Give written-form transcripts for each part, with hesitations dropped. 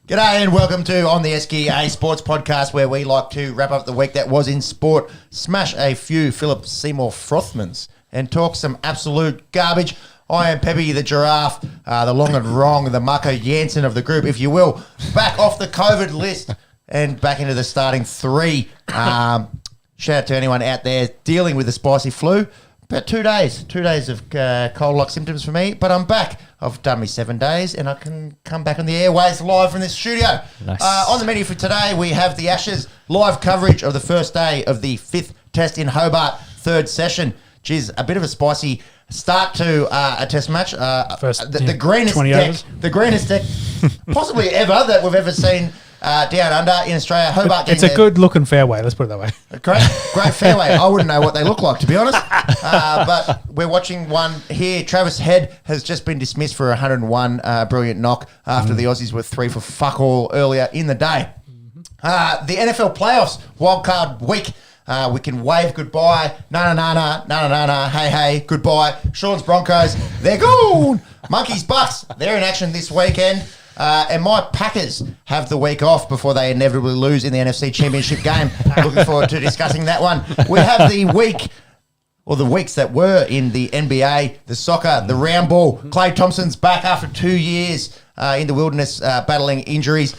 G'day and welcome to On The Esky, a sports podcast where we like to wrap up the week that was in sport, smash a few Philip Seymour Frothmans and talk some absolute garbage. I am Peppy the Giraffe, the long and wrong, the Marco Jansen of the group, if you will, back off the COVID list and back into the starting three. Shout out to anyone out there dealing with the spicy flu. About 2 days of cold-like symptoms for me, but I'm back. I've done me 7 days, and I can come back on the airways live from this studio. Nice. On the menu for today, we have the Ashes live coverage of the first day of the 5th Test in Hobart, third session. Geez, a bit of a spicy start to a Test match. The greenest deck possibly ever that we've ever seen down under in Australia. Hobart. It's a good looking fairway. Let's put it that way. Great fairway. I wouldn't know what they look like, to be honest. But we're watching one here. Travis Head has just been dismissed for 101 brilliant knock after the Aussies were 3 for fuck all earlier in the day. The NFL playoffs, Wildcard week. We can wave goodbye. Na, hey, goodbye. Sean's Broncos, they're gone. Monkeys Bucks, they're in action this weekend. And my Packers have the week off before they inevitably lose in the NFC Championship game. Looking forward to discussing that one. We have the week, or the weeks that were in the NBA, the soccer, the round ball. Klay Thompson's back after 2 years in the wilderness battling injuries.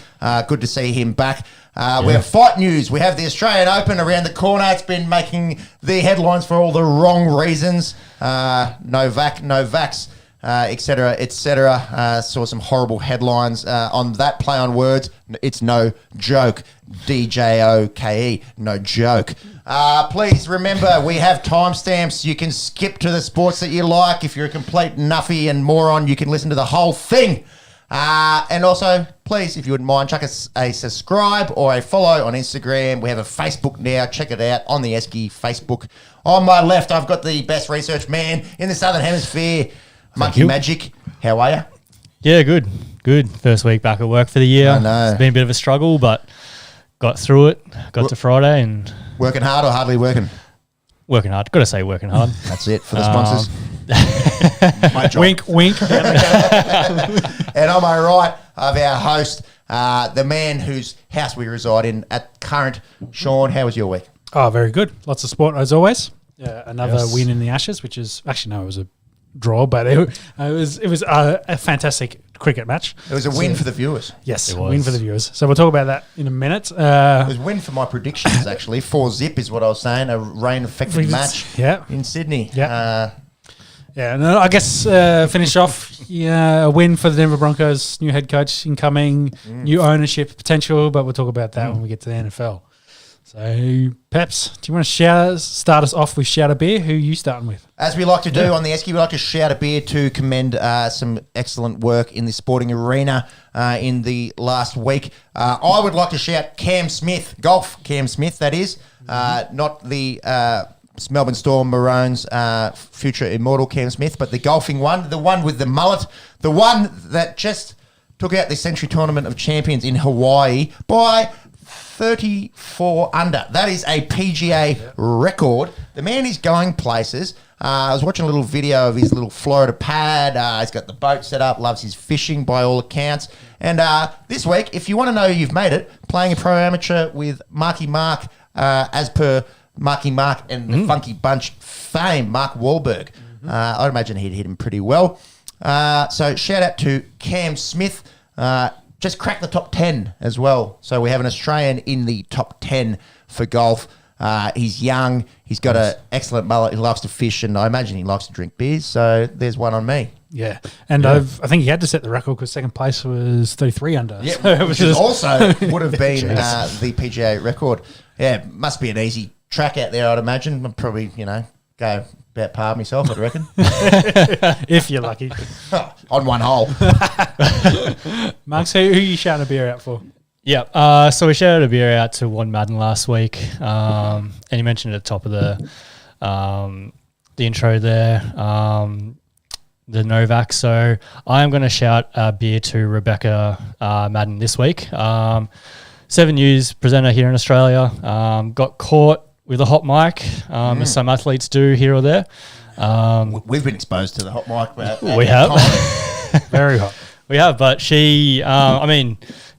Good to see him back. We have fight news. We have the Australian Open around the corner. It's been making the headlines for all the wrong reasons. No vax. Etc. Saw some horrible headlines on that play on words. It's no joke. DJOKE, no joke. Please remember, we have timestamps. You can skip to the sports that you like. If you're a complete nuffy and moron, you can listen to the whole thing. And also, please, if you wouldn't mind, chuck us a subscribe or a follow on Instagram. We have a Facebook now. Check it out, On The Esky Facebook. On my left, I've got the best research man in the Southern Hemisphere, Monkey Magic. How are you? Yeah, good. First week back at work for the year. I know. It's been a bit of a struggle, but got through it. Got to Friday and... Working hard or hardly working? Working hard. Got to say working hard. That's it for the sponsors. My job. Wink, wink. And on my right of our host, the man whose house we reside in at current, Sean. How was your week? Oh, very good. Lots of sport as always. Another win in the Ashes, which is actually no, it was a draw, but it was a fantastic cricket match. It was a win for the viewers. Yes, a win for the viewers. So we'll talk about that in a minute. It was a win for my predictions, actually. 4-0 is what I was saying. A rain-affected match in Sydney. Yeah. No, I guess finish off a win for the Denver Broncos, new head coach incoming, new ownership potential, but we'll talk about that when we get to the NFL. So, Peps, do you want to start us off with shout a beer? Who are you starting with? As we like to do on the Esky, we like to shout a beer to commend some excellent work in the sporting arena in the last week. I would like to shout Cam Smith, golf Cam Smith, that is, not the Melbourne Storm Maroons future immortal Cam Smith, but the golfing one, the one with the mullet, the one that just took out the Century Tournament of Champions in Hawaii by 34 under. That is a PGA record. The man is going places. I was watching a little video of his little Florida pad. He's got the boat set up, loves his fishing by all accounts. And this week, if you want to know you've made it, playing a pro amateur with Marky Mark, as per Marky Mark and the Funky Bunch fame, Mark Wahlberg. I'd imagine he'd hit him pretty well. So shout out to Cam Smith. Just cracked the top 10 as well. So we have an Australian in the top 10 for golf. He's young. He's got an excellent mullet. He loves to fish, and I imagine he likes to drink beers. So there's one on me. Yeah. And I think he had to set the record because second place was 33 under. Yeah, so which also would have been the PGA record. Yeah, must be an easy track out there, I'd imagine. I'd probably, go about par myself, I reckon. If you're lucky. On one hole. Marks, who are you shouting a beer out for? Yeah, so we shouted a beer out to One Madden last week, and you mentioned at the top of the intro there, the Novak. So I am going to shout a beer to Rebecca Madden this week. 7 News presenter here in Australia, got caught with a hot mic, as some athletes do here or there. We've been exposed to the hot mic. We have. Very hot. We have, but she,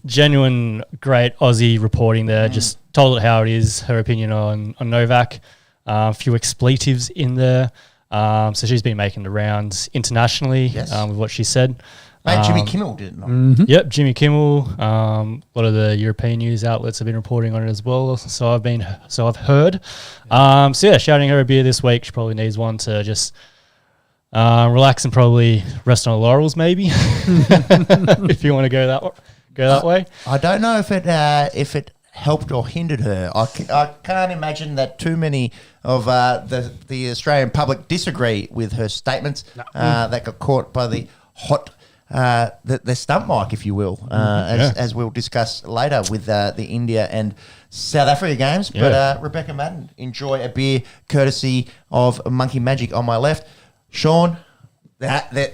genuine great Aussie reporting there. Just told it how it is, her opinion on Novak. A few expletives in there. So she's been making the rounds internationally with what she said. Mate, Jimmy Kimmel did it. Mm-hmm. Yep, Jimmy Kimmel. A lot of the European news outlets have been reporting on it as well. So I've heard. Shouting her a beer this week. She probably needs one to just relax and probably rest on her laurels, maybe. If you want to go that way. I don't know if it helped or hindered her. I can't imagine that too many of the Australian public disagree with her statements that got caught by the hot the stump mic, if you will, as we'll discuss later with the India and South Africa games. Yeah. But Rebecca Madden, enjoy a beer courtesy of Monkey Magic on my left. Sean, and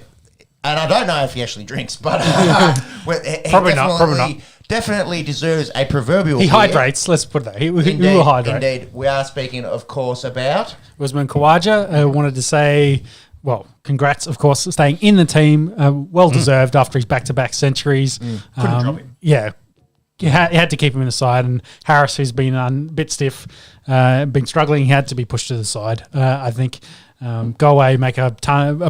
I don't know if he actually drinks, but probably not. Definitely deserves a proverbial. He hydrates. Let's put that. He will hydrate. Indeed, we are speaking, of course, about Usman Khawaja. I wanted to say, well, congrats, of course, staying in the team. Well deserved after his back-to-back centuries. Couldn't drop him. Yeah. You had to keep him in the side, and Harris, who's been a bit stiff, been struggling, he had to be pushed to the side. I think go away, make a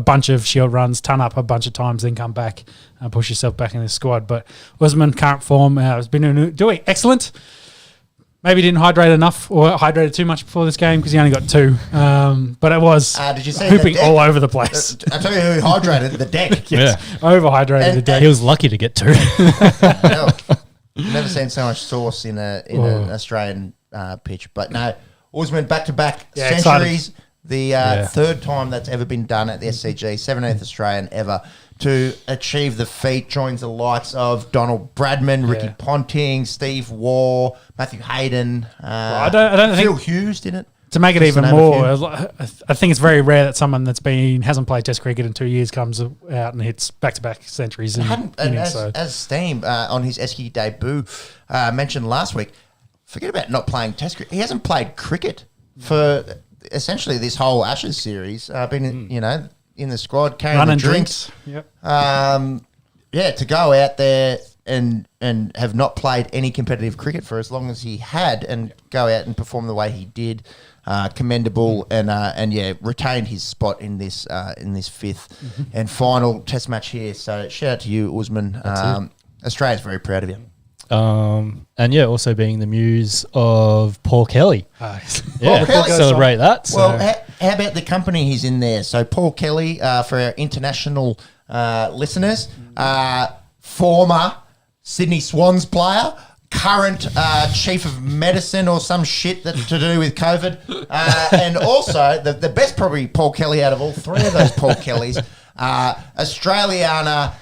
bunch of shield runs, ton up a bunch of times, then come back and push yourself back in the squad. But Usman, current form, has been doing excellent. Maybe didn't hydrate enough or hydrated too much before this game because he only got 2. But it was did you see hooping all over the place. I'll tell you who hydrated the deck. Yes, overhydrated the deck. He was lucky to get 2. Never seen so much sauce in an Australian pitch. But no, Usman back-to-back centuries. Excited. The third time that's ever been done at the SCG, 17th Australian ever to achieve the feat. Joins the likes of Donald Bradman, Ricky Ponting, Steve Waugh, Matthew Hayden. I don't Phil think Hughes did it. To make it even more, I think it's very rare that someone hasn't played Test cricket in 2 years comes out and hits back-to-back centuries. As Steam on his Esky debut mentioned last week, forget about not playing Test cricket. He hasn't played cricket for essentially this whole Ashes series. Been in the squad carrying running the drinks. Yep. To go out there and have not played any competitive cricket for as long as he had, and go out and perform the way he did. Commendable and retained his spot in this fifth and final Test match here. So shout out to you, Usman. Australia's very proud of you. Also being the muse of Paul Kelly. Paul Kelly, celebrate that. So. Well, how about the company he's in there? So Paul Kelly, for our international listeners, former Sydney Swans player, current chief of medicine or some shit that to do with COVID, and also the best probably Paul Kelly out of all 3 of those Paul Kellys, Australiana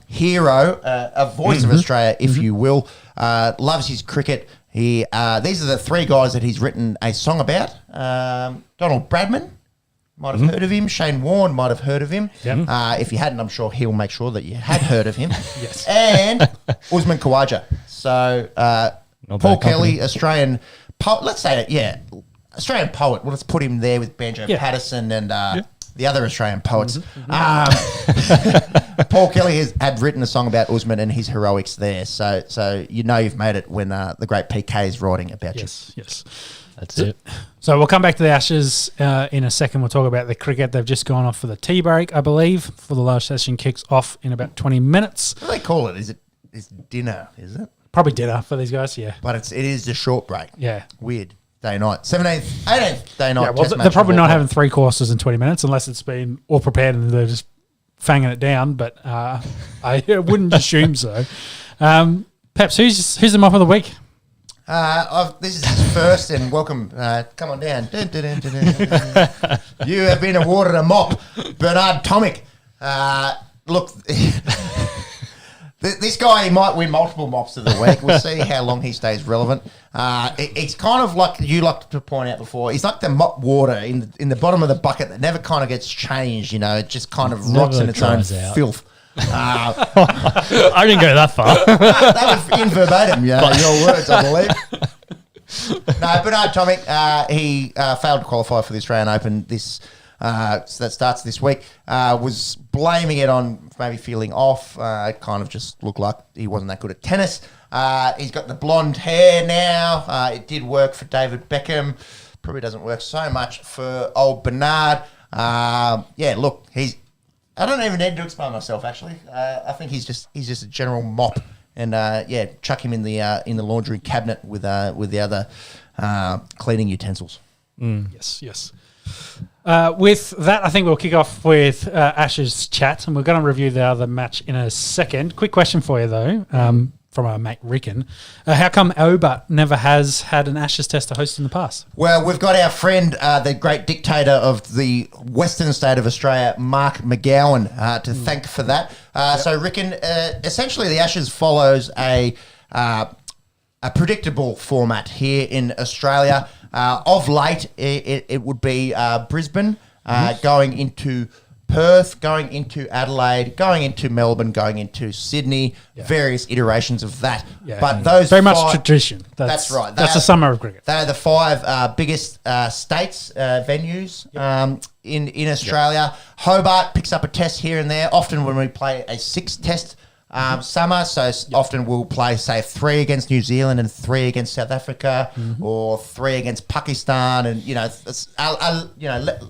hero, a voice of Australia, if you will, loves his cricket. These are the 3 guys that he's written a song about. Donald Bradman, might have heard of him. Shane Warne might have heard of him. Yep. If you hadn't, I'm sure he'll make sure that you had heard of him. Yes. And Usman Khawaja. So Paul Kelly, Australian poet. Let's say it, Australian poet. Well, let's put him there with Banjo Patterson and the other Australian poets. Paul Kelly had written a song about Usman and his heroics there. So you've made it when the great PK is writing about you. Yes. That's it. So we'll come back to the Ashes in a second. We'll talk about the cricket. They've just gone off for the tea break, I believe, for the last session kicks off in about 20 minutes. What do they call it? It's dinner, is it? Probably dinner for these guys, yeah. But it is the short break. Yeah. Weird. Day night. 17th, 18th day night. Yeah, well, they're probably not having 3 courses in 20 minutes unless it's been all prepared and they're just fanging it down. But I wouldn't assume so. Peps, who's the mop of the week? This is his first, and welcome. Come on down. You have been awarded a mop, Bernard Tomic. Look, this guy, he might win multiple mops of the week. We'll see how long he stays relevant. It's kind of like you like to point out before. He's like the mop water in the bottom of the bucket that never kind of gets changed. It just kind of rots in its own filth. I didn't go that far. That was in verbatim, your words, I believe. No, Bernard Tomic, he failed to qualify for the Australian Open this So that starts this week. Was blaming it on maybe feeling off. It kind of just looked like he wasn't that good at tennis. He's got the blonde hair now. It did work for David Beckham. Probably doesn't work so much for old Bernard. Look, I don't even need to explain myself. Actually, I think he's just a general mop, and chuck him in the laundry cabinet with the other cleaning utensils. Yes. With that, I think we'll kick off with Ash's chat, and we're going to review the other match in a second. Quick question for you, though, from our mate Ricken. How come Hobart never has had an Ashes test to host in the past? Well, we've got our friend, the great dictator of the western state of Australia, Mark McGowan, to thank for that. So, Ricken, essentially the Ashes follows a predictable format here in Australia. Of late, it would be Brisbane going into Perth, going into Adelaide, going into Melbourne, going into Sydney, various iterations of that. Yeah. But those very much tradition. That's right. That's the summer of cricket. They're the five biggest states venues in Australia. Hobart picks up a test here and there. Often when we play a 6-test summer, so often we'll play, say, 3 against New Zealand and 3 against South Africa, or 3 against Pakistan, and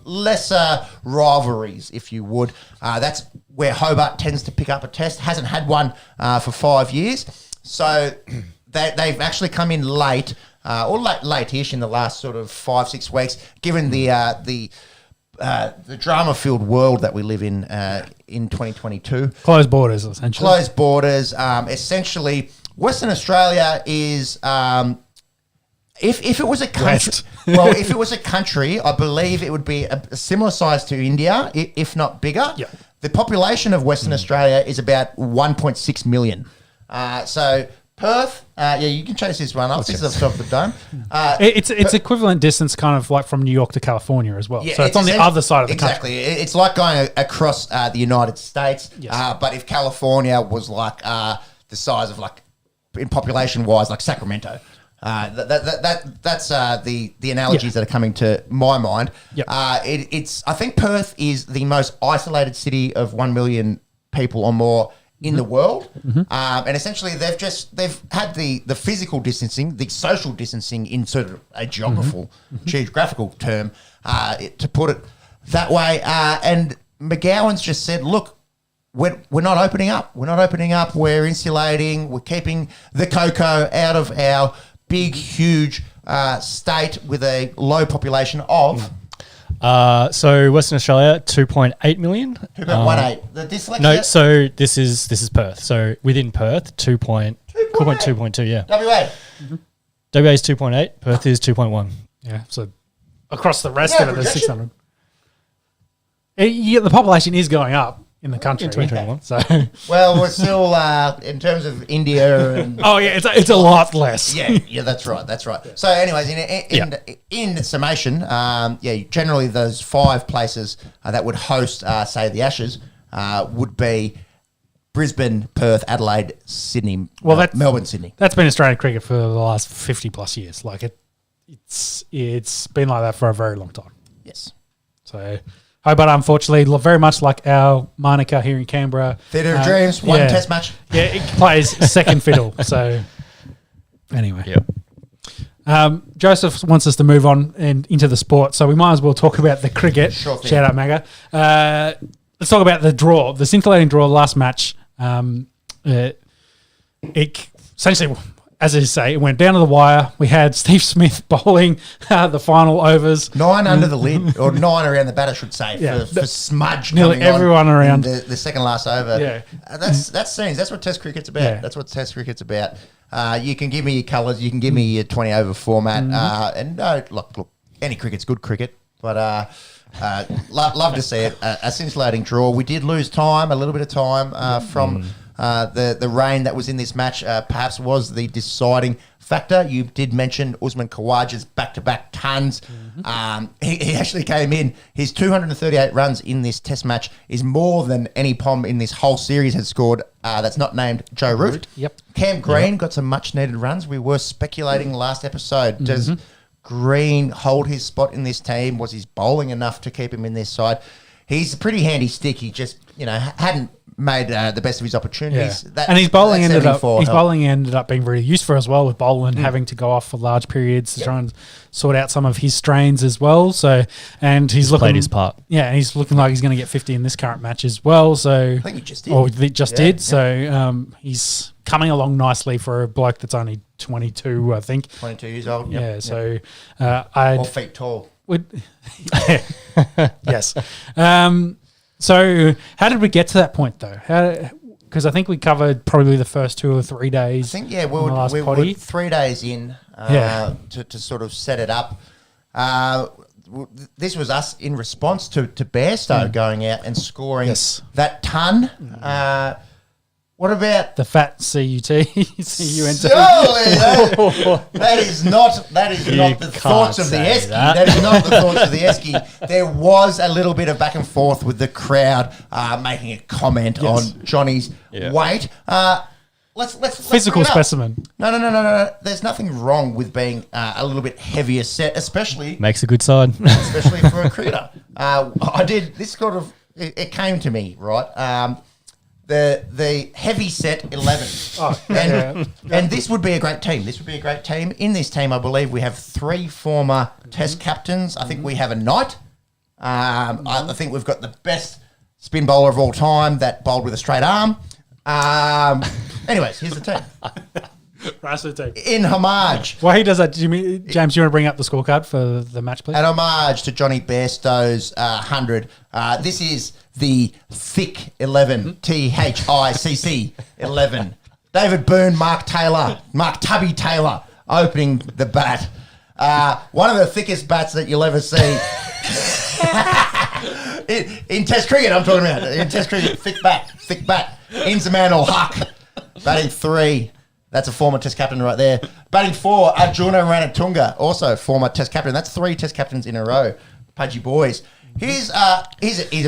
lesser rivalries, if you would. That's where Hobart tends to pick up a test. Hasn't had one for 5 years, so they've actually come in late, or late-ish in the last sort of 5-6 weeks, given the drama-filled world that we live in 2022. Closed borders, essentially. Closed borders. Essentially, Western Australia is, if it was a country, if it was a country, I believe it would be a similar size to India, if not bigger. Yeah. The population of Western Australia is about 1.6 million. So Perth, you can chase this one up. This is off the top of the dome. It's equivalent distance, kind of like from New York to California as well. Yeah, so it's on the other side of the country. Exactly. It's like going across the United States. Yes. But if California was like the size of, like, in population-wise, like Sacramento. That's the analogies that are coming to my mind. Yep. I think Perth is the most isolated city of 1 million people or more in the world, and essentially they've had the physical distancing, the social distancing in sort of a geographical term, to put it that way. And McGowan's just said, look, we're not opening up. We're not opening up. We're insulating. We're keeping the cocoa out of our big, huge state with a low population of. So Western Australia, 2.8 million. 2.18. The dyslexia. No, so this is Perth. So within Perth, 2.2, yeah. WA. WA is 2.8. Perth is 2.1. Yeah. So across the rest of it, there's 600. The population is going up in the country. In 2021. So Well, we're still in terms of India and it's a lot less. yeah, that's right. So, anyways, in summation, generally those 5 places that would host, say, the Ashes, would be Brisbane, Perth, Adelaide, Sydney, Melbourne, Sydney. That's been Australian cricket for the last 50 plus years. Like it's been like that for a very long time. Yes. So Hobart, unfortunately, very much like our Monica here in Canberra. Theatre of Dreams, one test match. Yeah, it plays second fiddle. So anyway. Yep. Joseph wants us to move on and into the sport, so we might as well talk about the cricket. Sure thing. Shout out, Maga. Let's talk about the draw, the scintillating draw last match. It essentially, as I say, it went down to the wire. We had Steve Smith bowling the final overs. 9 under the lid, or 9 around the bat, I should say, for smudge. Nearly coming everyone on around. in the second last over. Yeah. That's scenes. That's what Test cricket's about. Yeah. That's what Test cricket's about. You can give me your colours. You can give me your 20 over format. And look, any cricket's good cricket, but love to see it. A scintillating draw. We did lose time, a little bit of time from the rain that was in this match. Perhaps was the deciding factor. You did mention Usman Khawaja's back-to-back tons. He actually came in. His 238 runs in this Test match is more than any POM in this whole series has scored. That's not named Joe Root. Yep. Cam Green got some much-needed runs. We were speculating last episode. Does Green hold his spot in this team? Was his bowling enough to keep him in this side? He's a pretty handy stick. He just, hadn't made the best of his opportunities. Yeah. And his bowling ended up being very useful as well, with Boland having to go off for large periods to try and sort out some of his strains as well. So, and he's played his part. Yeah, and he's looking like he's going to get 50 in this current match as well. So I think he just did. Or just did. Yeah. So he's coming along nicely for a bloke that's only 22, I think. 22 years old. Yep. Yeah. So 4 feet tall. Yes. So how did we get to that point though? Because I think we covered probably the first 2 or 3 days. I think we were 3 days in to sort of set it up. This was us in response to Bairstow going out and scoring that ton. What about the fat CUT? That is not the thoughts of the Esky. That is not the thoughts of the Esky. There was a little bit of back and forth with the crowd making a comment on Johnny's weight. Let's physical specimen. No. There's nothing wrong with being a little bit heavier set, especially makes a good side, especially for a cricketer. I did this sort of. It came to me right. The heavy set 11. And this would be a great team. In this team, I believe we have 3 former Test captains. I think we have a Knight. I think we've got the best spin bowler of all time that bowled with a straight arm. Anyways, here's the team. Rise of the team. In homage. While he does that, James, you want to bring up the scorecard for the match, please? An homage to Johnny Bairstow's 100. This is the thick 11, THICC 11. David Byrne, Mark Tubby Taylor opening the bat. One of the thickest bats that you'll ever see. in Test cricket, I'm talking about. In Test cricket, thick bat. Inzaman or Huck. Batting 3. That's a former Test captain right there. Batting 4, Arjuna Ranatunga, also former Test captain. That's 3 Test captains in a row. Pudgy boys. He's a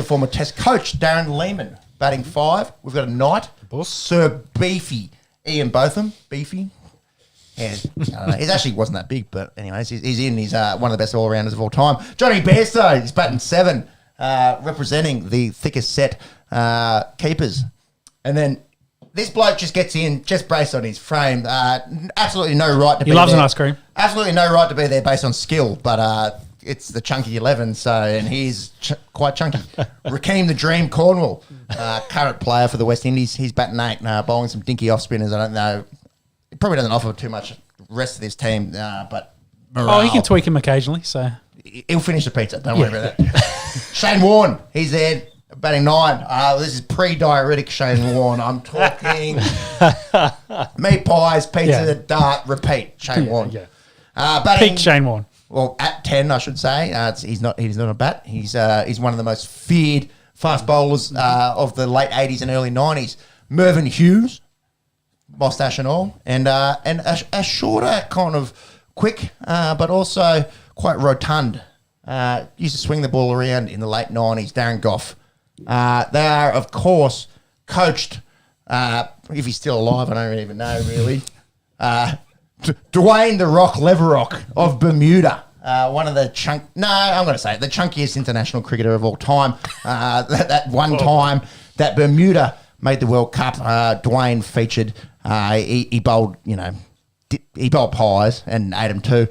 former Test coach, Darren Lehman. Batting 5. We've got a Knight, Sir Beefy, Ian Botham. Beefy. Yeah, I don't know. He actually wasn't that big, but anyways, he's in. He's one of the best all-rounders of all time. Johnny Bairstow, he's batting 7, representing the thickest set keepers. And then this bloke just gets in, just based on his frame. Absolutely no right to be there. He loves an ice cream. Absolutely no right to be there based on skill, but it's the chunky 11, and he's quite chunky. Rakeem the Dream Cornwall, current player for the West Indies. He's batting 8, bowling some dinky off spinners. I don't know. He probably doesn't offer too much rest of this team, but morale. He can tweak him occasionally, so he'll finish the pizza. Don't worry about that. Shane Warne, he's there. Batting 9. This is pre-diuretic Shane Warne. I'm talking meat pies, pizza, dart, repeat. Shane Warne. Yeah. Batting, peak Shane Warne. Well, at 10, I should say. He's not a bat. He's one of the most feared fast bowlers of the late 80s and early 90s. Mervyn Hughes, mustache and all, and a shorter kind of quick, but also quite rotund. Used to swing the ball around in the late 90s. Darren Goff. They are, of course, coached, if he's still alive, I don't even know, really, Dwayne the Rock Leverock of Bermuda. One of the I'm going to say it, the chunkiest international cricketer of all time. That one time that Bermuda made the World Cup, Dwayne featured. He bowled, he bowled pies and ate them too.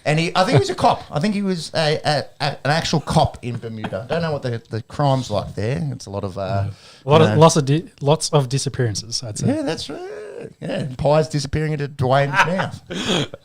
And I think he was a cop. I think he was an actual cop in Bermuda. I don't know what the crime's like there. It's a lot of lots of disappearances, I'd say. Yeah, that's right. Yeah, pies disappearing into Dwayne's mouth.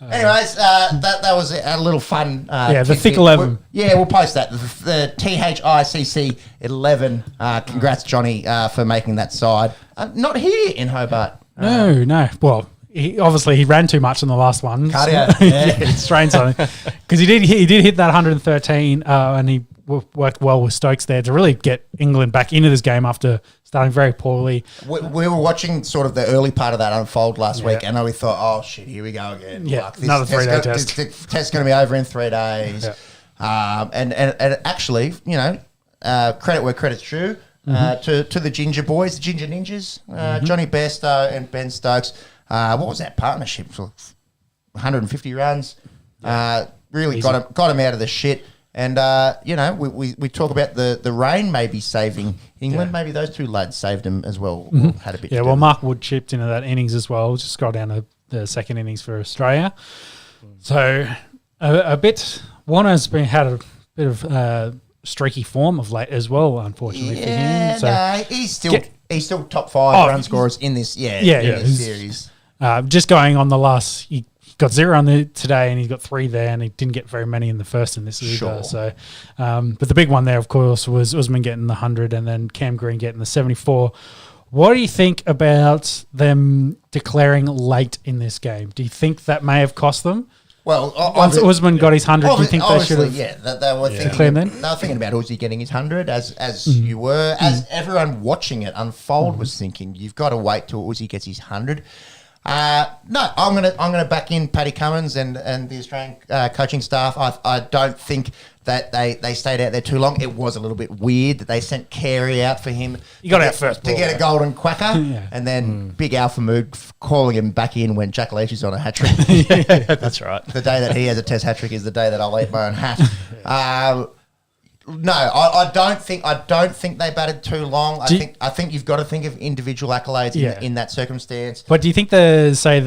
Anyways, that was a little fun. The thick 11. We'll post that. The THICC 11. Congrats, Johnny, for making that side. Not here in Hobart. No. Well, he ran too much in the last one. Cardio. It strains on him. Because he did hit that 113 and he worked well with Stokes there to really get England back into this game after starting very poorly. We were watching sort of the early part of that unfold last week, and we thought, oh, shit, here we go again. Yeah, another 3-day test. This test's going to be over in 3 days. Yeah. And actually, credit where credit's due to the Ginger boys, the Ginger Ninjas, Johnny Bairstow and Ben Stokes. What was that partnership? 150 runs. Really got him out of the shit. And, we talk about the rain maybe saving England. Maybe those two lads saved him as well. Or had a bit to do with Mark Wood chipped into that innings as well. Just scroll down to the second innings for Australia. So Warner's had a bit of streaky form of late as well, unfortunately for him. So he's still top 5 run scorers in this series. Just going on the last, he got 0 on today and he's got 3 there, and he didn't get very many in the first in this either. Sure. So, but the big one there, of course, was Usman getting the 100 and then Cam Green getting the 74. What do you think about them declaring late in this game? Do you think that may have cost them? Well, once Usman got his 100, do you think they should have? Yeah, they were thinking about Uzi getting his 100, as you were, as everyone watching it unfold was thinking. You've got to wait till Uzi gets his 100. No, I'm gonna back in Paddy Cummins and the Australian coaching staff. I don't think that they stayed out there too long. It was a little bit weird that they sent Carey out for him. He got out first to get a golden quacker, and then Big Alpha Mood calling him back in when Jack Leach is on a hat trick. That's right. The day that he has a test hat trick is the day that I'll eat my own hat. No, I don't think they batted too long. I think you've got to think of individual accolades in that circumstance. But do you think let's say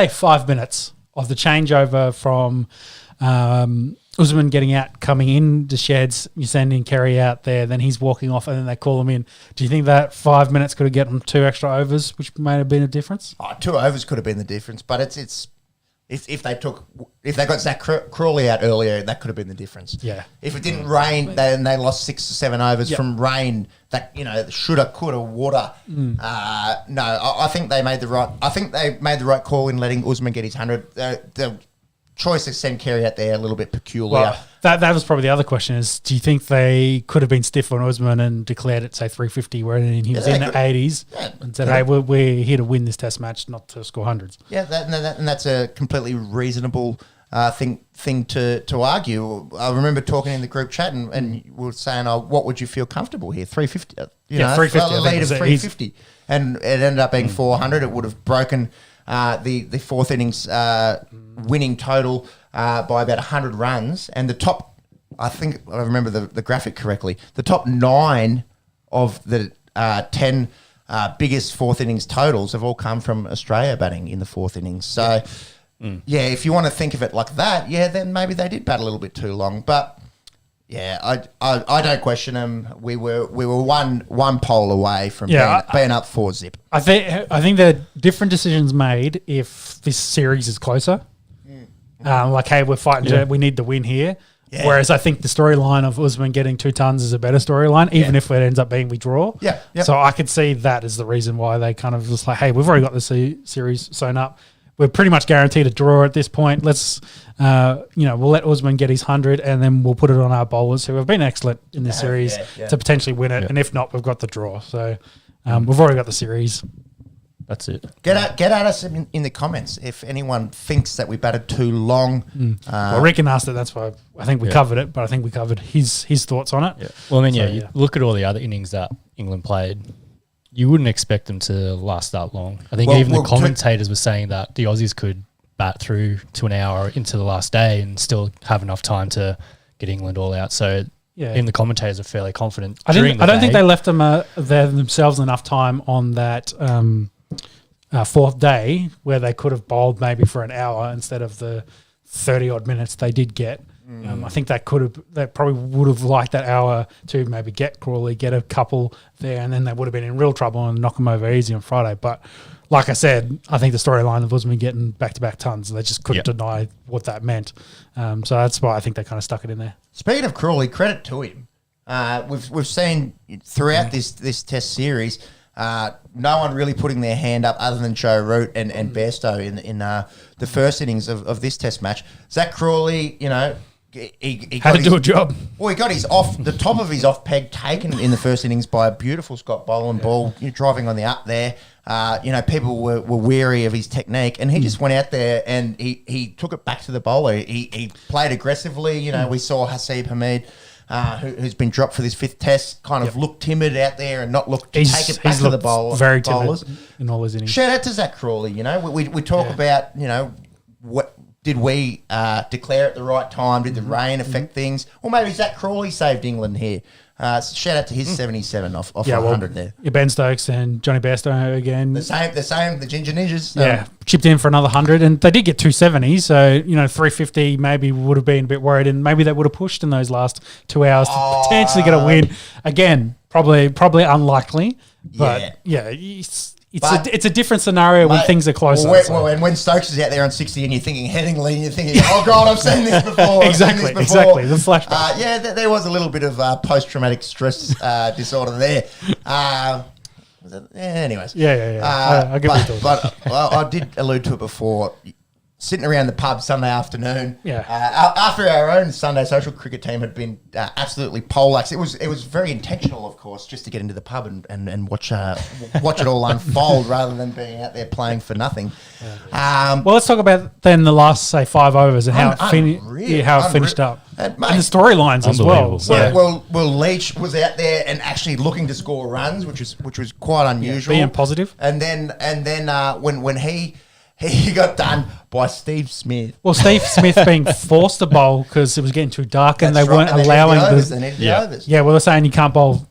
5 minutes of the changeover from Usman getting out, coming in the sheds, you're sending Kerry out there, then he's walking off, and then they call him in. Do you think that 5 minutes could have get them 2 extra overs, which may have been a difference? 2 overs could have been the difference, but it's. If they got Zach Crawley out earlier, that could have been the difference. Yeah. If it didn't rain, then they lost 6 or 7 overs from rain. That shoulda, coulda, woulda. No, I think they made the right. I think they made the right call in letting Usman get his 100. The choice to send Carey out there a little bit peculiar. Well, that was probably the other question: is do you think they could have been stiff on Usman and declared it, say 350, where he was in the 80s, and said, "Hey, we're here to win this Test match, not to score hundreds." Yeah, and that's a completely reasonable thing to argue. I remember talking in the group chat and we were saying, "What would you feel comfortable here? 350? 350. A lead of 350, and it ended up being 400. It would have broken the fourth innings winning total by about 100 runs, and the top, I think I remember the graphic correctly, the top 9 of the 10 biggest fourth innings totals have all come from Australia batting in the fourth innings. So, if you want to think of it like that, then maybe they did bat a little bit too long. But I don't question them. We were one pole away from being up 4-0. I think there are different decisions made if this series is closer. Like, hey, we're fighting. We need the win here. Yeah. Whereas I think the storyline of Usman getting 2 tons is a better storyline, even if it ends up being we draw. Yeah. Yep. So I could see that as the reason why they kind of just like, hey, we've already got the series sewn up. We're pretty much guaranteed a draw at this point. Let's, we'll let Usman get his 100 and then we'll put it on our bowlers who have been excellent in this series to potentially win it. Yeah. And if not, we've got the draw. So we've already got the series. That's it. Get at us in the comments if anyone thinks that we batted too long. Well, Rick asked it. That's why I think we covered it, but I think we covered his thoughts on it. Yeah. Well, I mean, you look at all the other innings that England played. You wouldn't expect them to last that long. I think even the commentators were saying that the Aussies could bat through to an hour into the last day and still have enough time to get England all out. So even the commentators are fairly confident. I don't think they left them themselves enough time on that fourth day where they could have bowled maybe for an hour instead of the 30 odd minutes they did get. I think they probably would have liked that hour to maybe get Crawley, get a couple there, and then they would have been in real trouble and knock them over easy on Friday. But like I said, I think the storyline of Usman getting back-to-back tons, they just couldn't deny what that meant. So that's why I think they kind of stuck it in there. Speaking of Crawley, credit to him. We've seen throughout this Test series, no one really putting their hand up other than Joe Root and Bairstow in the first innings of this Test match. Zach Crawley, he had to do a job. Well, he got the top of his off peg taken in the first innings by a beautiful Scott Boland ball, driving on the up there. People were weary of his technique, and he just went out there and he took it back to the bowler. He played aggressively. We saw Hasib Hamid, who's been dropped for this 5th Test, kind of looked timid out there and not looked to take it back to the bowler. Very timid in all his innings. Shout out to Zach Crawley. We talk about did we declare at the right time? Did the rain affect things? Or maybe Zach Crawley saved England here. Shout out to his 77 off 100 there. Yeah, Ben Stokes and Johnny Bairstow again. The Ginger Ninjas. Chipped in for another 100, and they did get 270. So 350 maybe would have been a bit worried, and maybe they would have pushed in those last 2 hours to potentially get a win. Again, probably unlikely, but it's a different scenario when things are closer. And when Stokes is out there on 60 and you're thinking Headingley and you're thinking, oh God, I've seen this before. Exactly, the flashback. There was a little bit of post-traumatic stress disorder there. Anyways. I get what you're talking. But I did allude to it before. Sitting around the pub Sunday afternoon, after our own Sunday social cricket team had been absolutely poleaxed. It was very intentional, of course, just to get into the pub and watch it all unfold rather than being out there playing for nothing. Well, let's talk about then the last, say, 5 overs and how it finished up. And the storylines as well. Well, Leach was out there and actually looking to score runs, which was quite unusual. Being positive. And then when he got done by Steve Smith. Well, Steve Smith being forced to bowl because it was getting too dark and they weren't allowing the. Yeah, well, they're saying you can't bowl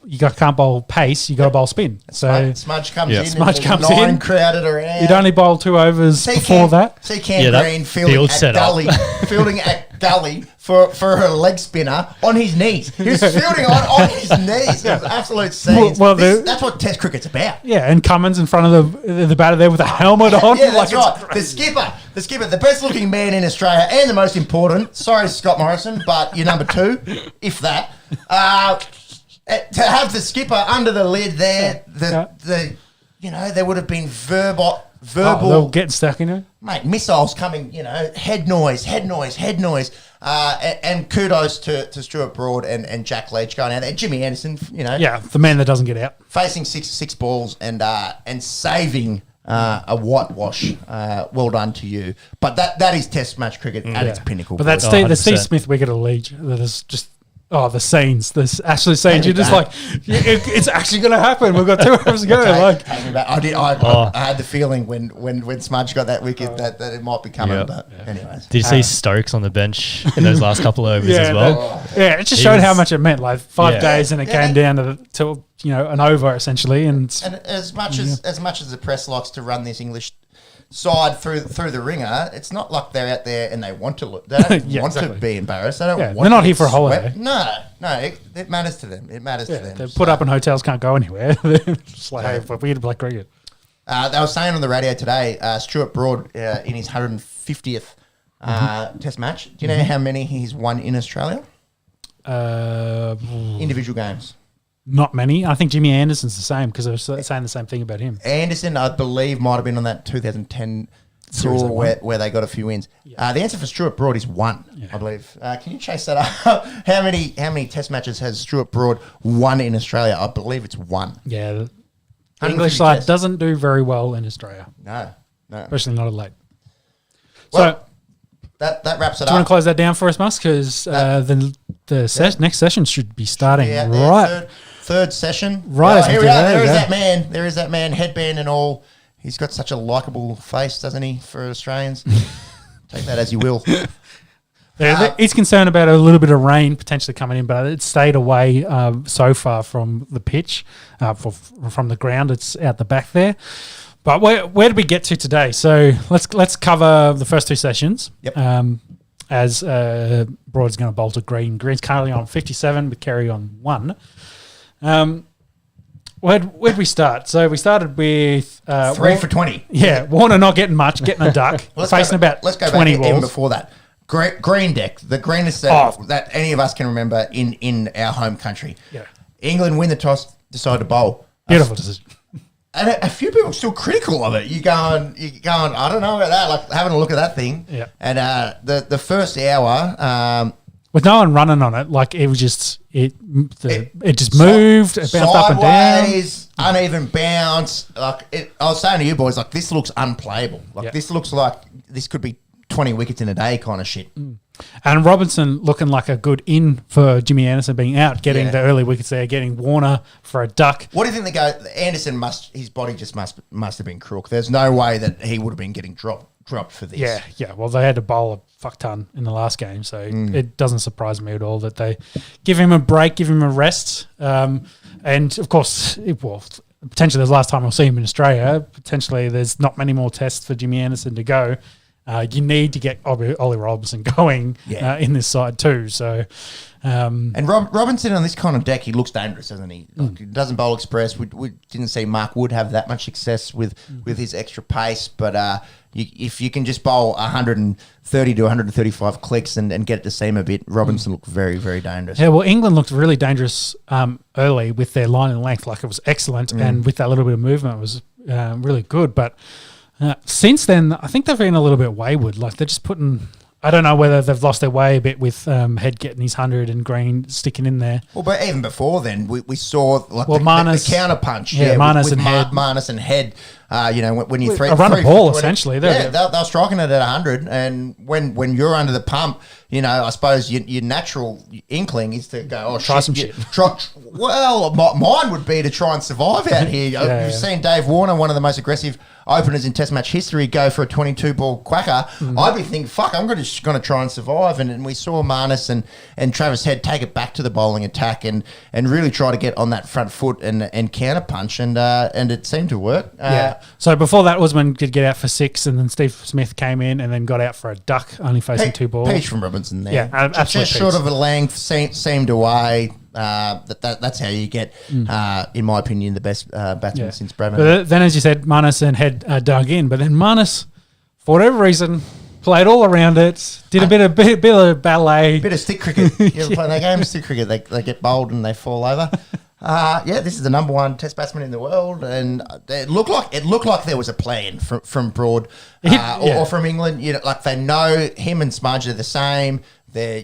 pace. You got to bowl spin. So Smudge comes in. Smudge comes in. Crowded around. You'd only bowl 2 overs before that. See Cam Green fielding at gully for a leg spinner on his knees. He was fielding on his knees. It was absolute scenes. Well, that's what Test cricket's about. Yeah, and Cummins in front of the batter there with a helmet on. Yeah, that's right. The skipper, the best looking man in Australia, and the most important. Sorry, Scott Morrison, but you're number 2, if that. To have the skipper under the lid there, there would have been verbal. They'll get stuck in it, mate. Missiles coming, head noise. And kudos to Stuart Broad and Jack Leach going out there. Jimmy Anderson, the man that doesn't get out, facing six balls and saving a whitewash. Well done to you. But that is Test match cricket at its pinnacle. But that's the Steve Smith wicket of Leach. That is just. Oh, the scenes. This actually scenes. You're just like, it's actually going to happen. We've got 2 hours to go. I had the feeling when Smudge got that wicket that it might be coming. But anyways, did you see Stokes on the bench in those last couple of overs as well? It just showed how much it meant. Like 5 days, and it came down to an over essentially. And as much as the press likes to run this English side through the ringer, it's not like they're out there and they want to look. They don't want to be embarrassed. They don't. Want they're not here for a holiday. No, it matters to them. It matters to them. They're put up in hotels, can't go anywhere. Just like, hey, we're here to play cricket. They were saying on the radio today, Stuart Broad in his 150th Test match. Do you know how many he's won in Australia? Individual games. Not many. I think Jimmy Anderson's the same because I was saying the same thing about him. Anderson, I believe, might have been on that 2010 tour where they got a few wins. Yeah. The answer for Stuart Broad is 1, I believe. Can you chase that up? How many Test matches has Stuart Broad won in Australia? I believe it's 1. Yeah. The English side doesn't do very well in Australia. No. Especially not Adelaide. Well, that wraps it up. Do you want to close that down for us, Musk? Because the next session should be starting Third session. Right. Here we are. There is that man. There is that man, headband and all. He's got such a likeable face, doesn't he, for Australians? Take that as you will. He's concerned about a little bit of rain potentially coming in, but it's stayed away so far from the pitch, from the ground. It's out the back there. But where did we get to today? So let's cover the first 2 sessions. Yep. As Broad's going to bowl to Green. Green's currently on 57 with Kerry on 1. Where'd we start? So we started with 3 for 20. Yeah, Warner not getting much, getting a duck, facing about 20 balls. Even before that. Green deck, the greenest that any of us can remember in our home country. Yeah. England win the toss, decide to bowl. Beautiful decision. And a few people are still critical of it. You're going, I don't know about that, like having a look at that thing. Yeah. And the first hour, with no one running on it, like it was just it just moved, it bounced up and down, uneven bounce. I was saying to you boys, like this looks unplayable. This looks like this could be 20 wickets in a day kind of shit. And Robinson looking like a good in for Jimmy Anderson being out, getting the early wickets there, getting Warner for a duck. What do you think they go? Anderson his body just must have been crook. There's no way that he would have been getting dropped dropped for this. Yeah. Well, they had to bowl a fuck ton in the last game, so it doesn't surprise me at all that they give him a break, give him a rest. And, of course, potentially the last time we'll see him in Australia. Potentially there's not many more tests for Jimmy Anderson to go. You need to get Ollie Robinson going in this side too. So, and Robinson on this kind of deck, he looks dangerous, doesn't he? Like, he doesn't bowl express. We didn't see Mark Wood have that much success with his extra pace, but if you can just bowl 130 to 135 clicks and get it to seam a bit, Robinson looked very, very dangerous. Yeah, well, England looked really dangerous early with their line and length. Like, it was excellent, and with that little bit of movement, it was really good. But since then, I think they've been a little bit wayward. Like, they're just putting... I don't know whether they've lost their way a bit with Head getting his 100 and Green sticking in there. Well, but even before then, we saw like Marnus, the counter punch. Marnus with and Head. Marnus and Head. When you a run a ball, essentially. They're striking it at 100, and when you're under the pump, I suppose your natural inkling is to go, try some shit. Well, mine would be to try and survive out here. You've seen Dave Warner, one of the most aggressive openers in Test match history, go for a 22-ball quacker. I'd be thinking, fuck, I'm just going to try and survive. And we saw Marnus and Travis Head take it back to the bowling attack and really try to get on that front foot and counter punch, and it seemed to work. So before that was when he'd get out for 6, and then Steve Smith came in and then got out for a duck, only facing 2 balls. Peach from Robinson there. Yeah, absolutely. Just short of a length, seemed away. That's how you get, in my opinion, the best batsman since Bradman. But then, as you said, Marnus and Head dug in, but then Marnus, for whatever reason, played all around it, did a bit of ballet. Bit of stick cricket. You ever play that game? Stick cricket. They get bowled and they fall over. This is the number 1 Test batsman in the world, and it looked like there was a plan from Broad or from England. Like they know him and Smudge are the same. They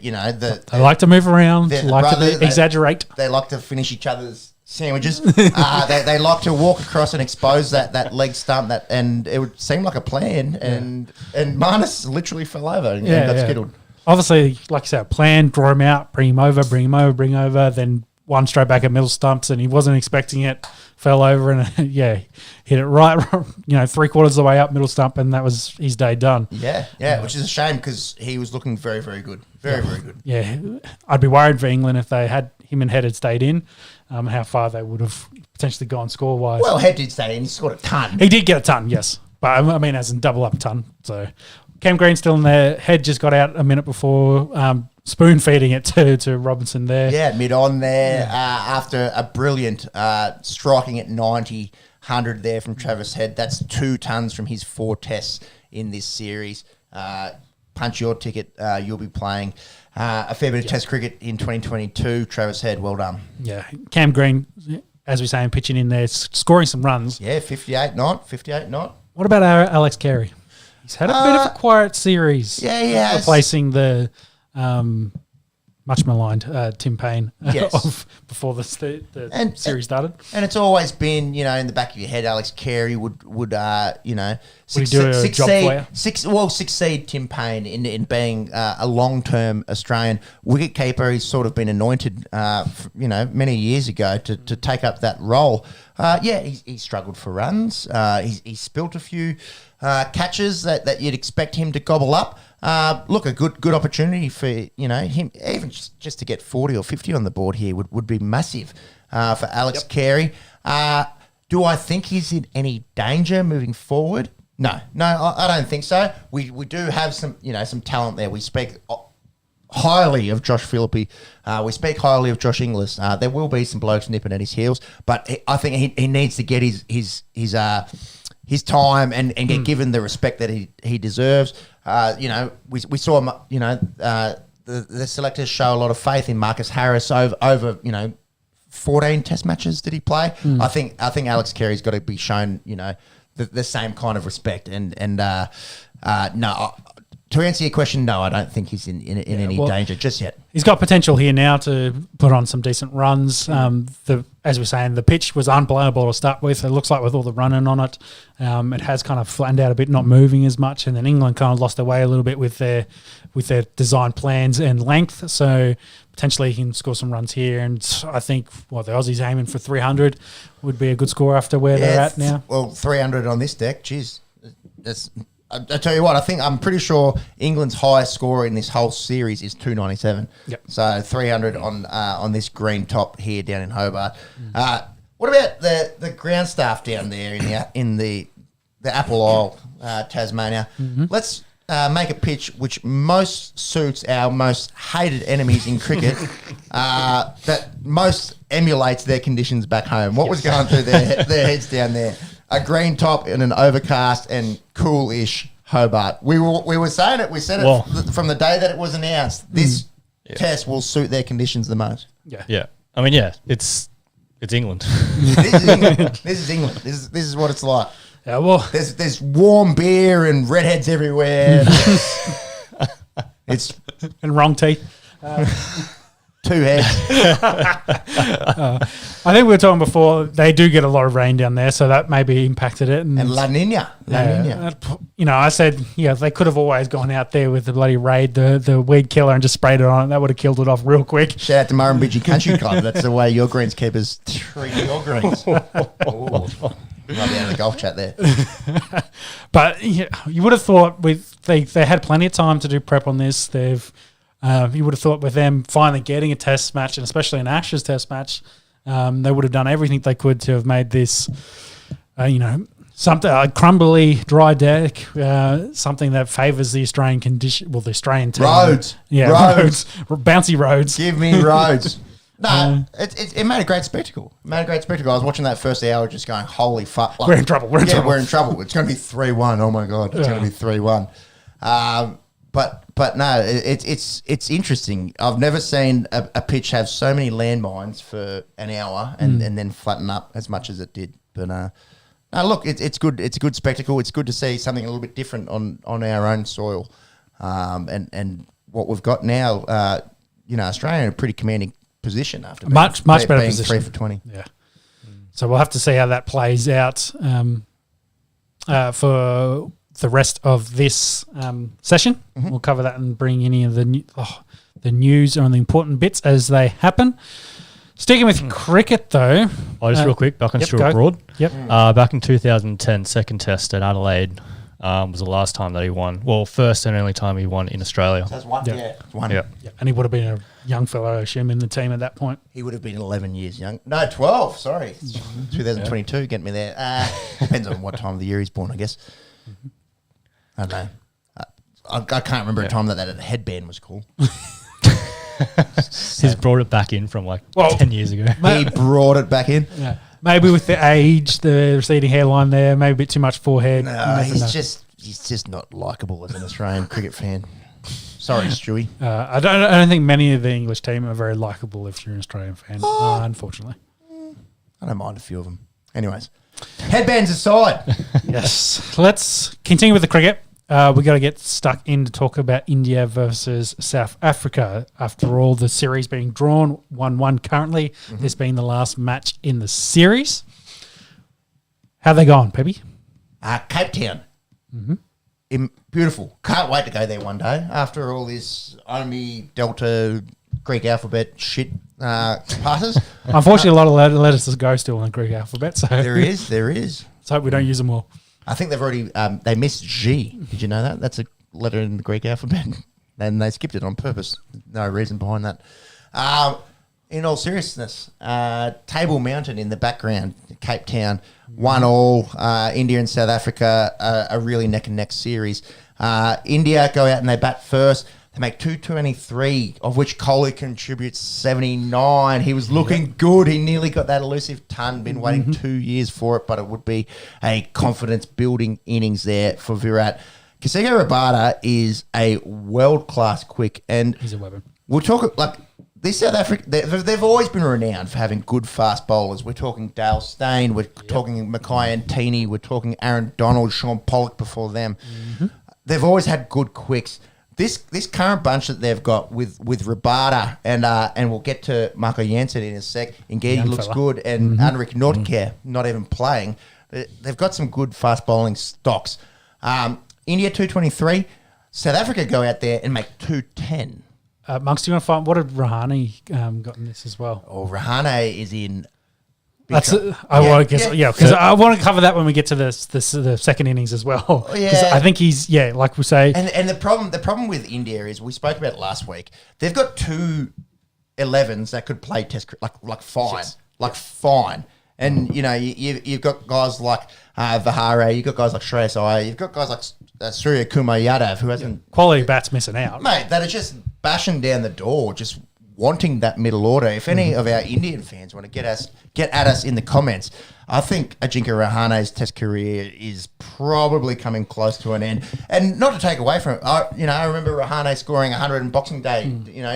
like to move around, to exaggerate. They like to finish each other's sandwiches. They like to walk across and expose that leg stump. And it would seem like a plan. And Marnus literally fell over and got skittled. Obviously, like you said, a plan, draw him out, bring him over, then one straight back at middle stumps, and he wasn't expecting it, fell over and hit it right, 3/4 of the way up middle stump, and that was his day done. Which is a shame because he was looking very, very good. Very good. Yeah, I'd be worried for England if they had him and Head had stayed in, how far they would have potentially gone score-wise. Well, Head did stay in. He scored a ton. He did get a ton, yes. But, I mean, as in double up a ton. So, Cam Green's still in there. Head just got out a minute before, spoon feeding it to Robinson there. Yeah, mid-on there after a brilliant striking at 90, 100 there from Travis Head. That's 2 tons from his 4 tests in this series. Punch your ticket. You'll be playing a fair bit of Test cricket in 2022. Travis Head, well done. Yeah, Cam Green, as we say, pitching in there, scoring some runs. Yeah, 58 not. What about our Alex Carey? He's had a bit of a quiet series. Yeah, he has. Replacing the much maligned Tim Payne before the series started. And it's always been, in the back of your head, Alex Carey would succeed Tim Payne in being a long-term Australian wicketkeeper. He's sort of been anointed, many years ago to take up that role. He struggled for runs. He spilt a few catches that you'd expect him to gobble up. Look, a good opportunity for him, even just to get 40 or 50 on the board here would be massive for Alex Carey. Do I think he's in any danger moving forward? No, I don't think so. We do have some talent there. We speak highly of Josh Philippe. We speak highly of Josh Inglis. There will be some blokes nipping at his heels, but I think he needs to get his time and get given the respect that he deserves. We saw him, the selectors show a lot of faith in Marcus Harris over 14 Test matches did he play. I think Alex Carey's got to be shown, the same kind of respect. To answer your question, no, I don't think he's in any danger just yet. He's got potential here now to put on some decent runs. As we're saying, the pitch was unplayable to start with. It looks like with all the running on it, it has kind of flattened out a bit, not moving as much. And then England kind of lost their way a little bit with their design plans and length. So potentially he can score some runs here. And I think the Aussies aiming for 300 would be a good score after where they're at now. Well, 300 on this deck, geez, I tell you what, I'm pretty sure England's highest score in this whole series is 297. Yep. So 300 on this green top here down in Hobart. What about the ground staff down there in the Apple Isle, Tasmania? Let's make a pitch which most suits our most hated enemies in cricket, that most emulates their conditions back home. What was going through their heads down there? A green top in an overcast and cool-ish Hobart. We were saying it. We said it from the day that it was announced. This test will suit their conditions the most. Yeah. I mean, it's England. This is England. This is England. This is what it's like. Yeah, well, there's warm beer and redheads everywhere. It's and wrong teeth. two heads. I think we were talking before. They do get a lot of rain down there, so that maybe impacted it. And La Nina. I said, they could have always gone out there with the bloody Raid, the weed killer, and just sprayed it on. That would have killed it off real quick. Shout out to Murrumbidgee Country Club. That's the way your greenskeepers treat your greens. Might be out of the golf chat there. But you would have thought they had plenty of time to do prep on this. You would have thought with them finally getting a test match, and especially an Ashes test match, they would have done everything they could to have made this, something a crumbly, dry deck, something that favours the Australian condition. Well, the Australian team. Roads, bouncy roads. Give me roads. No, it made a great spectacle. I was watching that first hour, just going, "Holy fuck! We're in trouble. We're in trouble. It's going to be 3-1. Oh my god, it's going to be 3-1." But no, it's interesting. I've never seen a pitch have so many landmines for an hour and then flatten up as much as it did. But no, look, it's good. It's a good spectacle. It's good to see something a little bit different on our own soil, and what we've got now. Australia in a pretty commanding position after much better being position. 3 for 20. Yeah. So we'll have to see how that plays out for the rest of this session. We'll cover that and bring any of the news on the important bits as they happen. Sticking with cricket, though. Just real quick, back on Stuart Broad. Yep. Back in 2010, second test at Adelaide was the last time that he won. Well, first and only time he won in Australia. So that's one. Yep. Yeah, it's one. Yeah. And he would have been a young fellow, I assume, in the team at that point. He would have been 11 years young. No, 12. Sorry, 2022. Get me there. Depends on what time of the year he's born, I guess. I don't know. I can't remember a time that headband was cool. He's brought it back in from 10 years ago. He brought it back in. Yeah. Maybe with the age, the receding hairline there, maybe a bit too much forehead. No, he's just not likable as an Australian cricket fan. Sorry, Stewie. I don't think many of the English team are very likable if you're an Australian fan, unfortunately. I don't mind a few of them. Anyways, headbands aside. Yes. Let's continue with the cricket. We got to get stuck in to talk about India versus South Africa. After all, the series being drawn 1-1 currently. This being the last match in the series. How they going, Peppy? Cape Town. Beautiful. Can't wait to go there one day. After all this Omi, Delta, Greek alphabet shit passes. Unfortunately, a lot of letters go still in the Greek alphabet. So There is. Let's hope we don't use them all. I think they've already they missed G. Did you know that? That's a letter in the Greek alphabet, and they skipped it on purpose. No reason behind that. In all seriousness, Table Mountain in the background, Cape Town, 1-1. India and South Africa, a really neck and neck series. India go out and they bat first. They make 223, of which Kohli contributes 79. He was looking good. He nearly got that elusive ton. Been waiting 2 years for it, but it would be a confidence-building innings there for Virat. Kasiga Rabada is a world-class quick. And he's a weapon. We'll talk, this South Africa, they've always been renowned for having good fast bowlers. We're talking Dale Steyn. We're talking Mackay Antini. We're talking Aaron Donald, Sean Pollock before them. They've always had good quicks. This current bunch that they've got with Rabada and we'll get to Marco Jansen in a sec. Ngidi looks good, and Anrik Notker not even playing. They've got some good fast bowling stocks. India 223, South Africa go out there and make 210. Monks, do you want to find what did Rahane got in this as well? Oh, Rahane is in I guess because I want to cover that when we get to the second innings as well. Because I think he's like we say, and the problem with India is we spoke about it last week. They've got 2 11s that could play test fine. And you've got guys like Vihare, you've got guys like Shreyas Iyer, you've got guys like Surya Kumar Yadav who hasn't quality bats missing out, mate. That are just bashing down the door, just wanting that middle order. If any of our Indian fans want to get at us in the comments, I think Ajinkya Rahane's Test career is probably coming close to an end. And not to take away from it, I remember Rahane scoring 100 in Boxing Day,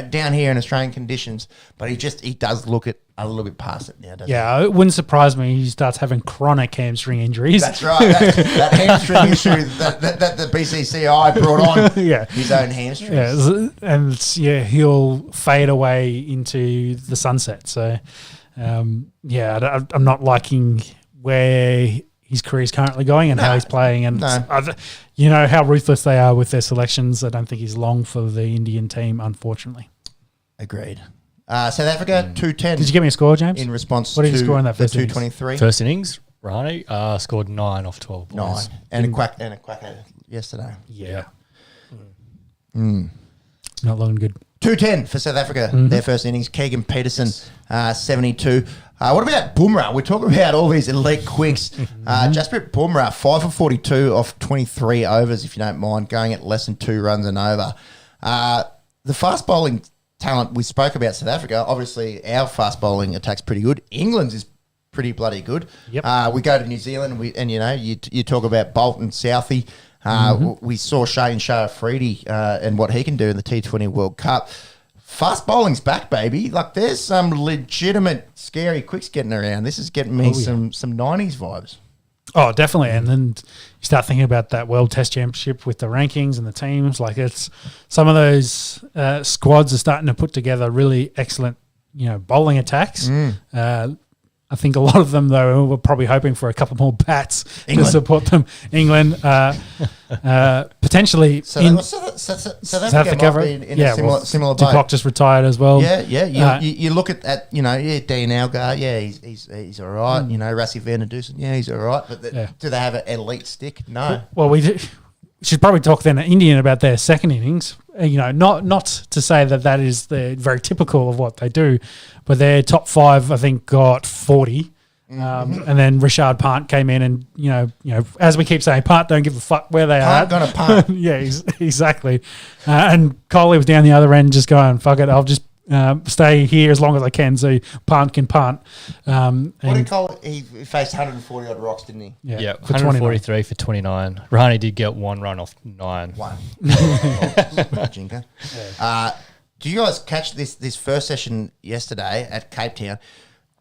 down here in Australian conditions. But he does look at a little bit past it now, doesn't he? Yeah, it wouldn't surprise me he starts having chronic hamstring injuries. That's right. That hamstring issue that the BCCI brought on his own hamstrings. Yeah, and he'll fade away into the sunset. So, I'm not liking where his career is currently going and how he's playing. And how ruthless they are with their selections. I don't think he's long for the Indian team, unfortunately. Agreed. South Africa, 210. Did you give me a score, James? In response what did you score in that the first 223? First innings, Rahane scored 9 off 12 balls. 9. And a quacker yesterday. Yeah. Not looking good. 210 for South Africa, their first innings. Keegan Peterson, 72. What about Bumrah? We're talking about all these elite quicks. Jasprit Bumrah, 5 for 42 off 23 overs, if you don't mind, going at less than 2 runs and over. The fast bowling talent we spoke about South Africa, obviously our fast bowling attack's pretty good. England's is pretty bloody good. Yep. We go to New Zealand and you talk about Bolt and Southey. We saw Shane Afridi and what he can do in the T20 World Cup. Fast bowling's back, baby. Like there's some legitimate scary quicks getting around. This is getting me some 90s vibes. Oh, definitely. And then you start thinking about that World Test Championship with the rankings and the teams. Like it's some of those squads are starting to put together really excellent, bowling attacks. I think a lot of them, though, were probably hoping for a couple more bats to support them. England, potentially. South Africa might be in a similar boat. Tupac just retired as well. Yeah. You look at Dean Algar, he's all right. Rassie van der Dusen, he's all right. But do they have an elite stick? No. Well, we should probably talk then Indian about their second innings. Not to say that is very typical of what they do, but their top 5, I think, got 40. And then Rishad Pant came in and, as we keep saying, Pant don't give a fuck where they are. Gonna punt. Yeah, exactly. And Coley was down the other end just going, fuck it, I'll just stay here as long as I can so Pant can punt. What did Coley? He faced 140 odd rocks, didn't he? Yeah, 143 for 29. Rahane did get 1 run off 9. 1. Jinker. Do you guys catch this first session yesterday at Cape Town?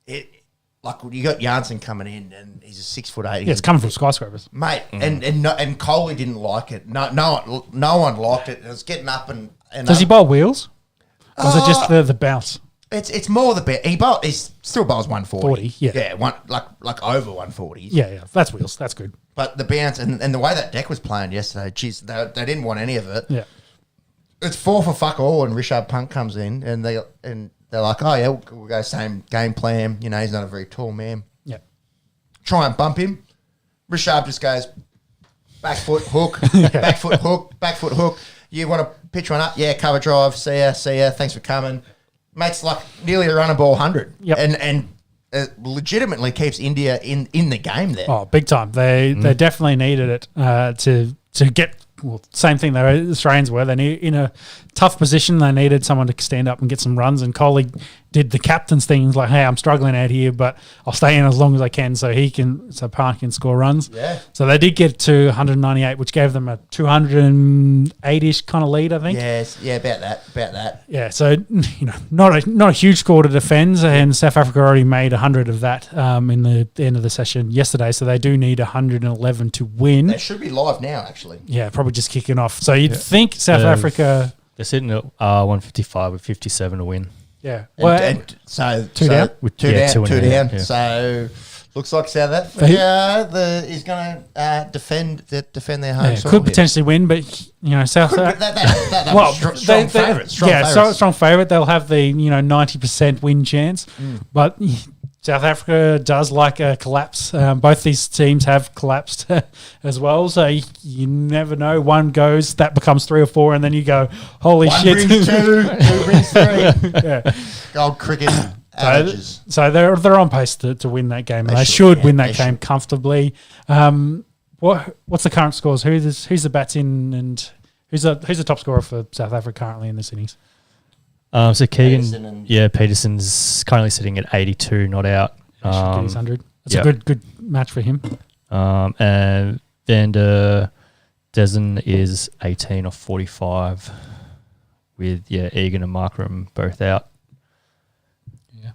You got Janssen coming in and he's a 6'8". Yeah, it's coming from skyscrapers, mate. And Coley didn't like it. No one liked it. It was getting up and does he bowl wheels? Or was it just the bounce? It's more the bet. He still bowls 140. Yeah, like over 140. Yeah, that's wheels. That's good. But the bounce and the way that deck was playing yesterday, geez, they didn't want any of it. Yeah, it's 4 for fuck all, and Rishabh Pant comes in, and they're like, oh yeah, we'll go same game plan. He's not a very tall man. Yeah, try and bump him. Rishabh just goes back foot hook, back foot hook. You want to pitch one up? Yeah, cover drive. See ya. Thanks for coming. Makes like nearly a run of ball 100. Yep. And legitimately keeps India in the game there. Oh, big time. They definitely needed it to get. Well, same thing the Australians were. They need in a tough position. They needed someone to stand up and get some runs. And Coley did the captain's thing. He's like, hey, I'm struggling out here, but I'll stay in as long as I can so Pant can score runs. Yeah. So they did get to 198, which gave them a 208-ish kind of lead, I think. Yes, yeah, about that. Yeah, so not a huge score to defend, and South Africa already made 100 of that in the end of the session yesterday. So they do need 111 to win. They should be live now, actually. Yeah, probably just kicking off. So you'd think South Africa. They're sitting at 155 with 57 to win. Yeah. So two down? Two down. Yeah. So looks like South Africa is going to defend their home soil. Could potentially win, but South Africa. Strong favourite. Strong favourite. They'll have the 90% win chance, but South Africa does like a collapse. Both these teams have collapsed as well. So you never know. One goes, that becomes 3 or 4, and then you go, holy One shit. brings 2 brings 3. Yeah. Gold cricket averages. So they're on pace to win that game. And they should, should win that they game should. comfortably. What's the current scores? Who's the bats in, and who's the top scorer for South Africa currently in this innings? So Keegan, Peterson Peterson's currently sitting at 82, not out. Should get his 100. That's yeah. a good match for him. And Van der Dezen is 18 off 45 with, Egan and Markram both out. Yeah.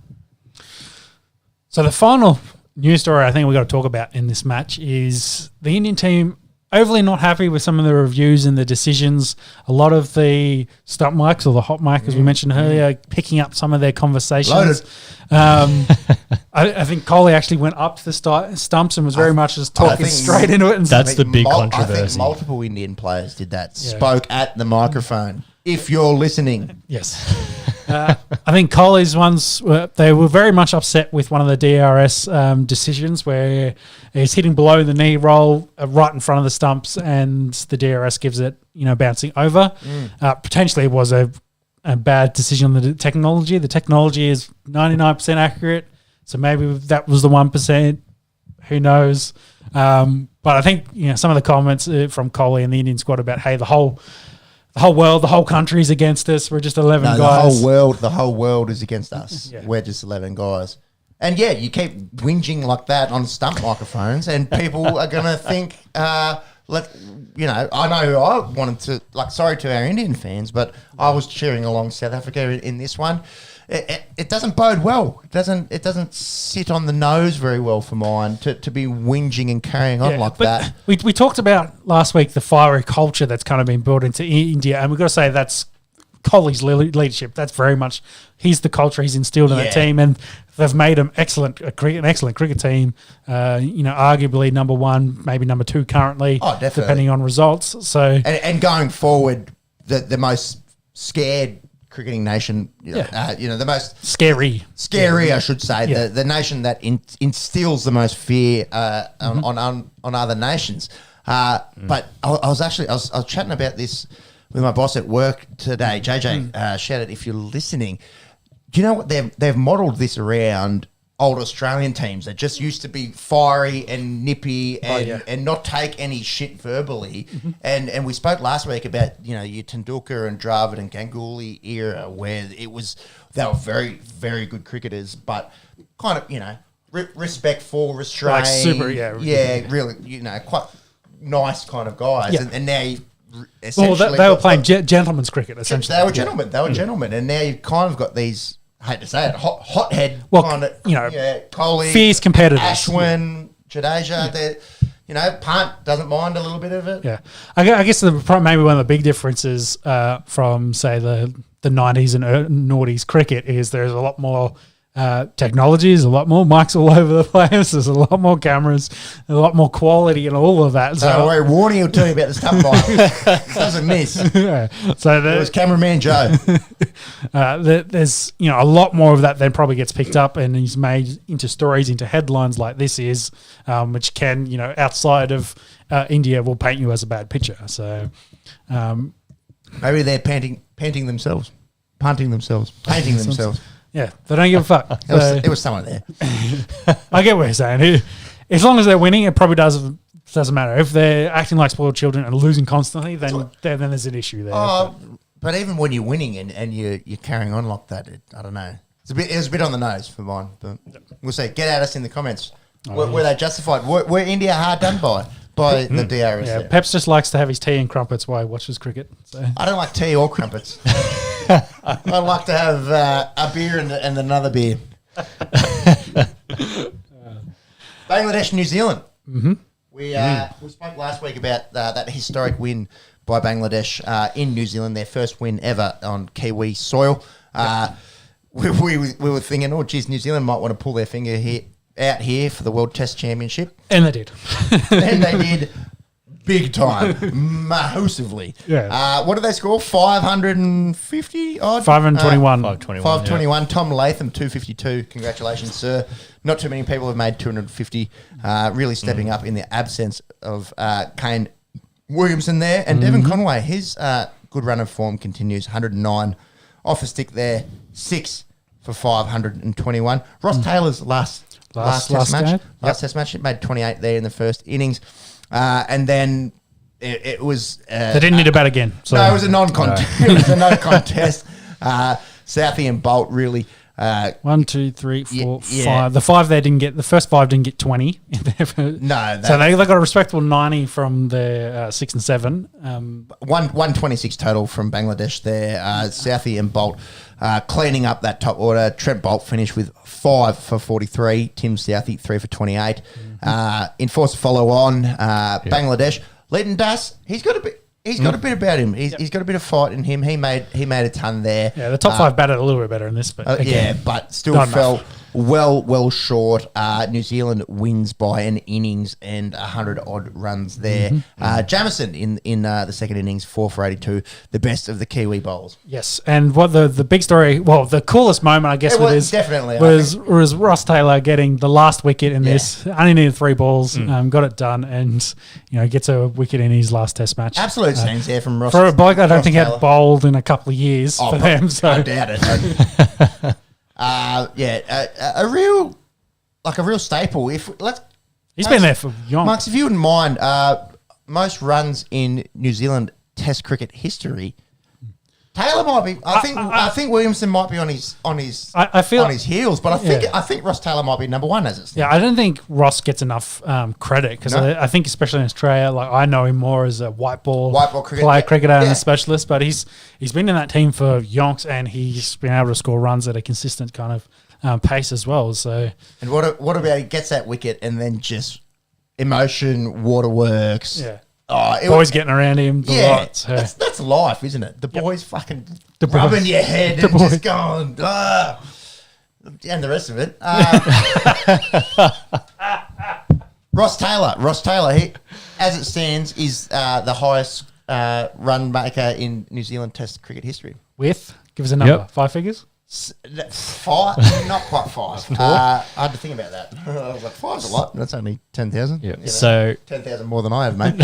So the final news story I think we've got to talk about in this match is the Indian team overly not happy with some of the reviews and the decisions. A lot of the stump mics or the hot mic, as we mentioned earlier, picking up some of their conversations. I think Coley actually went up to the stumps and was very much just talking straight into it. And that's the big I controversy. think multiple Indian players did that. Spoke at the microphone. If you're listening. Yes. I think Coley's ones, they were very much upset with one of the DRS decisions where he's hitting below the knee roll right in front of the stumps and the DRS gives it, bouncing over. Potentially it was a bad decision on the technology. The technology is 99% accurate, so maybe that was the 1%. Who knows? But I think some of the comments from Coley and the Indian squad about, hey, the whole world, the whole country's against us. We're just 11 guys. The whole world is against us. Yeah. We're just 11 guys. And you keep whinging like that on stump microphones, and people are going to think, I know who I wanted to, sorry to our Indian fans, but I was cheering along South Africa in this one. It doesn't bode well. It doesn't sit on the nose very well for mine to be whinging and carrying on like that. We talked about last week the fiery culture that's kind of been built into India, and we've got to say that's Kohli's leadership. That's very much the culture he's instilled in that team, and they've made him an excellent cricket team. Arguably number 1, maybe number 2 currently, depending on results. So and going forward, the most scared cricketing nation, the most scary, I should say, the nation that instills the most fear on other nations. But I was chatting about this with my boss at work today. JJ, shout out if you're listening. Do you know what they've modelled this around? Old Australian teams that just used to be fiery and nippy and not take any shit verbally. And we spoke last week about, your Tendulkar and Dravid and Ganguly era where they were very, very good cricketers, but kind of, respectful, restrained. Really, quite nice kind of guys. Yeah. And now you essentially... they were playing gentleman's cricket, essentially. They were gentlemen. They were gentlemen. And now you've kind of got these... I hate to say it, hothead kind of, Kohli, fierce competitors. Ashwin, Jadeja, Pant doesn't mind a little bit of it. Yeah. I guess maybe one of the big differences from, say, the 90s and noughties cricket is there's a lot more technology, there's a lot more mics all over the place, there's a lot more cameras, a lot more quality and all of that. So we're warning you to me about the stuff mic. It doesn't miss. So it was cameraman Joe. There's a lot more of that that probably gets picked up and is made into stories, into headlines like this is, which can, outside of India will paint you as a bad picture. So maybe they're punting themselves. Yeah, they don't give a fuck. It was someone there. I get what you're saying. As long as they're winning, it probably doesn't matter. If they're acting like spoiled children and losing constantly, then there's an issue there. But even when you're winning and you're carrying on like that, I don't know. It was a bit on the nose for mine. But we'll see. Get at us in the comments. Were they justified? Were India hard done by the DRS? Yeah, Peps just likes to have his tea and crumpets while he watches cricket. So. I don't like tea or crumpets. I like to have a beer and another beer. Bangladesh, New Zealand. Mm-hmm. We spoke last week about that historic win by Bangladesh in New Zealand, their first win ever on Kiwi soil. We were thinking, oh, geez, New Zealand might want to pull their finger out here for the World Test Championship. And they did. And they did. big time, massively. Yeah. What did they score? 550 odd? 521. 521. Tom Latham, 252. Congratulations, sir. Not too many people have made 250. Really stepping up in the absence of Kane Williamson there. And Devon Conway, his good run of form continues. 109 off the stick there. 6 for 521. Ross Taylor's last test match. Last test match. It made 28 there in the first innings. And then it was... they didn't need to bat again. So. No, it was a non-contest. It was a no-contest. Southey and Bolt really... 1, 2, 3, 4, 5. The 5 there didn't get... The first 5 didn't get 20. No. So they got a respectable 90 from the 6 and 7. 126 total from Bangladesh there. Southey and Bolt cleaning up that top order. Trent Bolt finished with 5 for 43. Tim Southey, 3 for 28. Enforcer follow on. Bangladesh. Leighton Das, he's got a bit about him. He's got a bit of fight in him. He made a ton there. Yeah, the top 5 batted a little bit better in this, but again, but still fell well short. New Zealand wins by an innings and 100 odd runs there. Jamieson in the second innings, 4 for 82, the best of the Kiwi bowlers. Yes, and what the big story, well, the coolest moment, I guess, was Ross Taylor getting the last wicket in this. Only needed 3 balls, got it done, and gets a wicket in his last Test match. Absolute scenes there from Ross. For a bloke I don't think had bowled in a couple of years for them. So I doubt it. A real staple. He's been there for young. Marks, if you wouldn't mind, most runs in New Zealand Test cricket history. Taylor might be. I think Williamson might be on his heels, but I think Ross Taylor might be number 1 as it stands. Yeah, I don't think Ross gets enough credit because I think especially in Australia, like I know him more as a white ball cricketer and a specialist, but he's been in that team for yonks and he's been able to score runs at a consistent kind of pace as well. So, and what about he gets that wicket and then just emotion, waterworks. Yeah. Boys getting around him. That's life, isn't it? The boys fucking rubbing your head and just going, and the rest of it. Ross Taylor, he, as it stands, is the highest run maker in New Zealand Test cricket history. Give us a number. 5 figures? 5, not quite 5. I had to think about that. I was like, 5's a lot. That's only 10,000. Yeah. So 10,000 more than I have, mate.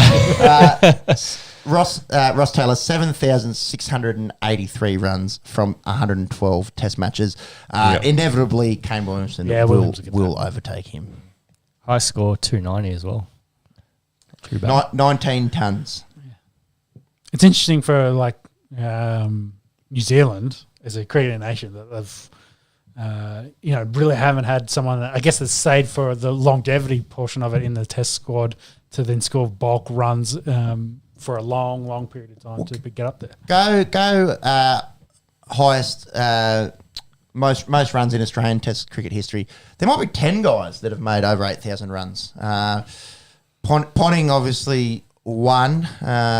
Ross Taylor, 7,683 runs from 112 Test matches. Inevitably, Kane Williamson will overtake him. High score 290 as well. 19 tons. It's interesting for New Zealand as a cricketing nation that they've, really haven't had someone that I guess that's stayed for the longevity portion of it in the Test squad to then score bulk runs for a long period of time to get up there. Go highest most runs in Australian Test cricket history. There might be 10 guys that have made over 8,000 runs. Ponting obviously won.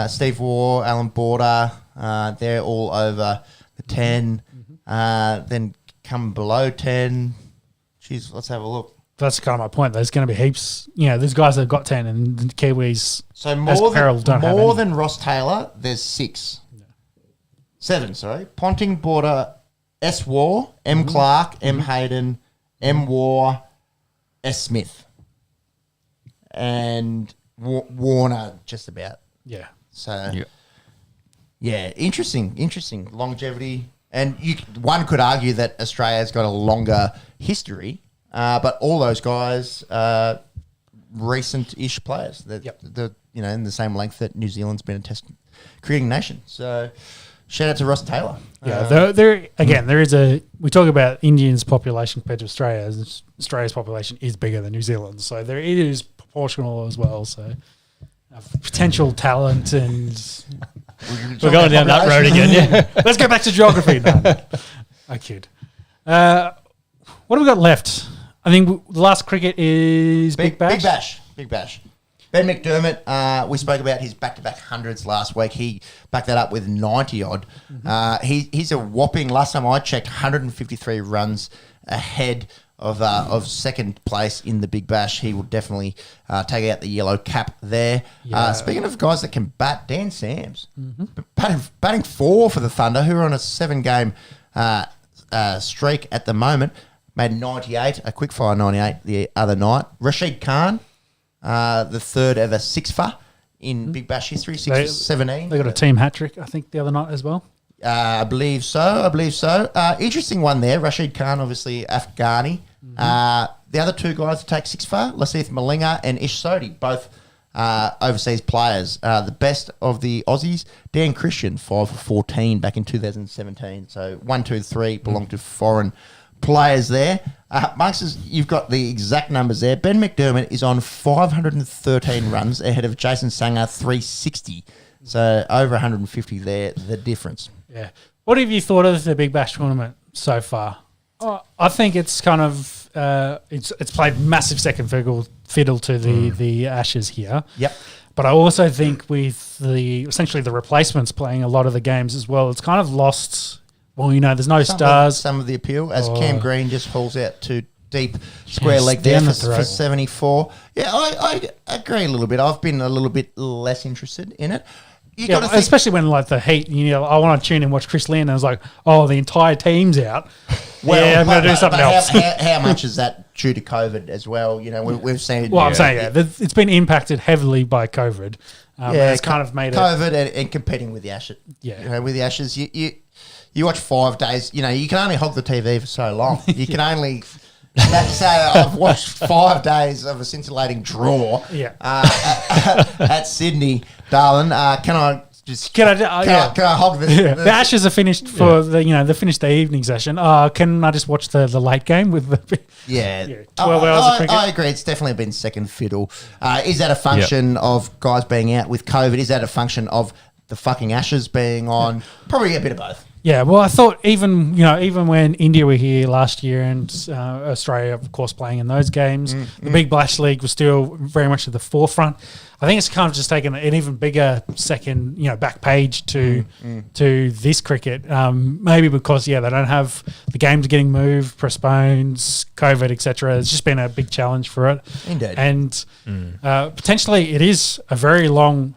Steve Waugh, Alan Border, they're all over the 10. Then come below 10. Jeez, let's have a look. That's kind of my point. There's going to be heaps. There's guys that have got 10 and the Kiwis. So more than Ross Taylor, there's 6. Yeah. 7, sorry. Ponting, Border, S. Waugh, M. Clark, M. Hayden, M. Waugh, S. Smith. And Warner just about. Yeah. So, interesting longevity. And one could argue that Australia's got a longer history, but all those guys are recent-ish players. They're in the same length that New Zealand's been a Test cricketing nation. So, shout out to Ross Taylor. Yeah, there is we talk about Indians' population compared to Australia. Australia's population is bigger than New Zealand's, so it is proportional as well. So, potential talent and. We're going down that road again, yeah. Let's go back to geography. No, I kid. What have we got left? I think the last cricket is Big Bash. Big Bash. Ben McDermott, we spoke about his back-to-back hundreds last week. He backed that up with 90-odd. He's a whopping, last time I checked, 153 runs ahead of second place in the Big Bash. He will definitely take out the yellow cap there. Yeah. Speaking of guys that can bat, Dan Sams, batting 4 for the Thunder, who are on a 7-game streak at the moment. Made 98, a quickfire 98 the other night. Rashid Khan, the third ever 6-fer in Big Bash history, 6 for 17. They got a team hat trick, I think, the other night as well. I believe so. Interesting one there. Rashid Khan, obviously Afghani. The other 2 guys to take 6-fer, Lasith Malinga and Ish Sodhi, both overseas players. The best of the Aussies, Dan Christian, 5 for 14 back in 2017. So 1, 2, 3 belong to foreign players there. Monks, you've got the exact numbers there. Ben McDermott is on 513 runs ahead of Jason Sanger, 360. So over 150 there, the difference. Yeah. What have you thought of the Big Bash tournament so far? I think it's kind of it's played massive second fiddle to the Ashes here. Yep. But I also think with essentially the replacements playing a lot of the games as well, it's kind of lost. Well, there's no stars. Some of the appeal as Cam Green just hauls out to deep square leg there for 74. Yeah, I agree a little bit. I've been a little bit less interested in it. Especially when like the heat, I want to tune in and watch Chris Lynn, and I was like, the entire team's out. Well, I'm going to do something else. How much is that due to COVID as well? We've seen. Well, I'm saying it's been impacted heavily by COVID. It's kind of made COVID and competing with the Ashes. Yeah, with the Ashes, you watch 5 days. You can only hog the TV for so long. You can only. Say I've watched 5 days of a scintillating draw at Sydney, darling. Can I hog this? Yeah. The Ashes are finished for they finished the evening session. Can I just watch the late game with the 12 hours of cricket? I agree. It's definitely been second fiddle. Is that a function of guys being out with COVID? Is that a function of the fucking Ashes being on? Probably a bit of both. Yeah, well, I thought even when India were here last year and Australia, of course, playing in those games, the Big Bash League was still very much at the forefront. I think it's kind of just taken an even bigger second, back page to this cricket. Maybe because they don't have the games getting moved, postponed, COVID, etc. It's just been a big challenge for it. Indeed. And potentially it is a very long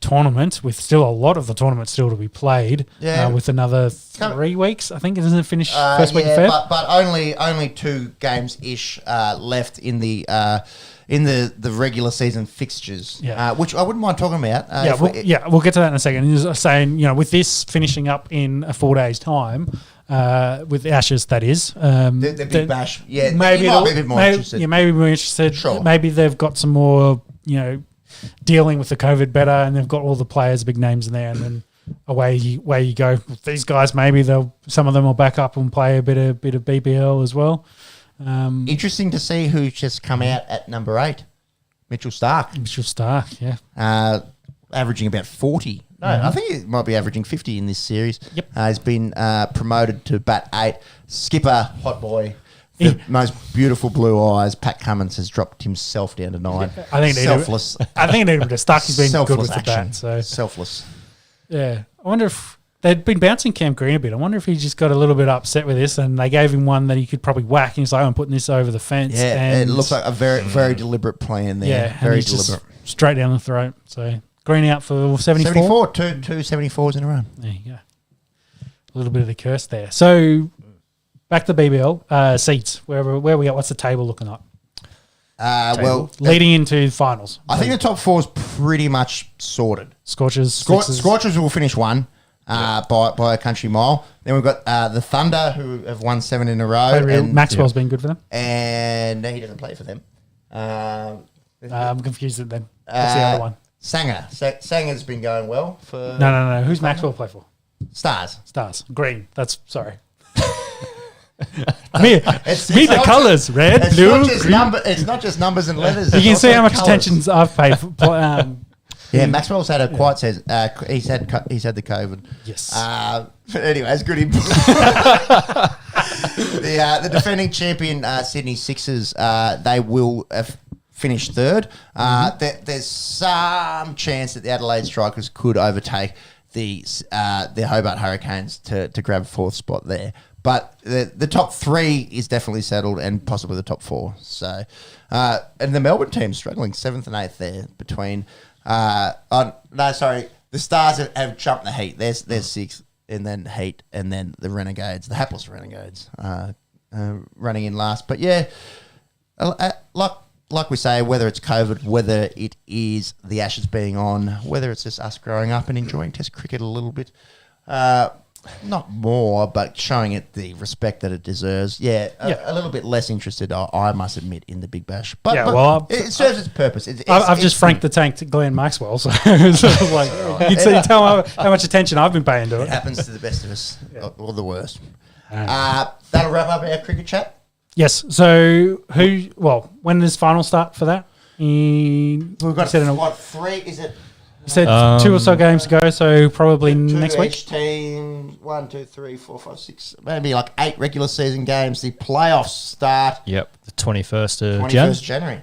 tournament with still a lot of the tournament still to be played. With another 3 weeks, I think. It doesn't finish first week of Feb. But only 2 games ish left in the regular season fixtures, which I wouldn't mind talking about. We'll get to that in a second. He was saying, with this finishing up in 4 days' time, with the Ashes, that is. The Big Bash, maybe you might be a bit more interested. Yeah, maybe more interested. Sure. Maybe they've got some more, dealing with the COVID better, and they've got all the players, big names in there, and then away you go. These guys, maybe some of them will back up and play a bit of BBL as well. Interesting to see who's just come out at number 8, Mitchell Starc. Yeah. Averaging about 40. No, I think he might be averaging 50 in this series. Yep. He's been promoted to bat 8. Skipper, hot boy, the most beautiful blue eyes. Pat Cummins has dropped himself down to 9. I think selfless. I think Starc has been good with action. the bat. So Selfless. Yeah. I wonder if they'd been bouncing Cam Green a bit. I wonder if he just got a little bit upset with this, and they gave him one that he could probably whack. And he's like, I'm putting this over the fence. Yeah, and it looks like a very, very deliberate plan there. Yeah, very deliberate. Straight down the throat. So Green out for 74. 74, two 74s in a row. There you go. A little bit of the curse there. So back to BBL seats. Where we at? What's the table looking like? Leading into finals. I think the top 4 is pretty much sorted. Scorchers will finish 1 by a country mile. Then we've got the Thunder, who have won 7 in a row. And Maxwell's been good for them. And he doesn't play for them. I'm confused then. What's the other one? Sanger. Sanger's been going well for... No. Who's Maxwell play for? Stars. Green. Sorry. The colours, red, blue, green. It's not just numbers and letters. You can see how much attention I've paid for. Maxwell's had a quiet says he's had the COVID. Yes. But anyway, it's good. The defending champion Sydney Sixers, they will finish 3rd. There's some chance that the Adelaide Strikers could overtake the Hobart Hurricanes to grab 4th spot there. But the top 3 is definitely settled, and possibly the top 4. So, and the Melbourne team's struggling 7th and 8th there between. The Stars have jumped the Heat. There's 6th, and then Heat, and then the Renegades, the hapless Renegades, running in last. But yeah, like we say, whether it's COVID, whether it is the Ashes being on, whether it's just us growing up and enjoying Test cricket a little bit. Not more, but showing it the respect that it deserves. A little bit less interested, I must admit, in the Big Bash. But it serves its purpose. I've just franked the tank to Glenn Maxwell, so you'd tell how much attention I've been paying to it. It happens to the best of us, or the worst. That'll wrap up our cricket chat. Yes. So when does final start for that? We've got 3? Is it? You said 2 or so games to go, so probably next week. Each team, 1, 2, 3, 4, 5, 6, maybe like 8 regular season games. The playoffs start. Yep, the 21st of January.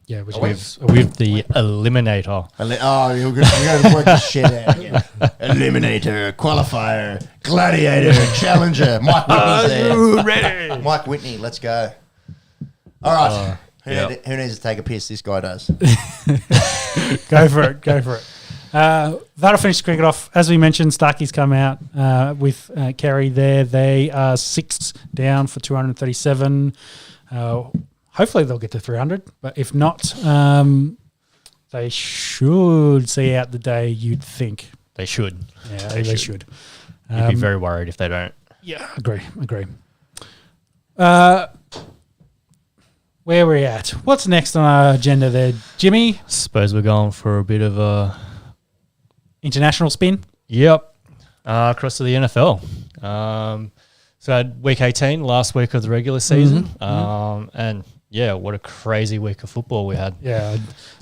Yeah, which with the eliminator. You're going to work the shit out again. Eliminator, qualifier, gladiator, challenger. Mike Whitney's there. You ready? Mike Whitney, let's go. All right. Who needs to take a piss? This guy does. Go for it. That'll finish cricket off. As we mentioned, Starkey's come out with Kerry there. They are 6th down for 237. Hopefully they'll get to 300, but if not, they should see out the day, you'd think. They should. Yeah, they should. You'd be very worried if they don't. Yeah, agree. Where are we at? What's next on our agenda there, Jimmy? Suppose we're going for a bit of a... international spin? Yep. Across to the NFL. So I had week 18, last week of the regular season. And yeah, what a crazy week of football we had. Yeah,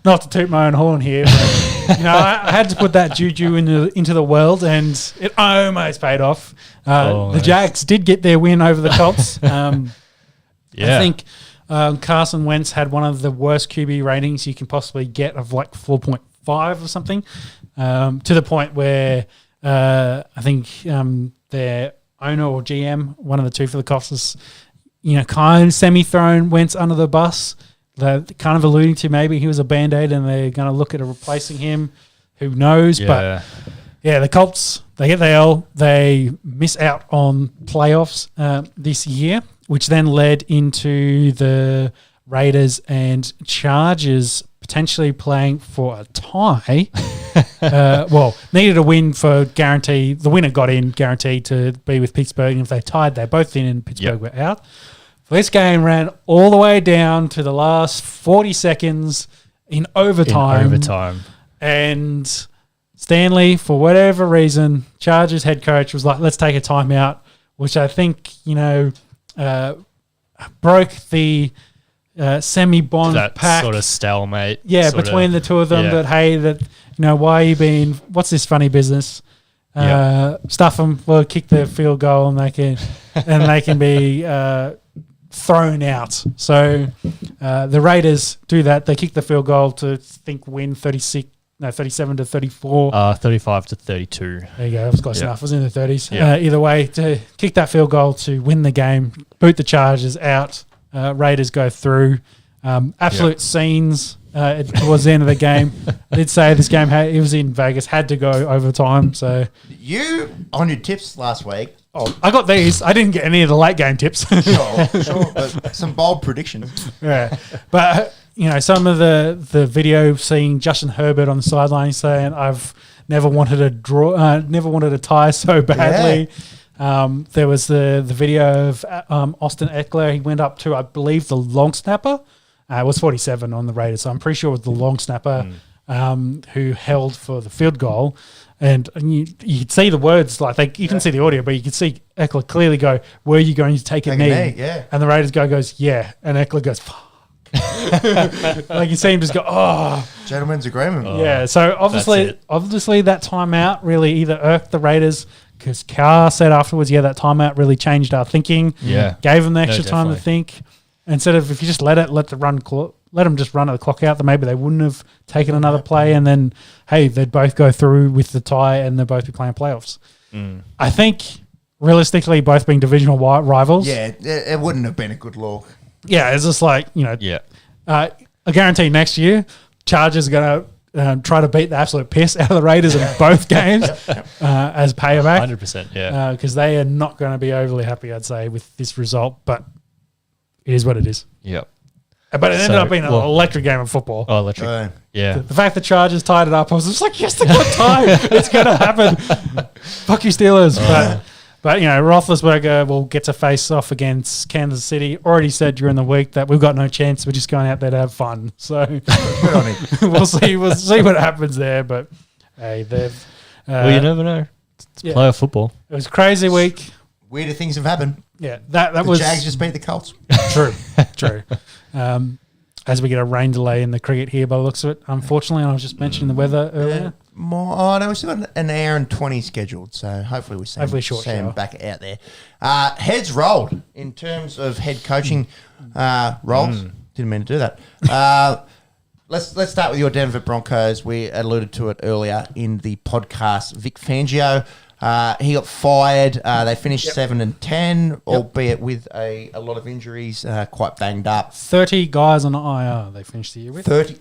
not to toot my own horn here, but I had to put that juju into the world, and it almost paid off. The Jags did get their win over the Colts. I think Carson Wentz had one of the worst QB ratings you can possibly get of like 4.5 or something, to the point where I think their owner or GM, one of the two for the Colts, is kind of semi-thrown Wentz under the bus. They're kind of alluding to maybe he was a Band-Aid and they're going to look at replacing him. Who knows? Yeah. But yeah, the Colts, they get the L. They miss out on playoffs this year, which then led into the Raiders and Chargers potentially playing for a tie. Needed a win for guarantee. The winner got in guaranteed to be with Pittsburgh. And if they tied, they're both in and Pittsburgh were out. This game ran all the way down to the last 40 seconds in overtime. And Stanley, for whatever reason, Chargers head coach was like, let's take a timeout, which I think, broke the semi-bond that pack. Sort of stalemate. Yeah, between the two of them why are you being, what's this funny business? Stuff them, kick the field goal and they can be thrown out. So the Raiders do that. They kick the field goal to win 37 to 34. 35 to 32. There you go. That was close enough. It was in the 30s. Either way, to kick that field goal to win the game, boot the Chargers out. Raiders go through. Absolute scenes towards the end of the game. I did say this game, it was in Vegas, had to go overtime. So you, on your tips last week. Oh, I got these. I didn't get any of the late game tips. Sure. But some bold predictions. Yeah. But, some of the video seeing Justin Herbert on the sideline saying, I've never wanted a tie so badly. Yeah. There was the video of Austin Eckler. He went up to, I believe, the long snapper. It was 47 on the Raiders, so I'm pretty sure it was the long snapper who held for the field goal. And you could see the words, you can see the audio, but you could see Eckler clearly go, were you going to take a knee? Yeah. And the Raiders goes, yeah. And Eckler goes, fuck. You see him just go, oh. Gentleman's agreement. Yeah, so obviously that timeout really either irked the Raiders, because Carr said afterwards, that timeout really changed our thinking. Yeah. Gave them the extra time to think. Instead of, if you just let them just run the clock out, then maybe they wouldn't have taken another play, and then, hey, they'd both go through with the tie and they'd both be playing playoffs. I think realistically, both being divisional rivals. Yeah, it wouldn't have been a good look. Yeah, it's just like, I guarantee next year, Chargers are going to try to beat the absolute piss out of the Raiders in both games as payback. 100%, yeah. Because they are not going to be overly happy, I'd say, with this result, but it is what it is. Yep. But it ended up being an electric game of football. Oh, electric. Yeah. The fact that Chargers tied it up, I was just like, yes, they got time. It's going to happen. Fuck you, Steelers. But Roethlisberger will get to face off against Kansas City. Already said during the week that we've got no chance. We're just going out there to have fun. So Good on him. we'll see what happens there. But hey, they've. Well, you never know. It's playoff football. It was a crazy week. Weirder things have happened. Yeah, that The was Jags just beat the Colts. true. As we get a rain delay in the cricket here by the looks of it, unfortunately, and I was just mentioning the weather earlier. No, we still got an hour and 20 scheduled, so hopefully we see him back out there. Heads rolled in terms of head coaching roles. Didn't mean to do that. Let's start with your Denver Broncos. We alluded to it earlier in the podcast. Vic Fangio, he got fired. They finished 7-10, albeit with a lot of injuries, quite banged up. 30 guys on IR they finished the year with. 30.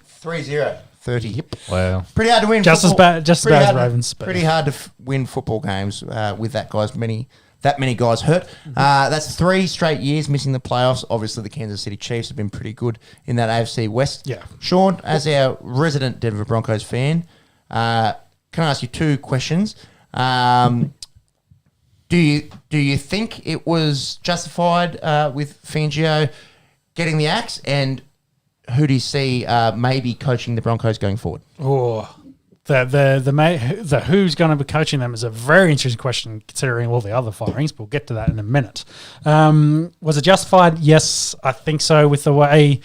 Yep. Wow. Pretty hard to win. Just as bad as Ravens. Pretty hard to win football games with that many guys hurt. That's 3 straight years missing the playoffs. Obviously, the Kansas City Chiefs have been pretty good in that AFC West. Yeah. Sean, as our resident Denver Broncos fan, can I ask you 2 questions? Do you think it was justified with Fangio getting the axe, and who do you see maybe coaching the Broncos going forward? Oh, the who's going to be coaching them is a very interesting question considering all the other firings. But we'll get to that in a minute. Was it justified? Yes, I think so. With the way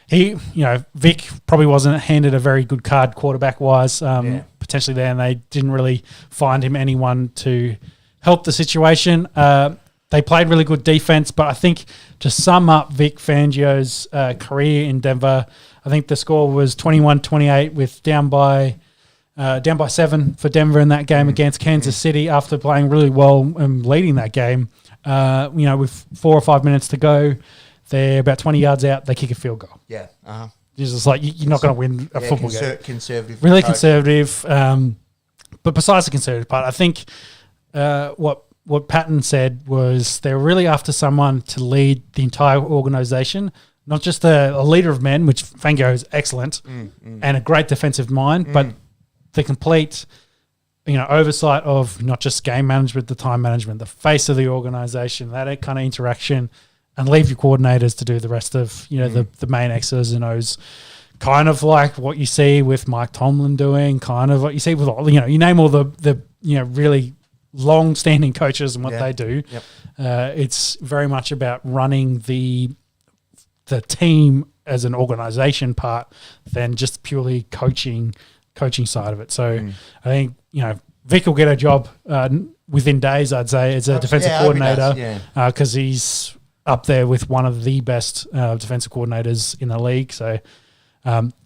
Vic probably wasn't handed a very good card quarterback wise, potentially there, and they didn't really find him anyone to help the situation. They played really good defense, but I think to sum up Vic Fangio's career in Denver, I think the score was 21-28 with down by 7 for Denver in that game against Kansas City after playing really well and leading that game. With 4 or 5 minutes to go, they're about 20 yards out, they kick a field goal. Yeah. It's just like you're not going to win a football game. Conservative. Really conservative. But besides the conservative part, I think what Patton said was they were really after someone to lead the entire organisation, not just a leader of men, which Fangio is excellent, and a great defensive mind, but the complete oversight of not just game management, the time management, the face of the organisation, that kind of interaction, and leave your coordinators to do the rest of the main X's and O's. Kind of like what you see with Mike Tomlin doing, kind of what you see with all, you name all the really long-standing coaches and what they do. Yep. It's very much about running the team as an organisation part than just purely coaching side of it. So I think Vic will get a job within days, I'd say, as a defensive coordinator because he's up there with one of the best defensive coordinators in the league. So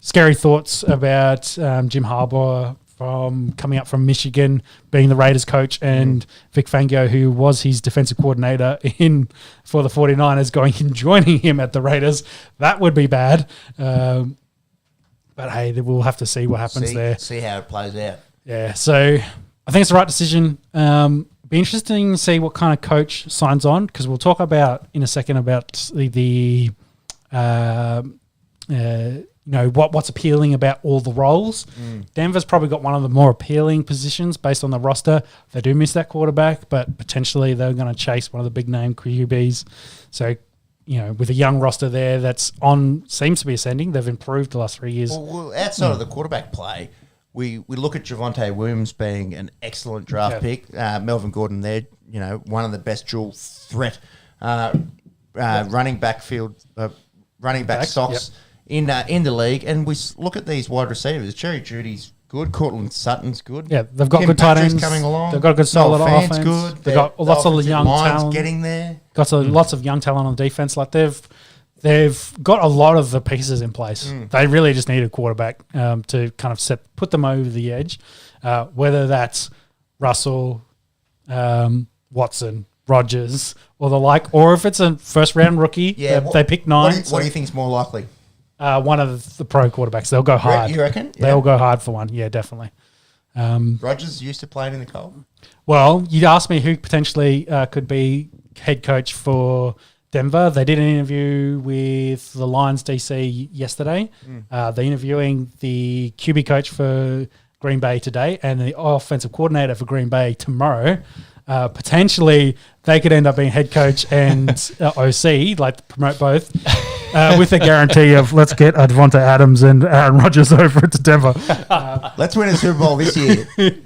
scary thoughts about Jim Harbaugh from coming up from Michigan, being the Raiders coach, and Vic Fangio, who was his defensive coordinator for the 49ers, going and joining him at the Raiders. That would be bad. But hey, we'll have to see what happens there. See how it plays out. Yeah, so I think it's the right decision. Be interesting to see what kind of coach signs on, because we'll talk about in a second about what's appealing about all the roles. Denver's probably got one of the more appealing positions based on the roster. They do miss that quarterback, but potentially they're going to chase one of the big name QBs. So, with a young roster there that's seems to be ascending. They've improved the last 3 years. Well, outside of the quarterback play, we look at Javonte Williams being an excellent draft pick. Melvin Gordon there, one of the best dual threat running back stocks in the league. And we look at these wide receivers. Jerry Jeudy's good. Cortland Sutton's good. Yeah, they've got good tight ends coming along. They've got a good solid offense. Good. They've got lots of young talent getting there. Got lots of young talent on defense. Like they've got a lot of the pieces in place. They really just need a quarterback to kind of put them over the edge. Whether that's Russell, Watson, Rodgers or the like, or if it's a first round rookie, they pick 9. What do you think is more likely? One of the pro quarterbacks. They'll go hard. You reckon? They'll go hard for one. Yeah, definitely. Rodgers used to playing in the cold. Well, you'd ask me who potentially could be head coach for Denver. They did an interview with the Lions DC yesterday. They're interviewing the QB coach for Green Bay today and the offensive coordinator for Green Bay tomorrow. Potentially, they could end up being head coach and OC, like promote both, with a guarantee of let's get Devontae Adams and Aaron Rodgers over to Denver. Let's win a Super Bowl this year. Green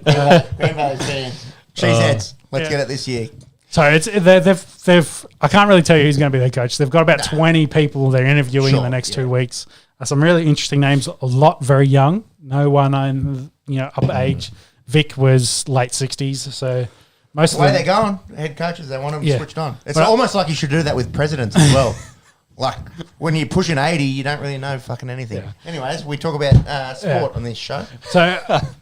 Bay fans, cheeseheads. Let's get it this year. So they've I can't really tell you who's going to be their coach. They've got about 20 people they're interviewing in the next 2 weeks. Some really interesting names. A lot very young. No one in up age. Vic was late 60s. So most the of way them, they're going, head coaches, they want them switched on. It's almost like you should do that with presidents as well. Like when you're pushing 80, you don't really know fucking anything. Yeah. Anyways, we talk about sport on this show. So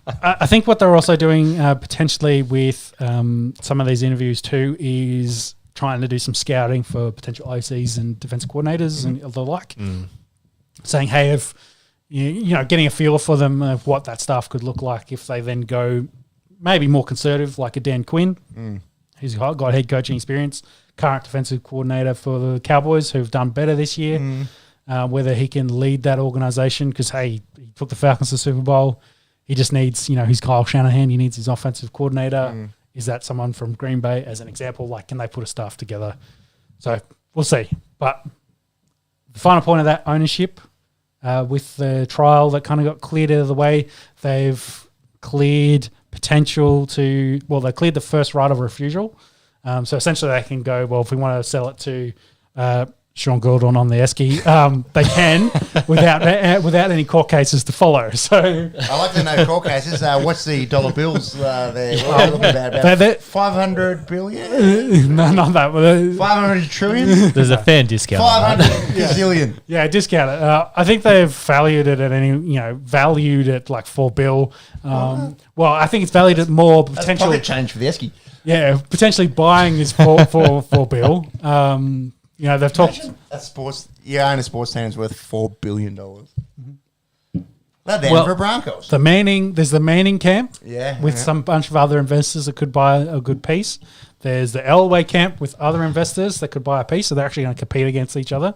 I think what they're also doing potentially with some of these interviews too is trying to do some scouting for potential OCs and defensive coordinators and the like. Saying, hey, if getting a feel for them of what that stuff could look like if they then go maybe more conservative, like a Dan Quinn, who's got head coaching experience, current defensive coordinator for the Cowboys, who've done better this year. Whether he can lead that organization, because hey, he took the Falcons to the Super Bowl. He just needs, he's Kyle Shanahan. He needs his offensive coordinator. Is that someone from Green Bay, as an example? Like, can they put a staff together? So we'll see. But the final point of that, ownership. With the trial that kind of got cleared out of the way, they've cleared potential to, they cleared the first right of refusal. So essentially they can go, if we want to sell it to Sean Gordon on the Esky, they can without any court cases to follow. So I like to know court cases. What's the dollar bills there? What are we looking at? About 500 billion? No, not that. 500 trillion? There's a fan discount. 500 gazillion. Yeah, discount it. I think they've valued it at valued at like $4 billion. Well, I think it's valued at more potentially. That's change for the Esky. Yeah, potentially buying is $4 billion. They've talked. You own a sports team is worth $4 billion. The Denver Broncos. There's the Manning camp. With some bunch of other investors that could buy a good piece. There's the Elway camp with other investors that could buy a piece. So they're actually going to compete against each other.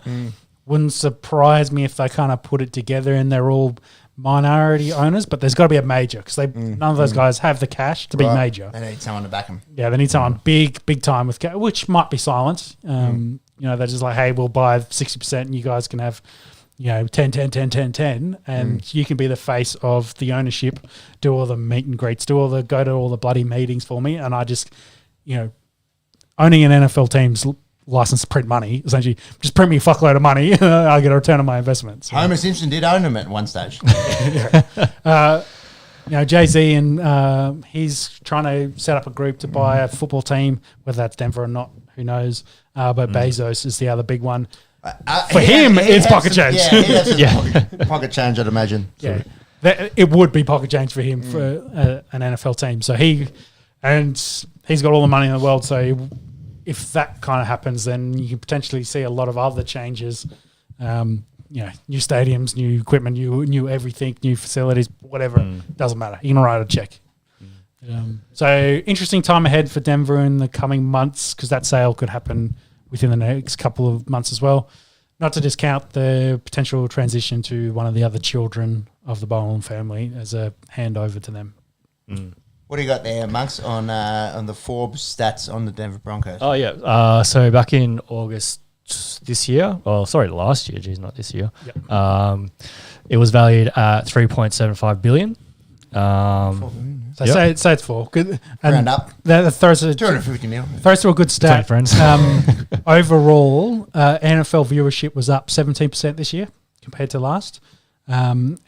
Wouldn't surprise me if they kind of put it together and they're all minority owners, but there's got to be a major because none of those guys have the cash to be major. They need someone to back them. Yeah, they need someone big time with cash, which might be silent. They're just like, hey, we'll buy 60% and you guys can have, 10, and you can be the face of the ownership, do all the meet and greets, go to all the bloody meetings for me. And I just, owning an NFL team's license to print money, essentially, just print me a fuckload of money, I get a return on my investments. So. Homer Simpson did own them at one stage. Jay-Z and he's trying to set up a group to buy a football team, whether that's Denver or not, who knows. But Bezos is the other big one. For him, it's pocket change. Pocket change, I'd imagine. Yeah, it would be pocket change for him for an NFL team. So he's got all the money in the world. So if that kind of happens, then you can potentially see a lot of other changes. New stadiums, new equipment, new everything, new facilities, whatever. Doesn't matter. You can write a check. So interesting time ahead for Denver in the coming months because that sale could happen within the next couple of months as well. Not to discount the potential transition to one of the other children of the Bowen family as a handover to them. What do you got there, Monks, on the Forbes stats on the Denver Broncos? Oh, yeah. So back in August this year, last year, geez, not this year, it was valued at $3.75 billion. Say it's 4. Good. Round up. That throws $250 million. Throws to a good stat. Friends. Overall, NFL viewership was up 17% this year compared to last. And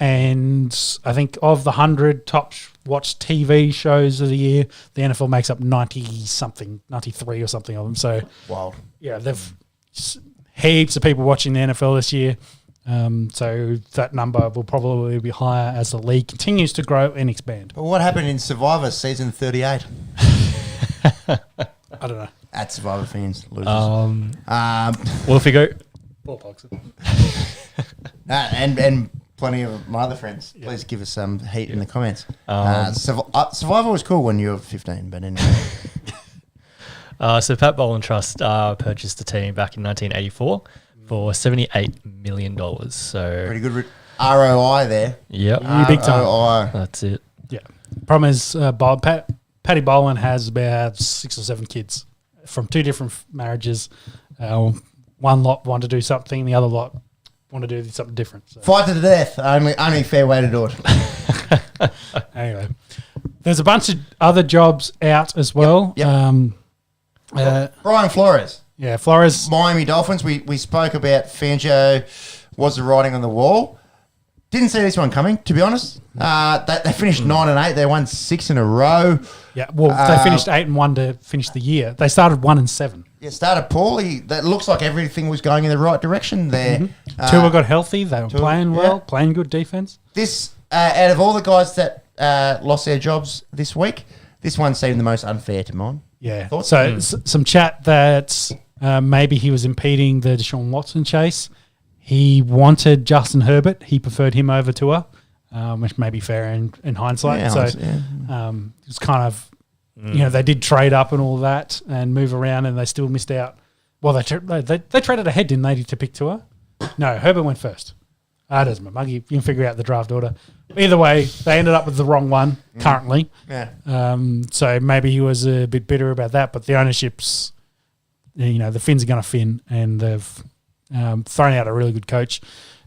I think of the 100 top watched TV shows of the year, the NFL makes up 90-something, 93 or something of them. So, wild. Yeah, they've heaps of people watching the NFL this year. So that number will probably be higher as the league continues to grow and expand. But what happened in Survivor season 38? I don't know. At Survivor fans, losers. Well, if we go, and plenty of my other friends. Please give us some heat in the comments. Survivor was cool when you were 15, but anyway. so Pat Boland Trust purchased the team back in 1984 for $78 million. So Pretty good ROI there. Yep. Big time. ROI. That's it. Yeah. Problem is, Paddy Boland has about 6 or 7 kids from 2 different marriages. One lot want to do something, the other lot want to do something different. So. Fight to the death. Only fair way to do it. Anyway, there's a bunch of other jobs out as well. Yep. Brian Flores. Yeah, Flores. Miami Dolphins. We spoke about Fangio was the writing on the wall. Didn't see this one coming, to be honest. They finished 9-8. They won 6 in a row. Yeah, well, they finished 8-1 to finish the year. They started 1-7. Yeah, started poorly. That looks like everything was going in the right direction there. Tua got healthy. They were playing well, playing good defense. This, out of all the guys that lost their jobs this week, this one seemed the most unfair to mine. Yeah. Thoughts? So some chat that maybe he was impeding the Deshaun Watson chase. He wanted Justin Herbert. He preferred him over Tua, which may be fair in hindsight. Yeah, so it was kind of, they did trade up and all that and move around, and they still missed out. Well, they traded ahead, didn't they, to pick Tua? No, Herbert went first. It doesn't matter. You can figure out the draft order. Either way, they ended up with the wrong one currently. Yeah. So maybe he was a bit bitter about that, but the ownership's, the Finns are going to fin, and they've thrown out a really good coach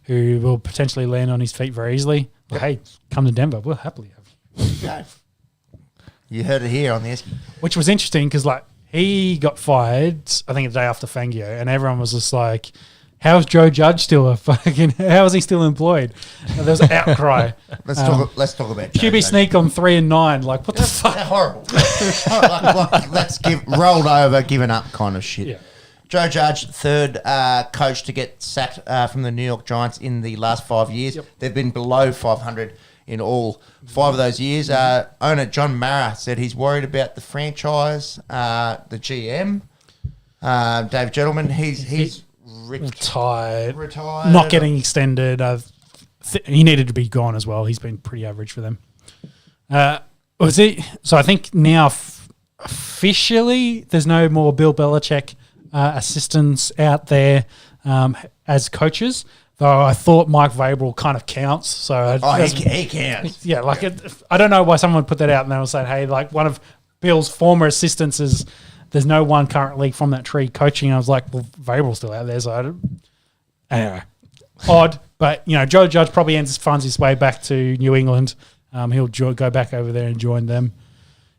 who will potentially land on his feet very easily. But hey, come to Denver. We'll happily have you. Okay. You heard it here on the Esky. Which was interesting because, he got fired, I think, the day after Fangio, and everyone was just like, how's Joe Judge still how is he still employed? And there was an outcry. Let's talk about Joe QB Judge. sneak on 3-9. Like, what the fuck? They're horrible. That's rolled over, given up kind of shit. Yeah. Joe Judge, third coach to get sacked from the New York Giants in the last 5 years. Yep. They've been below 500 in all 5 of those years. Owner John Mara said he's worried about the franchise, the GM, Dave Gentleman. He's retired, Retired. not getting extended. He needed to be gone as well. He's been pretty average for them. So I think now officially there's no more Bill Belichick assistants out there as coaches, though I thought Mike Vrabel kind of counts. So he counts. Yeah, I don't know why someone put that out and they were saying, hey, one of Bill's former assistants is there's no one currently from that tree coaching. And I was like, well, Vrabel's still out there, so anyway, odd. But Joe Judge probably finds his way back to New England. He'll go back over there and join them.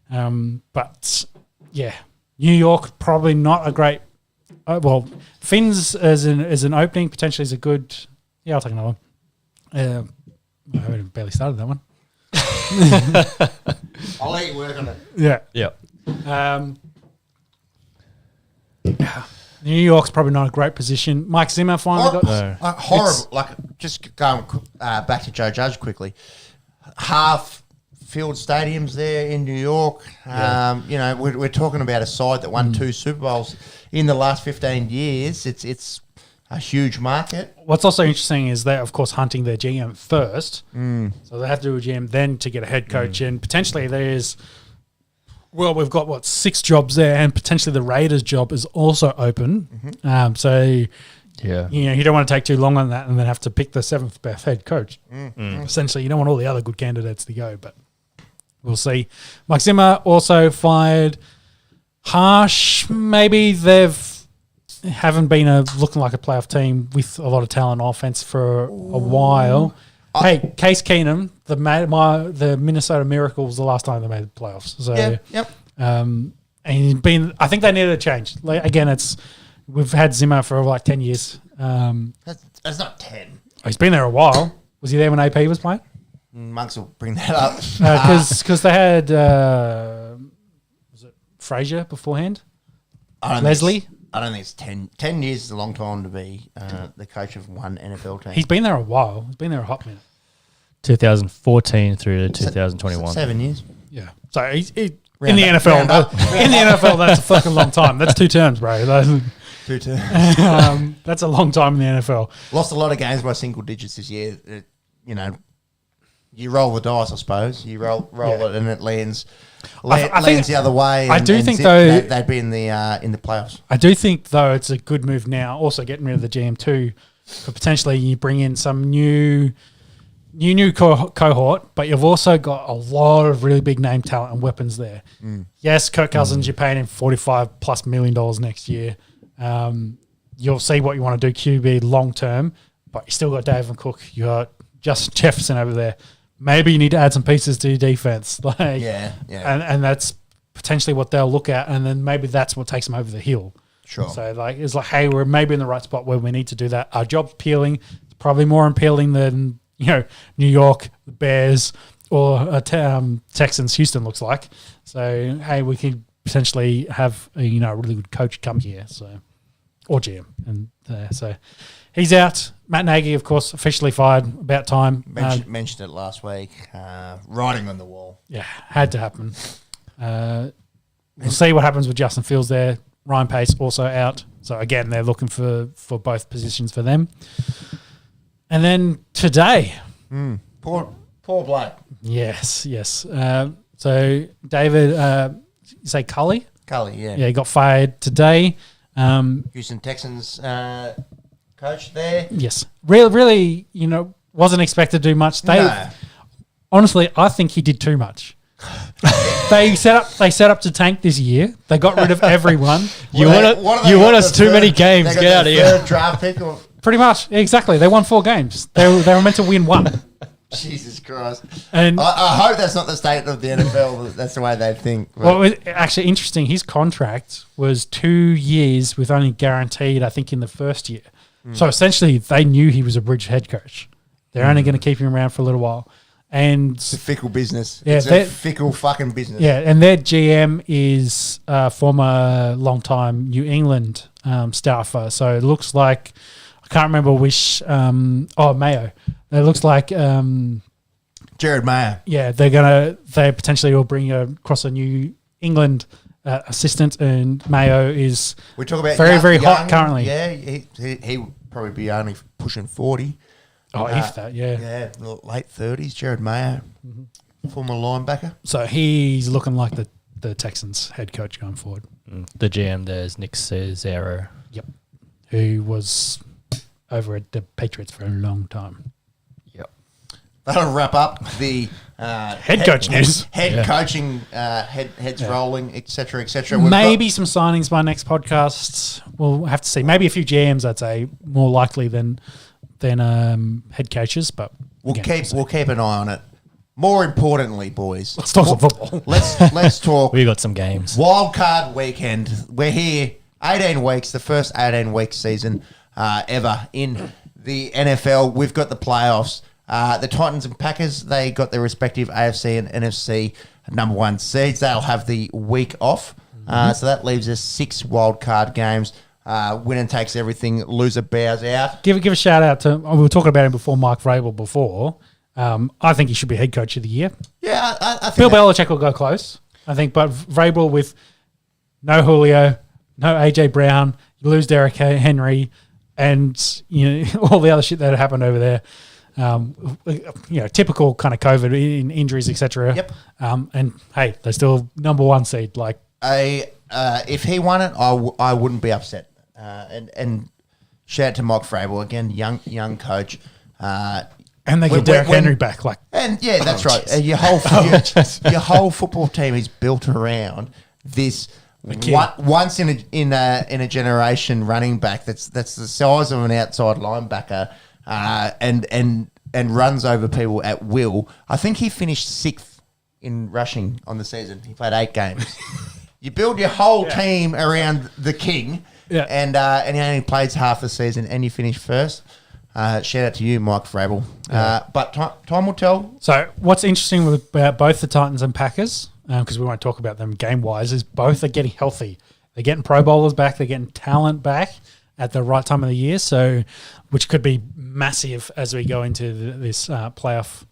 But yeah, New York probably not a great. Finns as an opening potentially is a good. Yeah, I'll take another one. I haven't barely started that one. I'll let you work on it. Yeah. Yeah. New York's probably not a great position. Mike Zimmer finally got Horrible. Just going back to Joe Judge quickly. Half field stadiums there in New York. Yeah. We're talking about a side that won 2 Super Bowls in the last 15 years. It's a huge market. What's also interesting is they're, of course, hunting their GM first. So they have to do a GM then to get a head coach. And potentially we've got, 6 jobs there, and potentially the Raiders job is also open. So, yeah, you don't want to take too long on that and then have to pick the 7th best head coach. Essentially, you don't want all the other good candidates to go, but we'll see. Mike Zimmer also fired. Harsh, maybe haven't been looking like a playoff team with a lot of talent on offense for a while. Hey, Case Keenum, the Minnesota Miracle was the last time they made the playoffs. So, yep. And I think they needed a change. Again, we've had Zimmer for 10 years. That's not 10. He's been there a while. Was he there when AP was playing? Monks will bring that up. Because they had was it Frazier beforehand? Leslie? I don't think it's 10. 10 years is a long time to be the coach of one NFL team. He's been there a while. He's been there a hot minute. 2014 through to 2021. 7 years. Yeah. So In the NFL, that's a fucking long time. That's 2 terms, bro. 2 terms. That's a long time in the NFL. Lost a lot of games by single digits this year. You roll the dice, I suppose. You roll it and it lands the other way. I do think though they'd be in the playoffs. I do think though it's a good move now. Also getting rid of the GM2, but potentially you bring in some new cohort, but you've also got a lot of really big name talent and weapons there. Yes, Kirk Cousins, you're paying him $45+ million next year. You'll see what you want to do QB long term, but you still got Dalvin Cook. You got Justin Jefferson over there. Maybe you need to add some pieces to your defense. And that's potentially what they'll look at, and then maybe that's what takes them over the hill. Sure. So it's like, hey, we're maybe in the right spot where we need to do that. Our job's appealing. It's probably more appealing than New York, the Bears, or Texans. Houston looks like. So hey, we could potentially have a really good coach come here. Or GM, and so he's out. Matt Nagy, of course, officially fired. About time. Mentioned it last week. Writing on the wall. Yeah, had to happen. We'll see what happens with Justin Fields there. Ryan Pace also out. So again, they're looking for both positions for them. And then today, poor bloke. Yes. So David, you say Culley? Culley, yeah. Yeah, he got fired today. Houston Texans coach there. Yes, really, wasn't expected to do much. Honestly, I think he did too much. They set up to tank this year. They got rid of everyone. You want us too many games. Get out of here. Third draft pick. Pretty much, exactly. They won 4 games. They were meant to win 1. Jesus Christ. And I hope that's not the state of the NFL. That's the way they think. Well, it was actually interesting. His contract was 2 years with only guaranteed, I think, in the first year. So essentially, they knew he was a bridge head coach. They're only going to keep him around for a little while. And it's a fickle business. Yeah, it's a fickle fucking business. Yeah, and their GM is a former long-time New England staffer. So it looks like, I can't remember which, Mayo. It looks like Jared Mayo. Yeah, they potentially will bring across a New England assistant, and Mayo is we talk about very hot currently. Yeah, he would probably be only pushing 40. Oh, if that, yeah. Yeah, late 30s, Jared Mayo, former linebacker. So he's looking like the Texans head coach going forward. The GM there is Nick Cesaro. Yep. Who was over at the Patriots for a long time. Yep. That'll wrap up the head coach news. Coaching, heads rolling, etc., etc. Maybe some signings by next podcast. We'll have to see. Maybe a few GMs, I'd say, more likely than head coaches, but we'll keep an eye on it. More importantly, boys, let's talk some football. Let's talk. We got some games. Wildcard weekend. We're here 18 weeks, the first 18-week season ever in the NFL. We've got the playoffs. The Titans and Packers, they got their respective AFC and NFC number 1 seeds. They'll have the week off. So that leaves us 6 wildcard games. Winner takes everything, loser bows out. Give a shout out to, we were talking about him before, Mike Vrabel before. I think he should be head coach of the year. Yeah, I think Bill Belichick will go close, I think, but Vrabel with no Julio, no AJ Brown, you lose Derrick Henry, and all the other shit that happened over there. Typical kind of COVID injuries, etc. Yep. And hey, they're still number 1 seed. Like, if he won it, I wouldn't be upset. And shout out to Mike Vrabel again, young coach. And they get Derrick Henry back, that's right. Your whole football team is built around this once in a generation running back that's the size of an outside linebacker, and runs over people at will. I think he finished 6th in rushing on the season. He played 8 games. You build your whole team around the king, and he only plays half the season, and you finish first. Shout out to you, Mike Vrabel. But time will tell. So what's interesting about both the Titans and Packers, because we won't talk about them game-wise, is both are getting healthy. They're getting pro bowlers back. They're getting talent back at the right time of the year, so which could be massive as we go into this playoff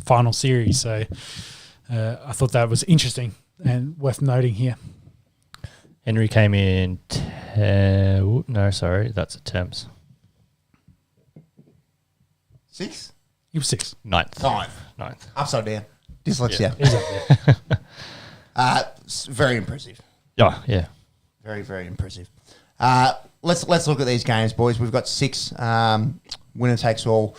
final series. So I thought that was interesting. and worth noting here. Henry came in. No, sorry, that's attempts. 6? He was 6. Ninth. Upside down. Dyslexia. He's up there. Very impressive. Yeah. Very, very impressive. Let's look at these games, boys. We've got 6 winner takes all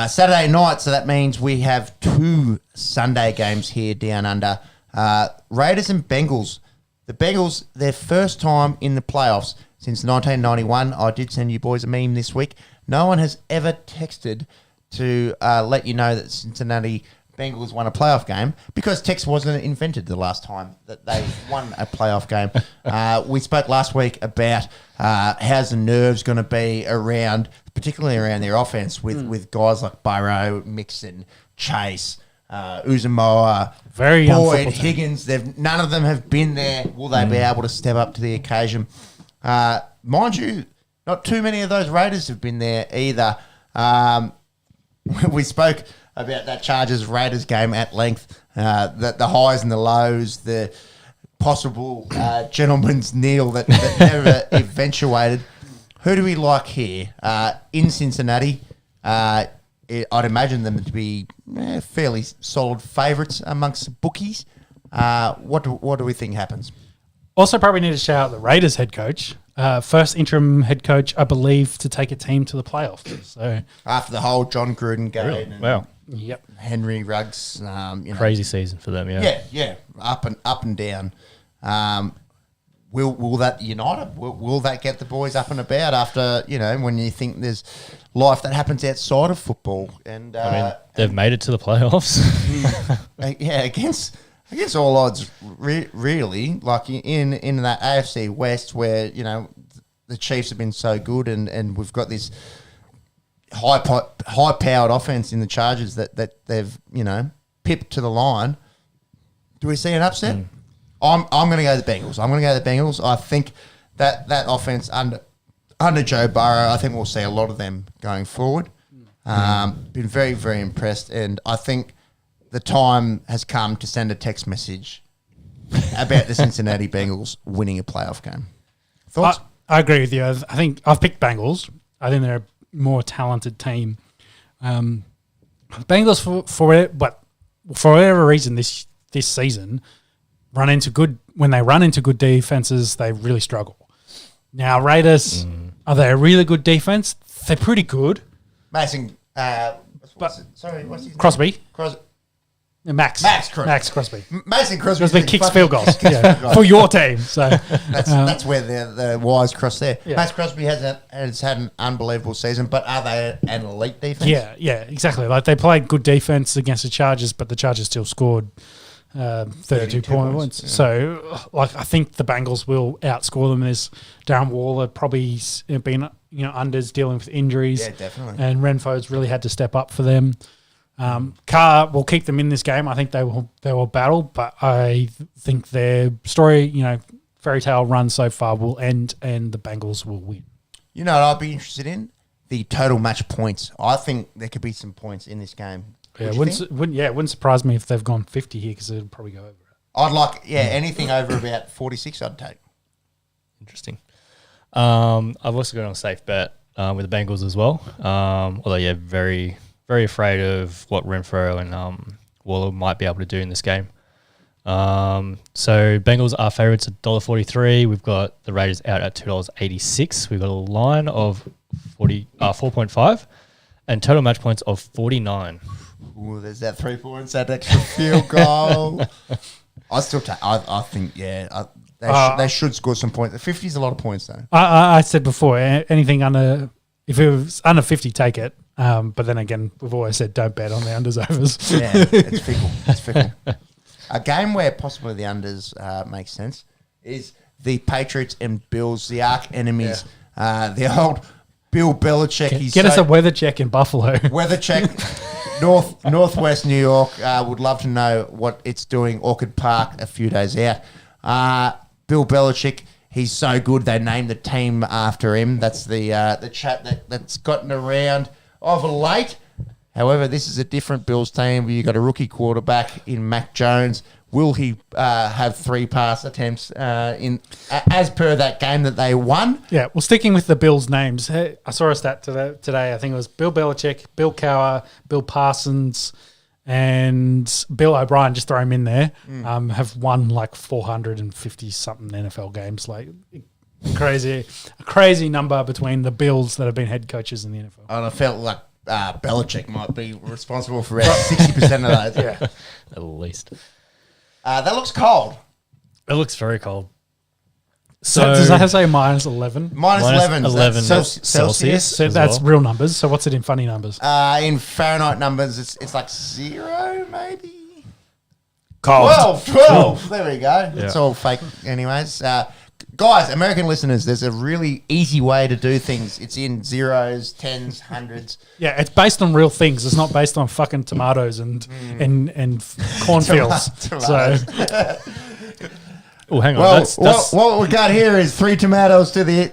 Saturday night, so that means we have 2 Sunday games here down under. Raiders and Bengals. The Bengals, their first time in the playoffs since 1991. I did send you boys a meme this week. No one has ever texted to let you know that Cincinnati Bengals won a playoff game because text wasn't invented the last time that they won a playoff game. We spoke last week about how's the nerves going to be around, particularly around their offense with guys like Burrow, Mixon, Chase, Uzamoa, Very young Boyd, football team. Higgins. None of them have been there. Will they be able to step up to the occasion? Mind you, not too many of those Raiders have been there either. We spoke about that Chargers-Raiders game at length, the highs and the lows, the possible gentleman's kneel that never eventuated. Who do we like here? In Cincinnati, I'd imagine them to be fairly solid favourites amongst bookies. What do we think happens? Also, probably need to shout out the Raiders head coach. First interim head coach, I believe, to take a team to the playoffs. So After the whole John Gruden game, and Wow. yep. Henry Ruggs, Crazy season for them, yeah, up and down. Will that unite them? Will that get the boys up and about after when you think there's life that happens outside of football? And I mean, they've made it to the playoffs. against all odds, really. Like in that AFC West, where the Chiefs have been so good, and we've got this high-powered offense in the Chargers that they've pipped to the line. Do we see an upset? I'm going to go the Bengals. I think that offense under Joe Burrow, I think we'll see a lot of them going forward. Been very, very impressed, and I think the time has come to send a text message about the Cincinnati Bengals winning a playoff game. Thoughts? I agree with you. I think I've picked Bengals. I think they're a more talented team. Bengals for whatever reason this season when they run into good defenses, they really struggle. Now Raiders, are they a really good defense? They're pretty good. Mason, what's his Crosby. name? Max Crosby. Mason Crosby. Crosby kicks field goals for your team. So that's where the wires cross there. Yeah. Max Crosby has had an unbelievable season, but are they an elite defense? yeah, exactly. Like they played good defense against the Chargers, but the Chargers still scored 32 points. Yeah. So, I think the Bengals will outscore them. There's Darren Waller probably been unders dealing with injuries. Yeah, definitely. And Renfro's really had to step up for them. Carr will keep them in this game. I think they will battle, but I think their story, fairy tale run so far will end, and the Bengals will win. You know what I'd be interested in? The total match points. I think there could be some points in this game. It wouldn't surprise me if they've gone 50 here because it'll probably go over it. I'd like, anything over about 46 I'd take. Interesting. I've also gone on a safe bet with the Bengals as well. Although, very, very afraid of what Renfro and Waller might be able to do in this game. So Bengals are favourites at $1.43. We've got the Raiders out at $2.86. We've got a line of 4.5 and total match points of 49. Ooh, there's that 3 points, that extra field goal. I think they should score some points. 50 is a lot of points though. I said before, anything under, if it was under 50, take it. But then again, we've always said don't bet on the unders overs. Yeah, it's fickle. A game where possibly the unders makes sense is the Patriots and Bills, the arch enemies. The old Bill Belichick. Get us a weather check in Buffalo. Weather check. Northwest New York. Would love to know what it's doing. Orchid Park a few days out. Bill Belichick. He's so good. They named the team after him. That's the chat that's gotten around of late. However, this is a different Bills team where you got a rookie quarterback in Mac Jones Will he have 3 pass attempts as per that game that they won? Yeah, well, sticking with the Bills' names, I saw a stat today. I think it was Bill Belichick, Bill Cowher, Bill Parsons, and Bill O'Brien, just throw him in there, have won like 450-something NFL games. Like a crazy number between the Bills that have been head coaches in the NFL. And I felt like Belichick might be responsible for about 60% of those. Yeah. At least. That looks cold. It looks very cold. So does that say minus 11? Minus 11 Celsius. So that's real numbers. So what's it in funny numbers? In Fahrenheit numbers, it's like 0 maybe. Cold. 12. There we go. Yeah. It's all fake anyways. Guys, American listeners, there's a really easy way to do things. It's in zeros, 10s, 100s. Yeah, it's based on real things. It's not based on fucking tomatoes and cornfields. Tomatoes. So Oh, hang on. Well, That's what we got here is 3 tomatoes to the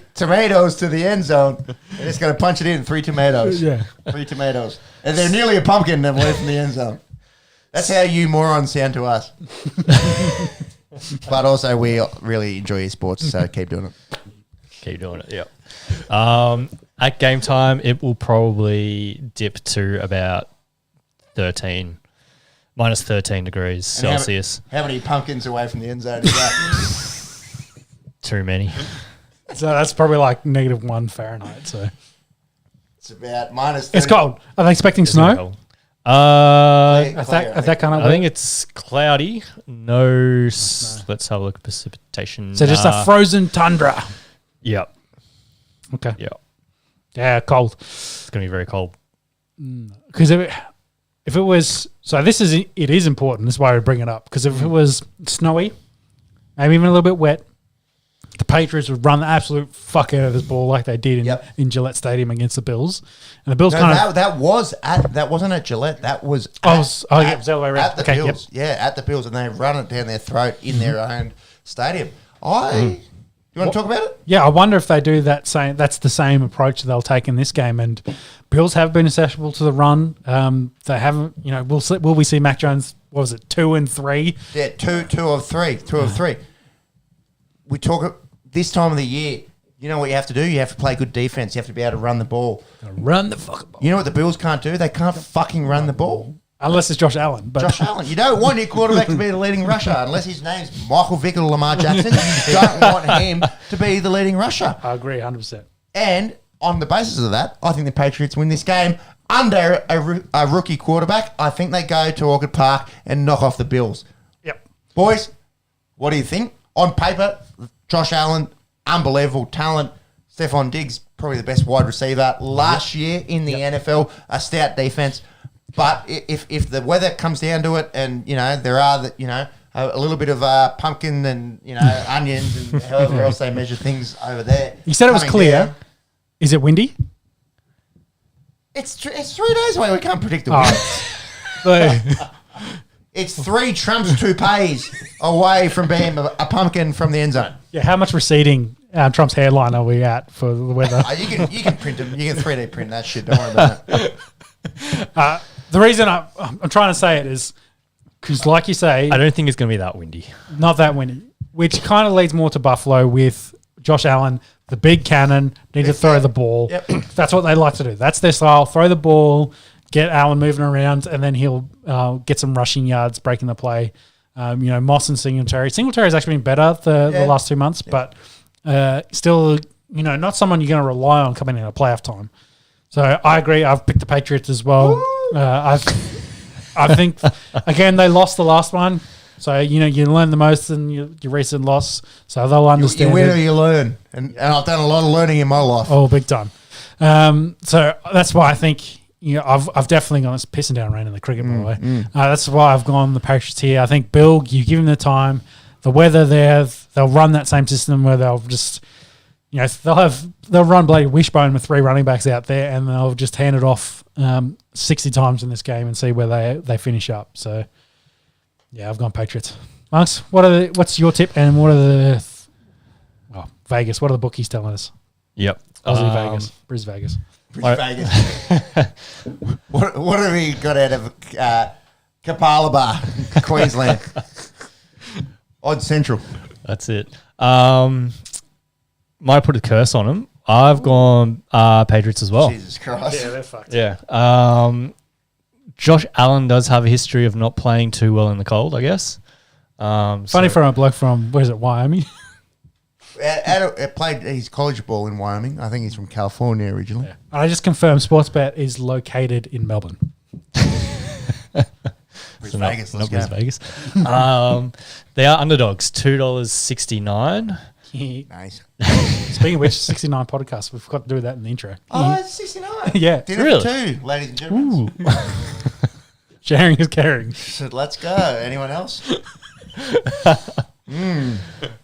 end zone. And it's going to punch it in 3 tomatoes. Yeah. 3 tomatoes. And they're nearly a pumpkin away from the end zone. That's how you morons sound to us. But also, we really enjoy esports, so keep doing it. keep doing it. Yeah. At game time, it will probably dip to about minus 13 degrees Celsius. How many pumpkins away from the end zone is that? Too many. So that's probably like -1 Fahrenheit. So It's about minus 30. it's cold. Are they expecting snow? At that kind of I think it's cloudy. Let's have a look at precipitation. so just a frozen tundra. Yep. Okay. Yep. Yeah, cold. It's going to be very cold. Because if it was it is important. That's why we bring it up. Because if it was snowy, maybe even a little bit wet, the Patriots would run the absolute fuck out of this ball like they did in Gillette Stadium against the Bills. And the Bills that wasn't at Gillette. That was it was the other way around. At the Bills. Yep. Yeah, at the Bills, and they run it down their throat in their own stadium. You want to talk about it? Yeah, I wonder if they do that same. That's the same approach they'll take in this game. And Bills have been susceptible to the run. They haven't. Will we see Mac Jones? What was it? 2 and 3? Yeah, two of three. We talk this time of the year. You know what you have to do? You have to play good defense. You have to be able to run the ball. Run the fucking ball. You know what the Bills can't do? They can't fucking run the ball. Unless it's Josh Allen. But Josh Allen. You don't want your quarterback to be the leading rusher unless his name's Michael Vick or Lamar Jackson. You don't want him to be the leading rusher. I agree 100%. And on the basis of that, I think the Patriots win this game under a rookie quarterback. I think they go to Orchid Park and knock off the Bills. Yep. Boys, what do you think? On paper, Josh Allen, unbelievable talent. Stephon Diggs, probably the best wide receiver last year in the NFL. A stout defense. But if the weather comes down to it, and there are a little bit of pumpkin and onions and however else they measure things over there. You said it was clear. Down, is it windy? It's 3 days away. We can't predict the weather. It's 3 Trump's toupees away from being a pumpkin from the end zone. Yeah, how much receding Trump's hairline are we at for the weather? You can print them. You can 3D print that shit. Don't worry about it. The reason I'm trying to say it is because, like you say, I don't think it's going to be that windy. not that windy, which kind of leads more to Buffalo with Josh Allen, the big cannon, need to throw the ball. Yep. That's what they like to do. That's their style. Throw the ball, get Allen moving around, and then he'll get some rushing yards, breaking the play. Moss and Singletary. Singletary's actually been better the last 2 months, but still, not someone you're going to rely on coming in a playoff time. So I agree. I've picked the Patriots as well. I think, again, they lost the last one. So, you learn the most in your recent loss. So they'll understand. You win or you learn. And I've done a lot of learning in my life. Oh, big time. So that's why I think, I've definitely gone, it's pissing down rain in the cricket, by the way. That's why I've gone the Patriots here. I think, Bill, you give him the time, the weather there, they'll run that same system where they'll just, they'll run bloody wishbone with 3 running backs out there, and they'll just hand it off 60 times in this game and see where they finish up. So, yeah, I've gone Patriots. Marks, what's your tip, and what are Vegas? What are the bookies telling us? Yep. Aussie Vegas, Bris Vegas. Vegas. What have we got out of Kapalaba, Queensland? Odd Central. That's it. Might put a curse on them. I've gone Patriots as well. Jesus Christ. Yeah, they're fucked. Yeah. Josh Allen does have a history of not playing too well in the cold, I guess. Funny for a bloke from, where is it, Wyoming? Played his college ball in Wyoming. I think he's from California originally. Yeah. And I just confirmed Sportsbet is located in Melbourne. Brisbane, Vegas, let's not go. Vegas. They are underdogs, $2.69. Nice. Speaking of which, 69 podcasts. We forgot to do that in the intro. Oh, it's 69. Yeah. Dinner Really? for two, ladies and gentlemen. Sharing is caring. So let's go. Anyone else?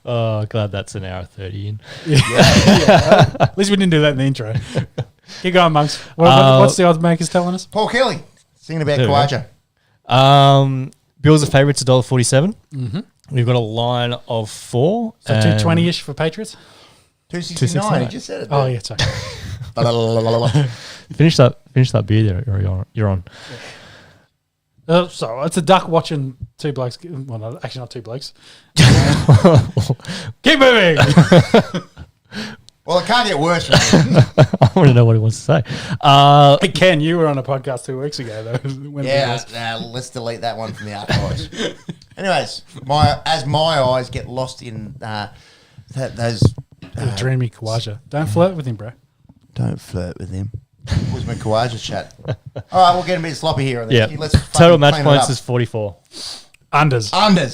Oh, glad that's an hour 30 in. At least we didn't do that in the intro. Keep going, monks. What's the odds makers telling us? Paul Kelly singing about There we Kawaja. Bills are favourites $1.47. Mm-hmm. We've got a line of 4. So 220-ish for Patriots? 269. He just said it. Oh, yeah, sorry. Finish that beer there you're on. So it's a duck watching two blokes. Well, no, actually not two blokes. Keep moving. Well, it can't get worse from here. I want to know what he wants to say. Hey, Ken, you were on a podcast 2 weeks ago, though. Let's delete that one from the archives. Anyways, my eyes get lost in those... dreamy Kawaja. Don't flirt with him, bro. Don't flirt with him. Was my Kawaja chat. All right, we'll get a bit sloppy here on this. Yeah. Let's Total match clean it points up. is 44. Unders.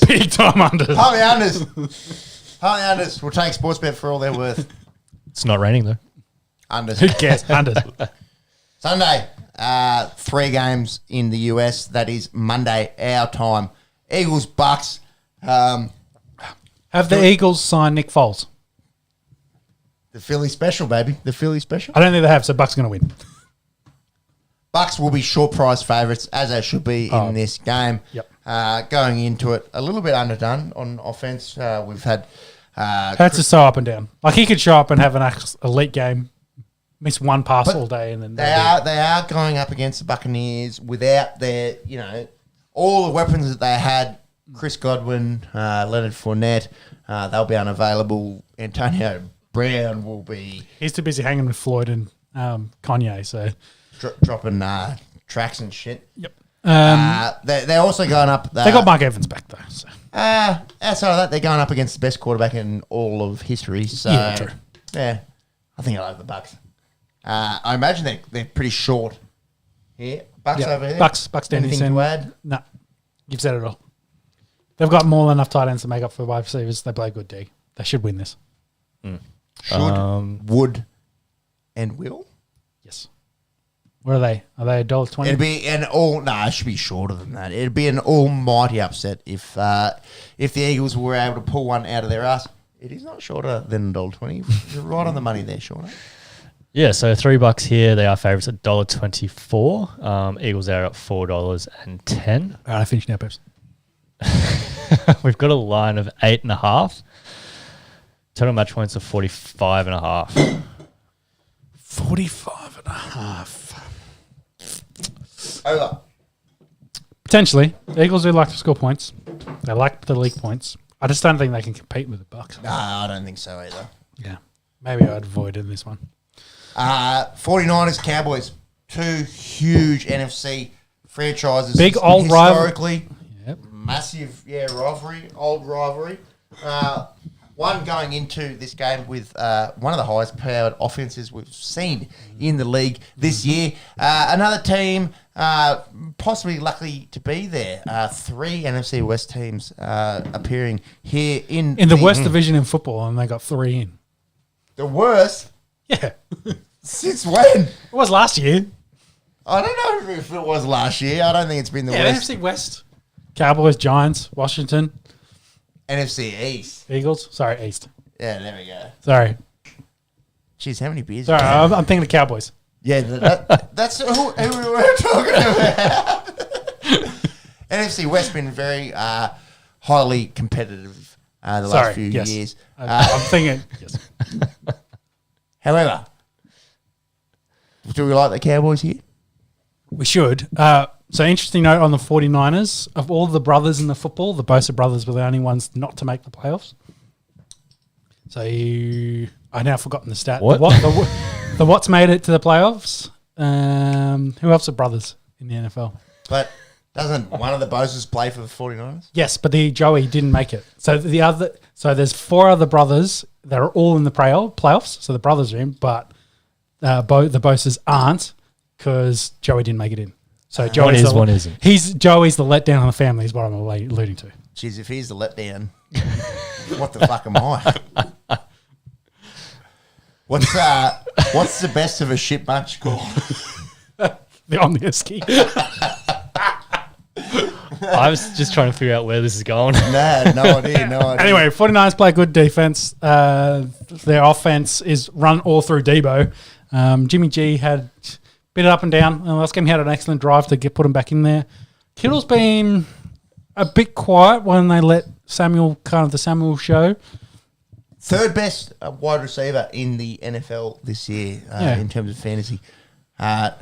Big time unders. Harley unders. We'll take Sportsbet for all they're worth. It's not raining though. Unders. Who cares? Unders. Sunday, 3 games in the US. That is Monday, our time. Eagles, Bucks. Have the Eagles signed Nick Foles? The Philly special, baby. The Philly special. I don't think they have, so Bucks are going to win. Bucks will be short price favourites, as they should be in this game. Yep. Going into it, a little bit underdone on offense. We've had... Hurts is so up and down. Like, he could show up and have an elite game, miss one pass all day, and then they are going up against the Buccaneers without their, all the weapons that they had. Chris Godwin, Leonard Fournette, they'll be unavailable. Antonio Brown will be... He's too busy hanging with Floyd and Kanye, so... dropping tracks and shit. Yep. They're also going up... they got Mark Evans back, though. So. Outside of that, they're going up against the best quarterback in all of history. So, Yeah, true. Yeah, I think I like the Bucks. I imagine they're pretty short here. Bucks over here. Bucks Danny Anything Sim. to add? No. You've said it all. They've got more than enough tight ends to make up for wide receivers. They play good D. They should win this. Should, would, and will? Yes. Where are they? Are they $1.20? It'd be an all... No, it should be shorter than that. It'd be an almighty upset if the Eagles were able to pull one out of their ass. It is not shorter than $1.20. You're right on the money there, Sean. Yeah, so $3 here. They are favourites at $1.24. Eagles are at $4.10. All right, I finished now, Peps. We've got a line of 8.5. Total match points of 45.5. 45.5. Over. Potentially. The Eagles do like to score points. They like the league points. I just don't think they can compete with the Bucks. No, I don't think so either. Yeah. Maybe I'd avoid in this one. 49ers, Cowboys. 2 huge NFC franchises. Big old rival. historically. Yep. Massive, rivalry, old rivalry. One going into this game with one of the highest powered offenses we've seen in the league this year. Another team possibly lucky to be there. 3 NFC West teams appearing here in In the worst division in football, and they got 3 in. The worst? Yeah. Since when? It was last year. I don't know if it was last year. I don't think it's been the worst. NFC West. Cowboys, Giants, Washington, NFC East. Eagles. Sorry, East. Yeah, there we go. Sorry. Jeez, how many beers? Sorry, I'm thinking of Cowboys. Yeah, that's who we were talking about. NFC West been very highly competitive the last few years. I'm thinking, yes. However, do we like the Cowboys here? We should. So interesting note on the 49ers. Of all the brothers in the football, the Bosa brothers were the only ones not to make the playoffs. So I now forgotten the stat. What? The Watts made it to the playoffs. Who else are brothers in the NFL? But doesn't one of the Bosas play for the 49ers? Yes, but the Joey didn't make it. So there's 4 other brothers that are all in the playoffs. So the brothers are in, but the Bosas aren't because Joey didn't make it in. So Joey's one isn't. Joey's the letdown on the family is what I'm alluding to. Jeez, if he's the letdown, what the fuck am I? What's the best of a shit bunch called? The On The Esky. I was just trying to figure out where this is going. Nah, no idea. Anyway, 49ers play good defense. Their offense is run all through Debo. Jimmy G had bit it up and down. Last game he had an excellent drive to put him back in there. Kittle's been a bit quiet when they let the Samuel show. Third best wide receiver in the NFL this year in terms of fantasy.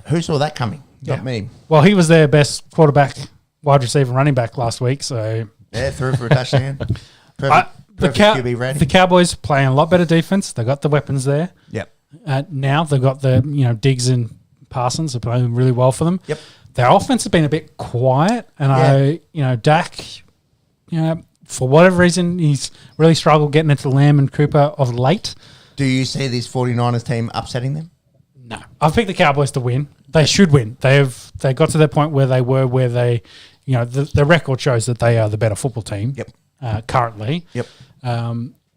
Who saw that coming? Not me. Well, he was their best quarterback, wide receiver, running back last week. So yeah, threw for a touchdown. Perfect QB rating. The Cowboys playing a lot better defense. They got the weapons there. Yep. Now they've got the Diggs and Parsons are playing really well for them. Yep. Their offense has been a bit quiet, and Dak, for whatever reason, he's really struggled getting into Lamb and Cooper of late. Do you see this 49ers team upsetting them? No. I've picked the Cowboys to win. They should win. They got to that point where the record shows that they are the better football team. Yep. Currently. Yep.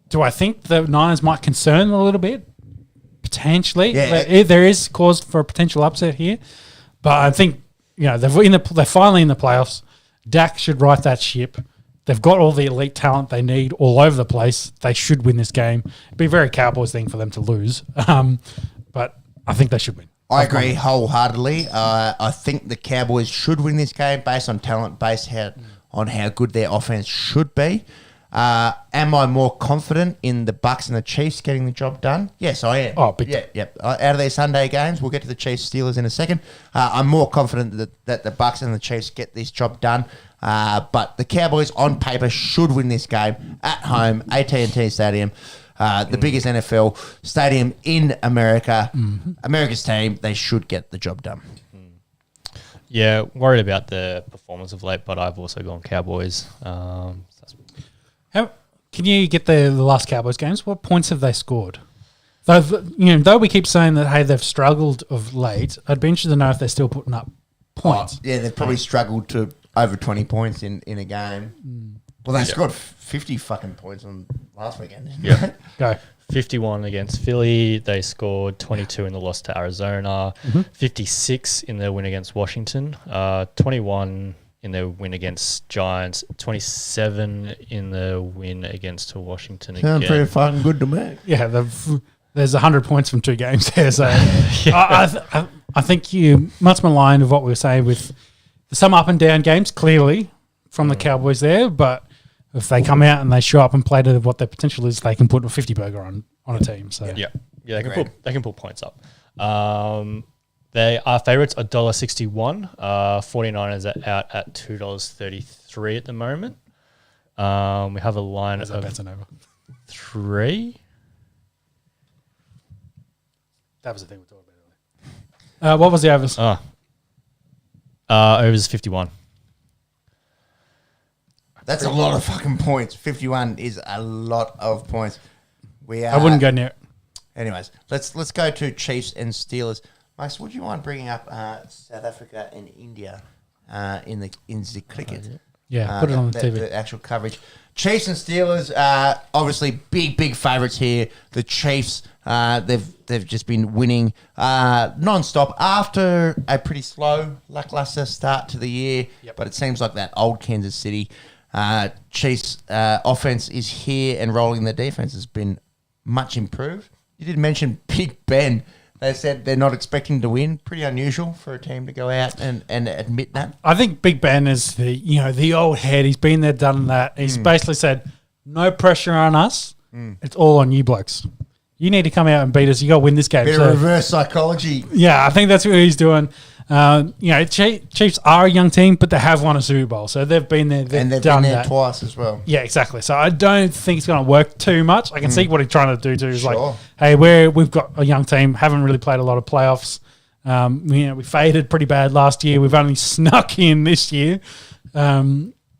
Do I think the Niners might concern a little bit? Potentially. Yeah. There is cause for a potential upset here. But I think, they're finally in the playoffs. Dak should right that ship. They've got all the elite talent they need all over the place. They should win this game. It'd be a very Cowboys thing for them to lose. But I think they should win. I agree wholeheartedly. I think the Cowboys should win this game based on talent, on how good their offense should be. Am I more confident in the Bucks and the Chiefs getting the job done? Yes, I am. Oh, big time. Yep. Out of their Sunday games, we'll get to the Chiefs Steelers in a second. I'm more confident that the Bucks and the Chiefs get this job done. But the Cowboys, on paper, should win this game at home, AT&T Stadium, the biggest NFL stadium in America. Mm-hmm. America's team, they should get the job done. Yeah, worried about the performance of late, but I've also gone Cowboys. How can you get the last Cowboys games? What points have they scored? Though we keep saying that, hey, they've struggled of late, I'd be interested to know if they're still putting up points. Yeah, they've probably struggled to over 20 points in a game. Well, they scored 50 fucking points on last weekend. Yeah. Go. 51 against Philly. They scored 22 in the loss to Arizona. 56 in their win against Washington. 21 in their win against Giants, 27 in the win against Washington again. Sounds pretty fucking good to me. Yeah, there's 100 points from 2 games there. So I think you much maligned of what we were saying with some up and down games, clearly, from the Cowboys there. But if they come out and they show up and play to what their potential is, they can put a 50 burger on a team. So yeah, they can put points up. They are favourites $1.61. 49ers are out at $2.33 at the moment. We have a line of over 3. That was the thing we talked about earlier. What was the overs? Overs 51. That's a lot of fucking points. 51 is a lot of points. I wouldn't go near it. Anyways, let's go to Chiefs and Steelers. Max, would you mind bringing up South Africa and India in the cricket? Yeah, put it on the TV. The actual coverage. Chiefs and Steelers, obviously big favourites here. The Chiefs, they've just been winning non-stop after a pretty slow, lackluster start to the year. Yep. But it seems like that old Kansas City Chiefs offense is here and rolling. Their defense has been much improved. You did mention Big Ben. They said they're not expecting to win. Pretty unusual for a team to go out and admit that. I think Big Ben is the old head. He's been there, done that. He's basically said, no pressure on us. It's all on you blokes. You need to come out and beat us. You got to win this game. Bit of reverse psychology. Yeah, I think that's what he's doing. Chiefs are a young team, but they have won a Super Bowl, so they've been there. And they've done been there that twice as well. Yeah, exactly. So I don't think it's going to work too much. I can see what he's trying to do too. Is Sure. like, hey, we've got a young team, haven't really played a lot of playoffs. We faded pretty bad last year. We've only snuck in this year.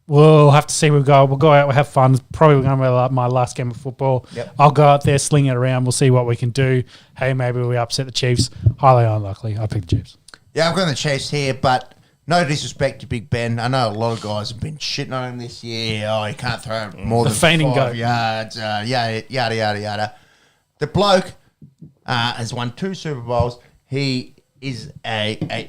We'll have to see. We'll go out. We'll have fun. It's probably going to be my last game of football. Yep. I'll go out there, sling it around. We'll see what we can do. Hey, maybe we upset the Chiefs. Highly unlikely. I pick the Chiefs. Yeah, I've got the Chiefs here, but no disrespect to Big Ben. I know a lot of guys have been shitting on him this year. Oh, he can't throw more than fainting 5 goat. yards. Yada, yada. The bloke has won 2 Super Bowls. He is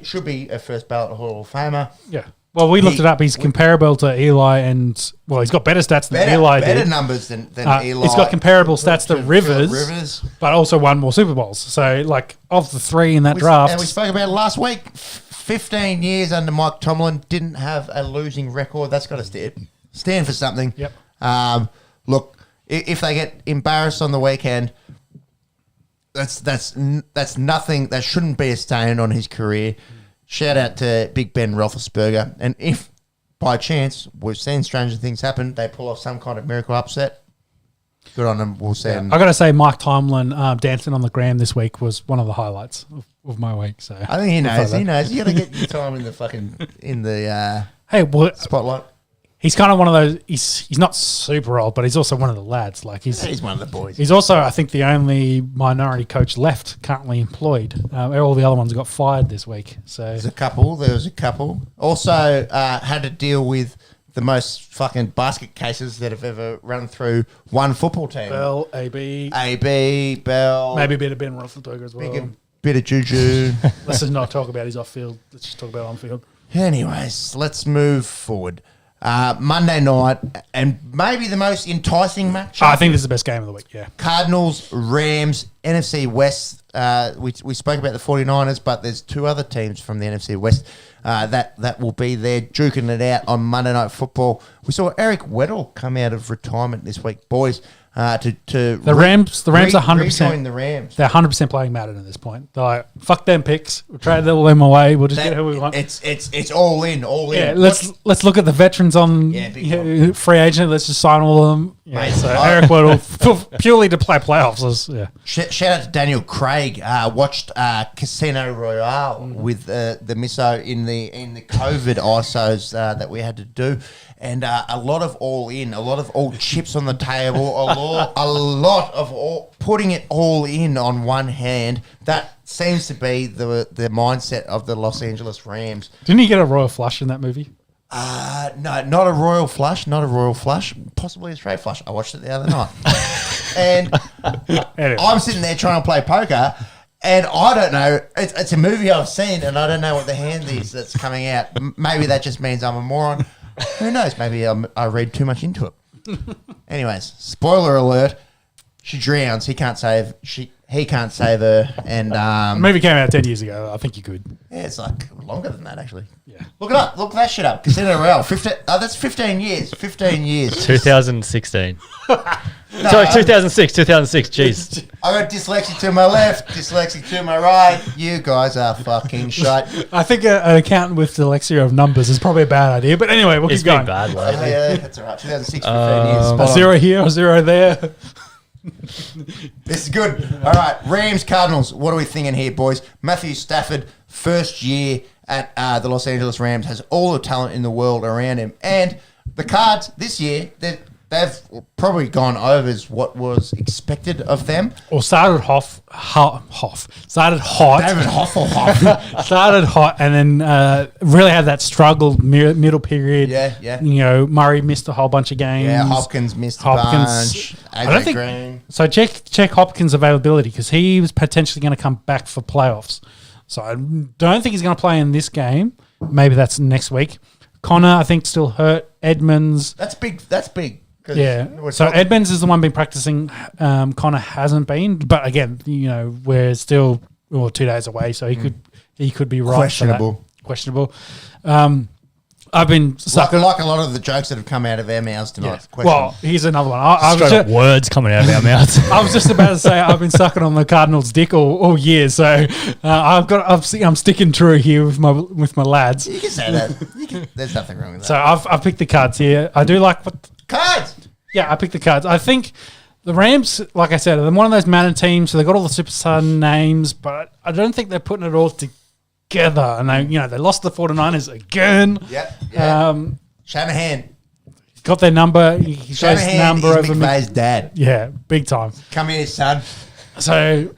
should be a first ballot Hall of Famer. Yeah. Well, we looked it up. He's comparable to Eli, and he's got better stats than Eli did. Better numbers than Eli. He's got comparable stats to Rivers, Rivers, but also won more Super Bowls. So, like, of the 3 in that draft. And we spoke about it last week. 15 years under Mike Tomlin, didn't have a losing record. That's got to stand for something. Yep. Look, if they get embarrassed on the weekend, that's nothing. That shouldn't be a stain on his career. Shout out to Big Ben Roethlisberger. And if, by chance, we've seen stranger things happen, they pull off some kind of miracle upset, good on them. We'll send. I got to say, Mike Tomlin dancing on the gram this week was one of the highlights of my week. So I think he knows. He knows. You got to get your time in the spotlight. He's kind of one of those. He's not super old, but he's also one of the lads. Like he's one of the boys. He's also, I think, the only minority coach left currently employed. All the other ones got fired this week. So There was a couple. Also had to deal with the most fucking basket cases that have ever run through one football team. Bell, AB, Bell, maybe a bit of Ben Roethlisberger as well. Bit of Juju. Let's just not talk about his off field. Let's just talk about on field. Anyways, let's move forward. Monday night, and maybe the most enticing match. I think this is the best game of the week, yeah. Cardinals, Rams, NFC West. We spoke about the 49ers, but there's 2 other teams from the NFC West that will be there duking it out on Monday Night Football. We saw Eric Weddle come out of retirement this week, boys. The Rams are 100%. Rejoin the Rams. They're 100% playing Madden at this point. They're like, fuck them picks. We'll trade all them away. We'll just get who we want. It's all in. Yeah, let's look at the veterans on free agent. Let's just sign all of them. Yeah, Mate, so Eric Weddle purely to play playoffs. Yeah. Shout out to Daniel Craig. Watched Casino Royale with the misso in the COVID ISOs that we had to do. And a lot of all in, a lot of all chips on the table, a lot of all, putting it all in on one hand. That seems to be the mindset of the Los Angeles Rams. Didn't he get a royal flush in that movie? No, not a royal flush, possibly a straight flush. I watched it the other night. And anyway. I'm sitting there trying to play poker, and I don't know. It's a movie I've seen, and I don't know what the hand is that's coming out. Maybe that just means I'm a moron. Who knows? Maybe I read too much into it. Anyways, spoiler alert: she drowns. He can't save her. And the movie came out 10 years ago. I think you could. Yeah, it's like longer than that actually. Yeah, look it up. Look that shit up. Casino Royale. 15. That's 15 years. 15 years. 2016. Sorry, 2006. Jeez. I got dyslexic to my left, dyslexic to my right. You guys are fucking shite. I think an accountant with dyslexia of numbers is probably a bad idea. But anyway, we'll keep going. It's been bad lately. Yeah, that's all right. 2006, 15 years. A 0 here, a 0 there. This is good. All right, Rams, Cardinals. What are we thinking here, boys? Matthew Stafford, first year at the Los Angeles Rams, has all the talent in the world around him. And the Cards this year, they've probably gone over as what was expected of them. Or started started hot. David Hasselhoff. Started hot and then really had that struggled middle period. Yeah. You know, Murray missed a whole bunch of games. Yeah, Hopkins missed a bunch. AJ Green. So check Hopkins' availability because he was potentially going to come back for playoffs. So I don't think he's going to play in this game. Maybe that's next week. Connor, I think, still hurt. Edmonds. That's big. Yeah. So Edmonds is the one been practicing. Connor hasn't been. But again, you know, we're still 2 days away, so he could be right. Questionable. Questionable. I've been sucking. Like a lot of the jokes that have come out of our mouths tonight. Yeah. Well, here's another one. I was Straight up words coming out of our mouths. I was just about to say I've been sucking on the Cardinals' dick all year, so I'm sticking true here with my lads. You can say that. There's nothing wrong with that. So I've picked the Cards here. I do like what Cards. Yeah, I picked the Cards. I think the Rams, like I said, they're one of those Madden teams, so they've got all the superstar names, but I don't think they're putting it all together. And they lost the 49ers again. Yep. Shanahan. Got their number. He shows Shanahan number is over McVay's dad. Yeah, big time. Come here, son. So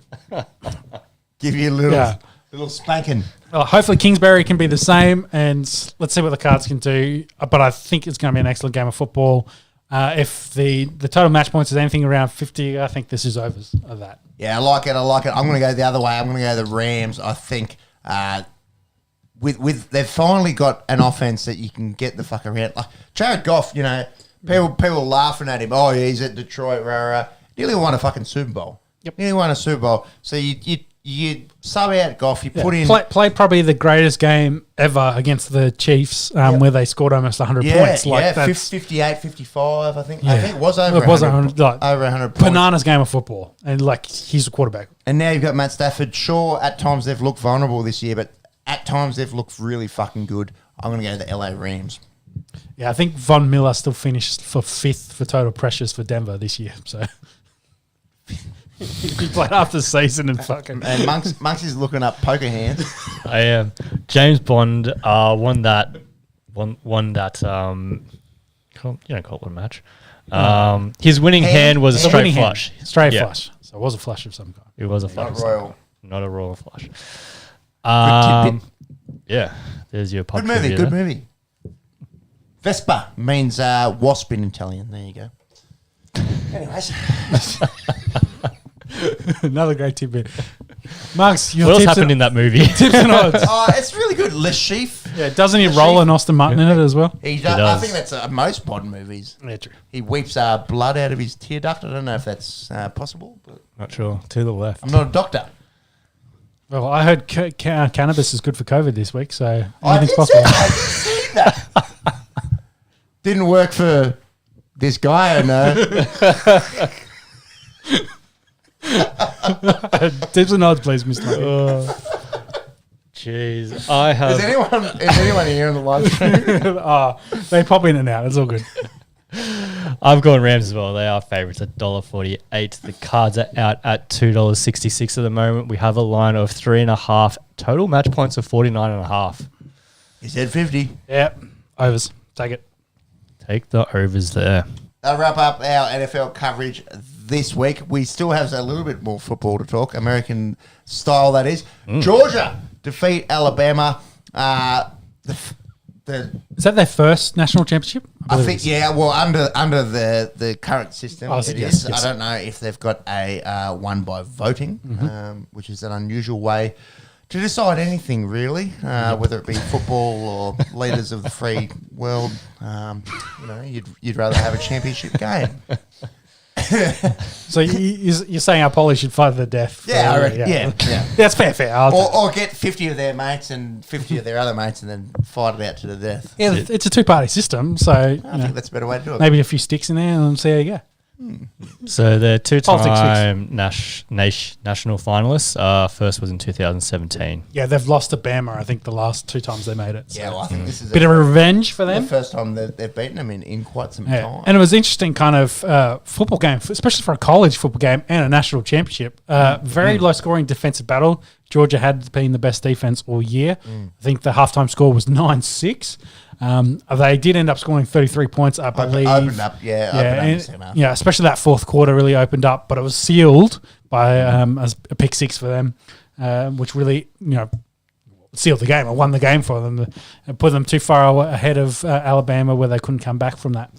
Give you a little spanking. hopefully Kingsbury can be the same, and let's see what the Cards can do. But I think it's going to be an excellent game of football. If the total match points is anything around 50, I think this is overs of that. Yeah, I like it. I'm going to go the other way. I'm going to go the Rams. I think with they've finally got an offense that you can get the fuck around. Like Jared Goff, people laughing at him. Oh, yeah, he's at Detroit. Nearly won a fucking Super Bowl. Yep. Nearly won a Super Bowl. So you sub out Goff. You put in play probably the greatest game ever against the Chiefs, where they scored almost 100 points. Like 58, 55, I think. Yeah. I think it was over 100. Over 100 points. Bananas game of football, and he's a quarterback. And now you've got Matt Stafford. Sure, at times they've looked vulnerable this year, but at times they've looked really fucking good. I'm going to go the LA Rams. Yeah, I think Von Miller still finished for 5th for total pressures for Denver this year. So he played half the season and fucking. And Monks is looking up poker hands. I am. James Bond won that. You don't call it a match. His winning hand was a straight flush. Straight flush. So it was a flush of some kind. It was a flush. Not royal. Not a royal flush. Good tidbit. Yeah, there's your pop Good movie. trivia Good there. movie. Vespa means wasp in Italian. There you go. Anyways. Another great tidbit. Marks, your What else tips happened in that movie? tips and odds. It's really good. Le Chiffre. Yeah, doesn't he roll an Austin Martin in it as well? He does. I think that's most Bond movies. Yeah, true. He weeps blood out of his tear duct. I don't know if that's possible, but Not sure. To the left. I'm not a doctor. Well, I heard cannabis is good for COVID this week, so I anything's did possible. see that. Didn't work for this guy, I know. Tips and odds, please, Mr. Jeez, I have. Is anyone here on the live stream? They pop in and out. It's all good. I've gone Rams as well. They are favourites at $1.48. The Cards are out at $2.66 at the moment. We have a line of 3.5. Total match points of 49.5. He said 50. Yep. Overs. Take it. Take the overs there. That'll wrap up our NFL coverage this week. We still have a little bit more football to talk, American style, that is. Georgia defeat Alabama. Is that their first national championship? I think, yeah. Well, under the current system, Oh, it yes, is. yes. I don't know if they've got a one by voting, which is an unusual way to decide anything, really, whether it be football or leaders of the free world. You'd rather have a championship game. So you're saying our Polly should fight to the death? Yeah, I reckon. Yeah. That's fair. Or get 50 of their mates and 50 of their other mates and then fight it out to the death. Yeah, it's a two-party system, so I think that's a better way to do it. maybe a few sticks in there and see how you go. So the two-time Politics national finalists. First was in 2017. Yeah, they've lost to Bama, I think, the last 2 times they made it. So. Yeah, well, I think this is Bit of a revenge for the them. first time they've beaten them in quite some time. And it was interesting kind of football game, especially for a college football game and a national championship. Very low-scoring defensive battle. Georgia had been the best defense all year. I think the halftime score was 9-6. They did end up scoring 33 points, I believe. Opened up, yeah. Opened up the second half. Yeah, especially that fourth quarter really opened up, but it was sealed by as a pick 6 for them, which really, sealed the game or won the game for them and put them too far ahead of Alabama where they couldn't come back from that.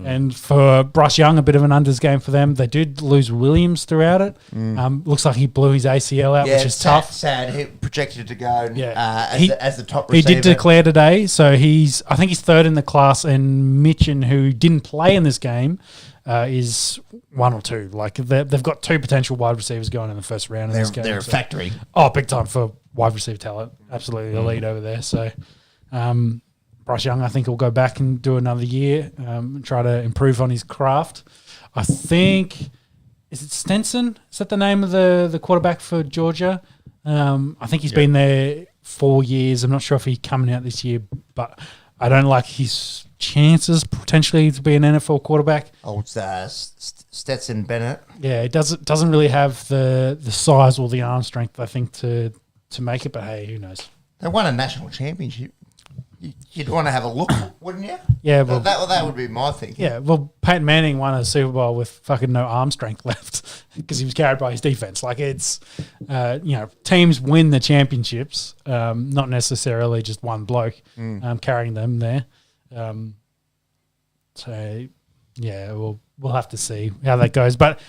And for Bryce Young, a bit of an unders game for them. They did lose Williams throughout it. Looks like he blew his ACL out, which is tough. Sad. He projected to go as the top He receiver. did declare today, so I think he's 3rd in the class, and Mitchin, who didn't play in this game, is 1 or 2. Like they've got 2 potential wide receivers going in the first round in this game. They're a factory. Oh, big time for wide receiver talent. Absolutely elite over there. So, Bryce Young, I think, will go back and do another year, try to improve on his craft. I think, is it Stenson? Is that the name of the quarterback for Georgia? I think he's been there 4 years. I'm not sure if he's coming out this year, but I don't like his chances potentially to be an NFL quarterback. Oh, it's Stetson Bennett. Yeah, it doesn't really have the size or the arm strength, I think, to make it. But hey, who knows? They won a national championship. You'd want to have a look, wouldn't you? Yeah, well, that would be my thinking. Yeah, well, Peyton Manning won a Super Bowl with fucking no arm strength left because he was carried by his defense. Like it's, teams win the championships, not necessarily just one bloke carrying them there. So yeah, we'll have to see how that goes. But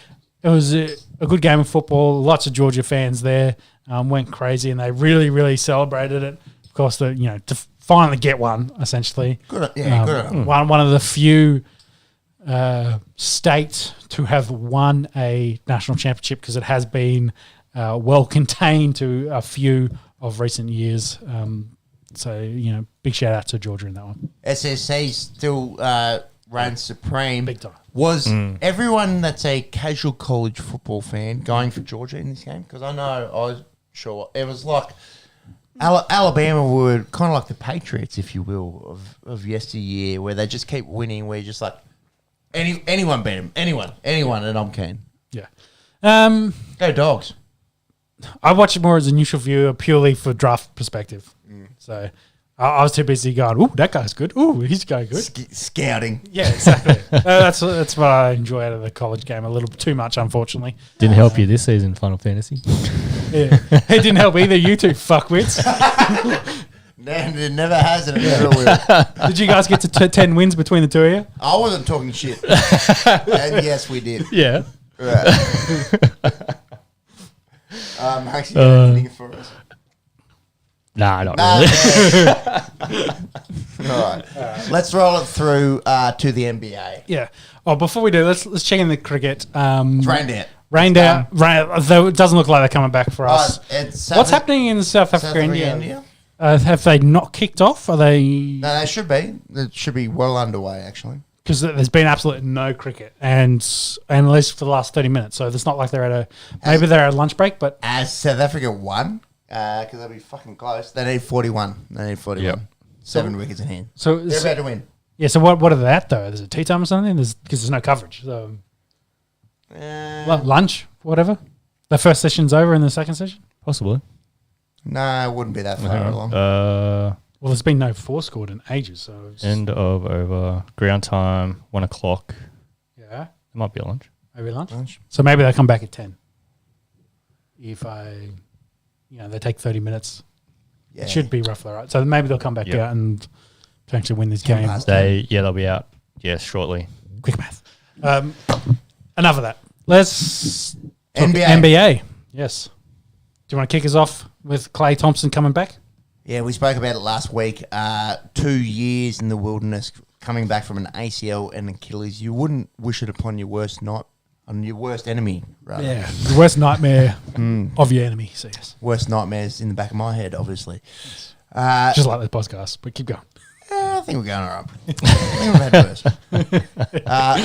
it was a good game of football. Lots of Georgia fans there went crazy, and they really, really celebrated it. Of course, to finally get one, essentially. Good, yeah, good. One of the few states to have won a national championship, because it has been well contained to a few of recent years. So, big shout out to Georgia in that one. SSC still ran supreme. Big time. Was everyone that's a casual college football fan going for Georgia in this game? Because I was sure it was like Alabama were kind of like the Patriots, if you will, of yesteryear, where they just keep winning, where you're just like, anyone beat them, anyone, and I'm keen. Yeah. Go Dogs. I watch it more as a neutral viewer, purely for draft perspective. So I was too busy going, ooh, that guy's good. Ooh, he's going good. Scouting. Yeah, exactly. That's what I enjoy out of the college game a little too much, unfortunately. Didn't help you this season, Final Fantasy. Yeah. It didn't help either, you two fuckwits. No, it never has and it never will. Did you guys get to 10 wins between the two of you? I wasn't talking shit. And yes, we did. Yeah. Right. Max, you got anything for us? Nah, not really. All right. Let's roll it through to the NBA. Yeah. Oh, before we do, let's check in the cricket. It's rained out. Rained out. Though it doesn't look like they're coming back for us. What's happening in South Africa and India? Have they not kicked off? Are they? No, they should be. It should be well underway, actually. Because there's been absolutely no cricket, and at least for the last 30 minutes. So it's not like they're at maybe they're at a lunch break, but as South Africa won, because they'll be fucking close. They need 41. Yep. 7 wickets in hand. So they're about to win. Yeah. So what are they at though? Is it tea time or something? Because there's no coverage. So lunch, whatever. The first session's over, and the second session. Possibly. No, it wouldn't be that far along. Well, there's been no four scored in ages. So End of over. Ground time, 1 o'clock. Yeah. It might be a lunch. Maybe lunch. So maybe they'll come back at 10. If they take 30 minutes. Yeah. It should be roughly right. So maybe they'll come back out and potentially win this game. They'll be out. Yeah, shortly. Quick math. Enough of that. Let's talk NBA. NBA. Yes. Do you want to kick us off with Klay Thompson coming back? Yeah, we spoke about it last week. 2 years in the wilderness, coming back from an ACL and Achilles. You wouldn't wish it upon your worst enemy, rather. Yeah, the worst nightmare of your enemy. So yes, worst nightmares in the back of my head, obviously. Just like the podcast, but keep going. I think we're going all right. I think we've had worse.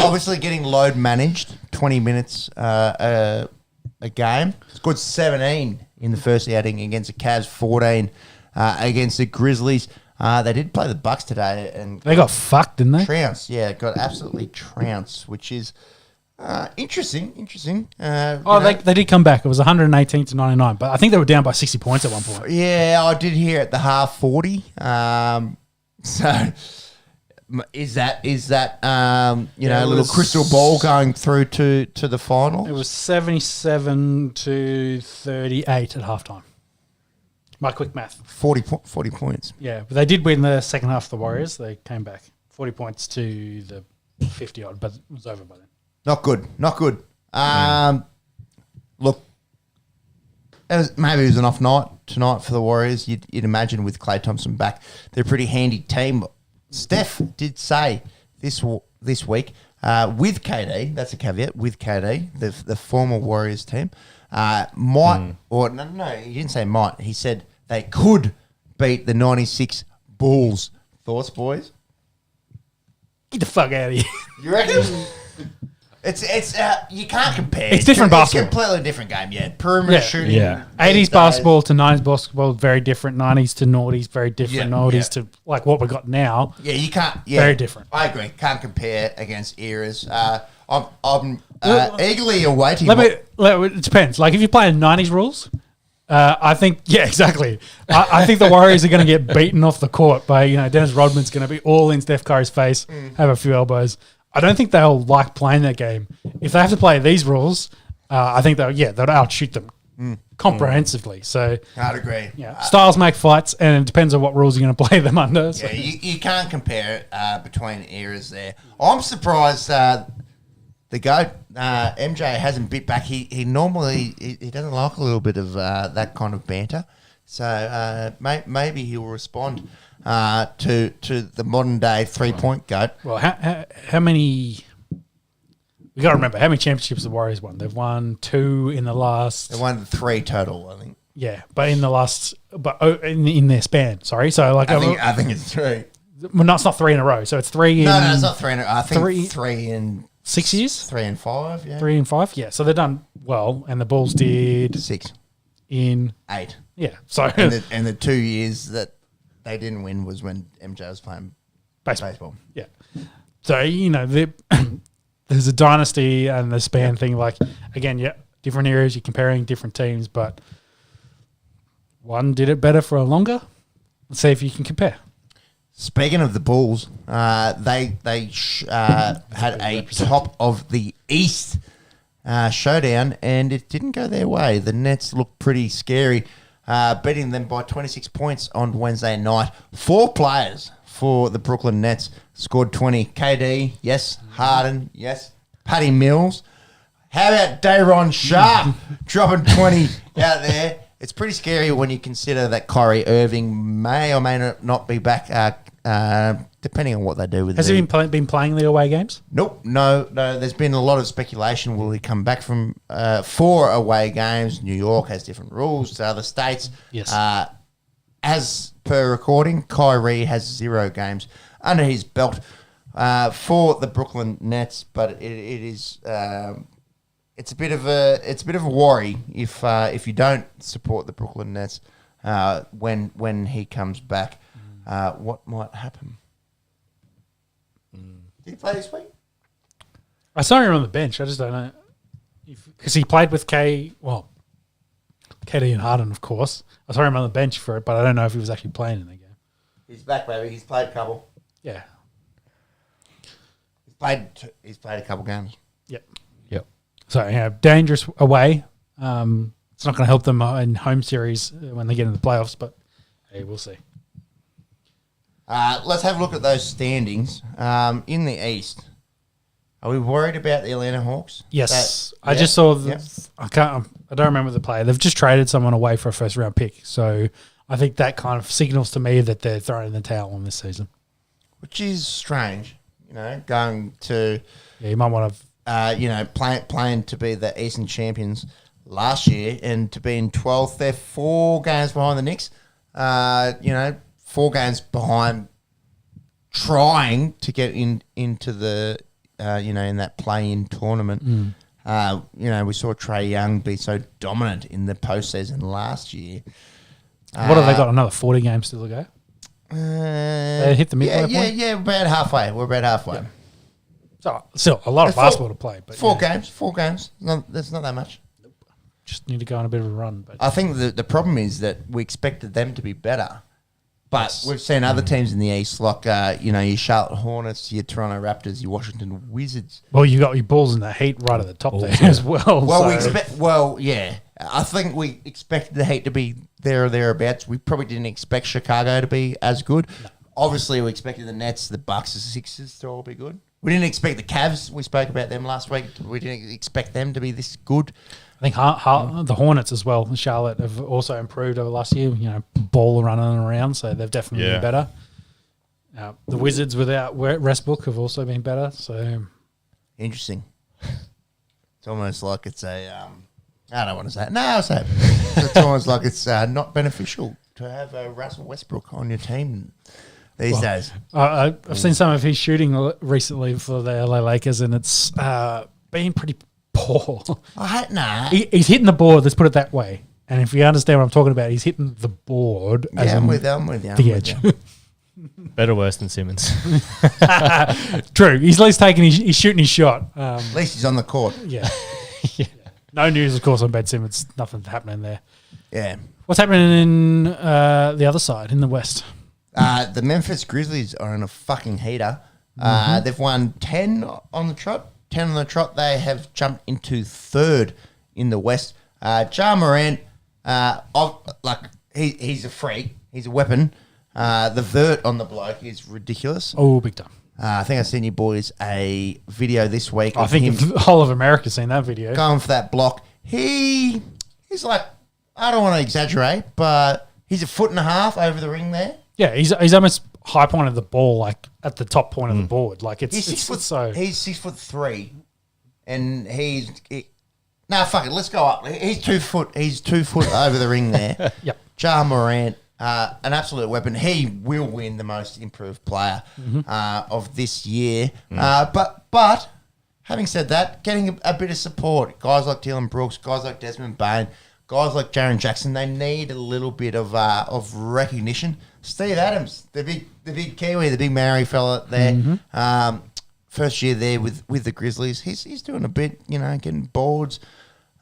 Obviously, getting load managed, 20 minutes a game. Scored 17 in the first outing against the Cavs, 14 against the Grizzlies. They did play the Bucks today, and they got fucked, didn't they? Trounced, yeah, got absolutely trounced, which is interesting. They did come back. It was 118 to 99, but I think they were down by 60 points at one point. Yeah, I did hear at the half 40. So is that a little crystal ball going through to the final? It was 77 to 38 at halftime. My quick math. 40 points. Yeah, but they did win the second half of the Warriors. They came back 40 points to the 50 odd, but it was over by then. Not good. Look, maybe it was an off night tonight for the Warriors. You'd imagine with Klay Thompson back, they're a pretty handy team. Steph did say this week with KD, that's a caveat, with KD, the former Warriors team, he didn't say might. He said they could beat the 96 Bulls Thoughts, boys? Get the fuck out of here. You reckon? It's you can't compare. It's different basketball. It's a completely different game. Yeah, perimeter shooting. Yeah. 80s basketball to 90s basketball, very different. 90s to noughties, very different. Yeah, Noughties to like what we got now. Yeah, you can't. Yeah, Very different. I agree. Can't compare against eras. I'm eagerly awaiting. It depends. Like if you're playing 90s rules, I think exactly. I think the Warriors are going to get beaten off the court by Dennis Rodman's going to be all in Steph Curry's face, have a few elbows. I don't think they'll like playing that game. If they have to play these rules, I think they'll outshoot them comprehensively. So I'd agree. Styles make fights, and it depends on what rules you're going to play them under. So. Yeah, you can't compare it between eras there. I'm surprised the GOAT, MJ, hasn't bit back. He normally he doesn't like a little bit of that kind of banter. So maybe he'll respond to the modern day 3-point GOAT. Well, how many? We got to remember how many championships the Warriors won. They've won 2 in the last. They won 3 total, I think. Yeah, but in the last, in their span. Sorry, so like I think it's 3. Well, no, it's not 3 in a row. So it's 3 in. No, it's not 3 in a row. I think 3 in 6 years. 3 and 5. Yeah, 3 and 5. Yeah, so they've done well, and the Bulls did 6 in 8. Yeah, so and the 2 years that they didn't win was when MJ was playing baseball. Yeah, so there's a dynasty and the span thing. Like again, different eras. You're comparing different teams, but one did it better for a longer. Let's see if you can compare. Speaking of the Bulls, they had a top of the East showdown, and it didn't go their way. The Nets looked pretty scary, beating them by 26 points on Wednesday night. 4 players for the Brooklyn Nets scored 20. KD, yes. Harden, yes. Patty Mills. How about Day'Ron Sharp dropping 20 out there? It's pretty scary when you consider that Kyrie Irving may or may not be back, depending on what they do with. Has he been playing the away games? Nope, no. There's been a lot of speculation. Will he come back from 4 away games? New York has different rules to other states. Yes. As per recording, Kyrie has 0 games under his belt for the Brooklyn Nets, but it is. It's a bit of a worry if you don't support the Brooklyn Nets when he comes back. What might happen? Did he play this week? I saw him on the bench. I just don't know because he played with KD and Harden, of course. I saw him on the bench for it, but I don't know if he was actually playing in the game. He's back, baby. He's played a couple. Yeah, He's played a couple games. Yep. So dangerous away. It's not going to help them in home series when they get into the playoffs, but hey, we'll see. Let's have a look at those standings. In the East, are we worried about the Atlanta Hawks? Yes. I just saw I don't remember the player. They've just traded someone away for a first round pick. So I think that kind of signals to me that they're throwing the towel on this season. Which is strange, going to you might want to playing to be the Eastern champions last year and to be in 12th. They're 4 games behind the Knicks. 4 games behind trying to get into the, in that play-in tournament. We saw Trae Young be so dominant in the postseason last year. What have they got? Another 40 games still to go? They hit the midway point? Yeah, we're about halfway. Yeah. So, still, a lot of basketball to play. But 4 games. No, that's not that much. Just need to go on a bit of a run. But I think the problem is that we expected them to be better. But we've seen other teams in the East, like, your Charlotte Hornets, your Toronto Raptors, your Washington Wizards. Well, you got your Bulls in the Heat right at the top there as well. Yeah. I think we expected the Heat to be there or thereabouts. We probably didn't expect Chicago to be as good. No. Obviously, we expected the Nets, the Bucks, the Sixers to all be good. We didn't expect the Cavs. We spoke about them last week. We didn't expect them to be this good. I think the Hornets as well, Charlotte, have also improved over last year. Ball running around, so they've definitely been better. The Wizards without Westbrook have also been better. So interesting. It's almost like it's a. I don't want to say it. No, I'll say it. It's almost like it's not beneficial to have Russell Westbrook on your team. these days. I've seen some of his shooting recently for the LA Lakers, and it's been pretty poor. He's hitting the board. Let's put it that way. And if you understand what I'm talking about, he's hitting the board. I'm with you. The edge. Better worse than Simmons. True. He's at least he's shooting his shot. At least he's on the court. Yeah. No news, of course, on Ben Simmons. Nothing happening there. Yeah. What's happening in the other side, in the West? The Memphis Grizzlies are in a fucking heater. They've won 10 on the trot. 10 on the trot. They have jumped into third in the West. Ja Morant, he's a freak. He's a weapon. The vert on the bloke is ridiculous. Oh, big time. I think I sent you boys a video this week. I think the whole of America's seen that video. Going for that block. He's like, I don't want to exaggerate, but he's a foot and a half over the ring there. Yeah, he's almost high point of the ball, like at the top point of the board. Like he's 6'3", and fuck it, let's go up. He's 2 foot. He's 2 foot over the ring there. Yep. Ja Morant, an absolute weapon. He will win the most improved player of this year. But having said that, getting a bit of support, guys like Dylan Brooks, guys like Desmond Bain, guys like Jaren Jackson, they need a little bit of recognition. Steve Adams, the big Kiwi, the big Maori fella there. First year there with the Grizzlies, he's doing a bit, getting boards.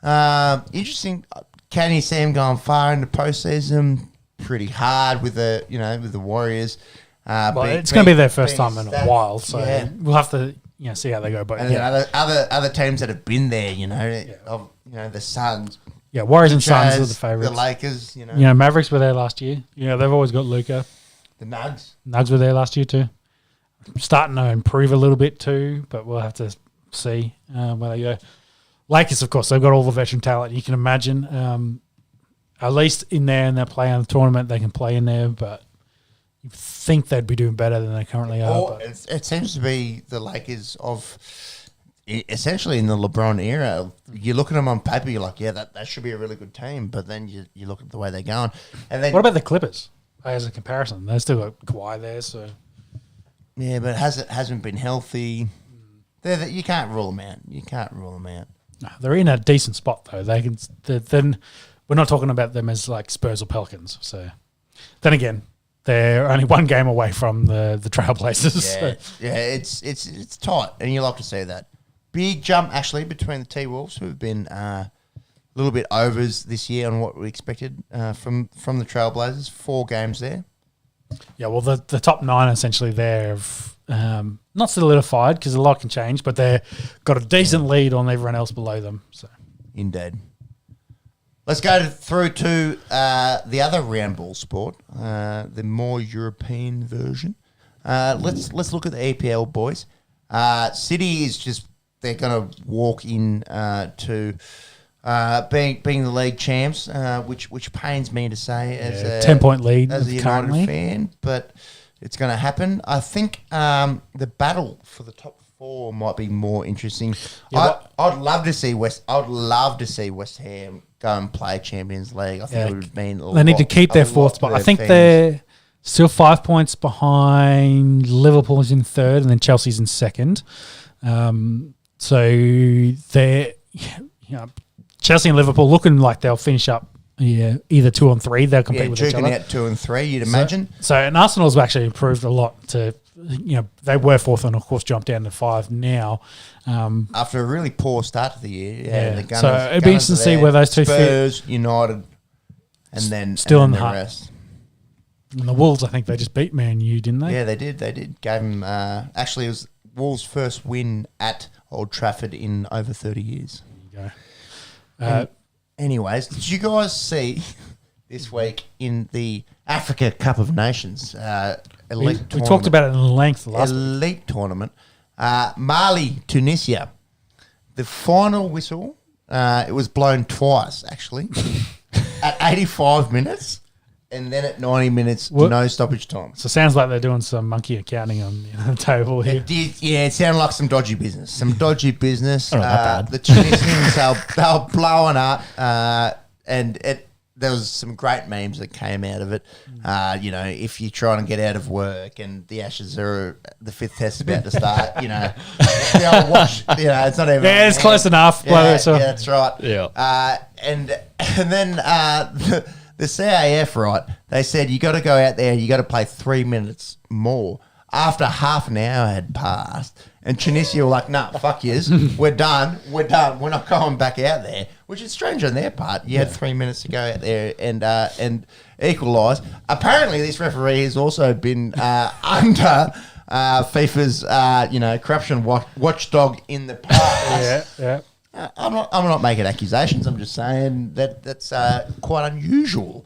Interesting. Can you see him going far in the postseason? Pretty hard with the Warriors. It's going to be their first time in a while, so we'll have to see how they go. But other teams that have been there, the Suns. Yeah, Warriors and Suns are the favourites. The Lakers, Mavericks were there last year. They've always got Luka. The Nugs. Nugs were there last year too. Starting to improve a little bit too, but we'll have to see where they go. Lakers, of course, they've got all the veteran talent you can imagine. At least in there, and they're playing the tournament, they can play in there, but you think they'd be doing better than they currently are. It seems to be the Lakers of essentially in the LeBron era. You look at them on paper, you're like, yeah, that should be a really good team, but then you look at the way they're going. And then what about the Clippers as a comparison? They've still got Kawhi there, so yeah, but it hasn't been healthy. You can't rule them out. No, they're in a decent spot though. They can. Then we're not talking about them as like Spurs or Pelicans. So then again, they're only one game away from the Trailblazers. Yeah, it's tight, and you like to see that. Big jump actually between the T-Wolves, who have been a little bit overs this year on what we expected from the Trailblazers. 4 games there. Yeah, well, the top 9 essentially there have not solidified because a lot can change, but they've got a decent lead on everyone else below them. So, indeed. Let's go through to the other round ball sport, the more European version. Let's look at the EPL, boys. City is just, they're going to walk in to being the league champs, which pains me to say as a 10-point lead as a United fan, but it's going to happen. I think the battle for the top 4 might be more interesting. Yeah, I'd love to see West Ham go and play Champions League. I think it would have been. They need to keep their 4th spot. I think they're still 5 points behind. Liverpool's in 3rd, and then Chelsea's in 2nd. So they're Chelsea and Liverpool looking like they'll finish up either 2 and 3. They'll compete with each other. Out 2 and 3, you'd imagine. So and Arsenal's actually improved a lot to, they were 4th and of course jumped down to 5 now. After a really poor start to the year. The Gunners, so it'd be interesting to see where those two Spurs, fit. United, and then still in the rest. And the Wolves, I think they just beat Man U, didn't they? Yeah, they did. Gave them, actually it was Wolves' first win at Old Trafford in over 30 years. There you go. Anyways, did you guys see this week in the Africa Cup of Nations elite tournament? We talked about it in length last week. Elite tournament. Mali, Tunisia. The final whistle, it was blown twice, actually, at 85 minutes and then at 90 minutes, no stoppage time. So it sounds like they're doing some monkey accounting on the table here. It did, yeah, it sounded like some dodgy business. Not that bad. The Tunisians, they were blowing up, and there was some great memes that came out of it. You know, if you're trying to get out of work and the Ashes are the fifth test about to start, you know, the old watch, you know, it's not even. Yeah, it's close enough. Yeah, that's right. Yeah. And then the CAF, right? They said you got to go out there and you got to play 3 minutes more. After half an hour had passed, and Tunisia were like, "Nah, fuck yous, we're done. We're not going back out there." Which is strange on their part. You had 3 minutes to go out there and equalise. Apparently, this referee has also been under FIFA's corruption watchdog in the past. Yeah. I'm not making accusations. I'm just saying that's quite unusual.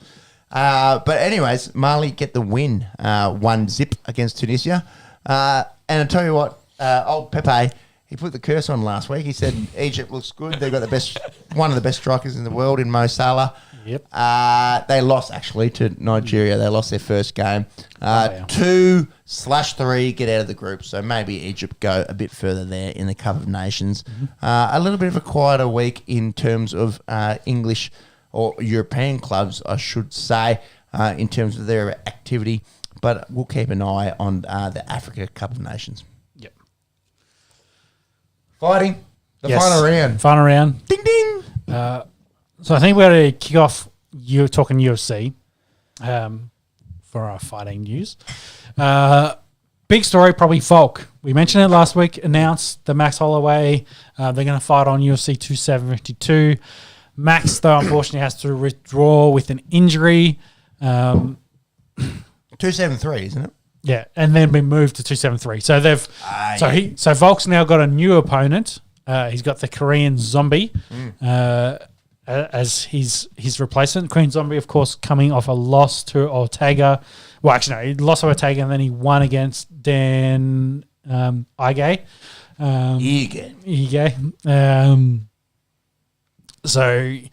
But anyways, Mali get the win, 1-0 against Tunisia. And I tell you what, old Pepe, he put the curse on last week. He said Egypt looks good. They've got one of the best strikers in the world in Mo Salah. Yep. They lost actually to Nigeria. They lost their first game. 2/3 get out of the group, so maybe Egypt go a bit further there in the Cup of Nations. A little bit of a quieter week in terms of English or European clubs, I should say, in terms of their activity. But we'll keep an eye on the Africa Cup of Nations. Yep. Fighting. Final round. Final round. Ding, ding. So I think we're going to kick off talking UFC for our fighting news. Big story, probably Volk. We mentioned it last week, announced the Max Holloway. They're going to fight on UFC 272. Max, though, unfortunately has to withdraw with an injury. 273, isn't it? Yeah, and then been moved to 273. So they've so Volk's now got a new opponent. He's got the Korean Zombie as his replacement. Korean Zombie, of course, coming off a loss to Ortega. Well, actually, no, he lost to Ortega and then he won against Dan Ige. Ige. So, you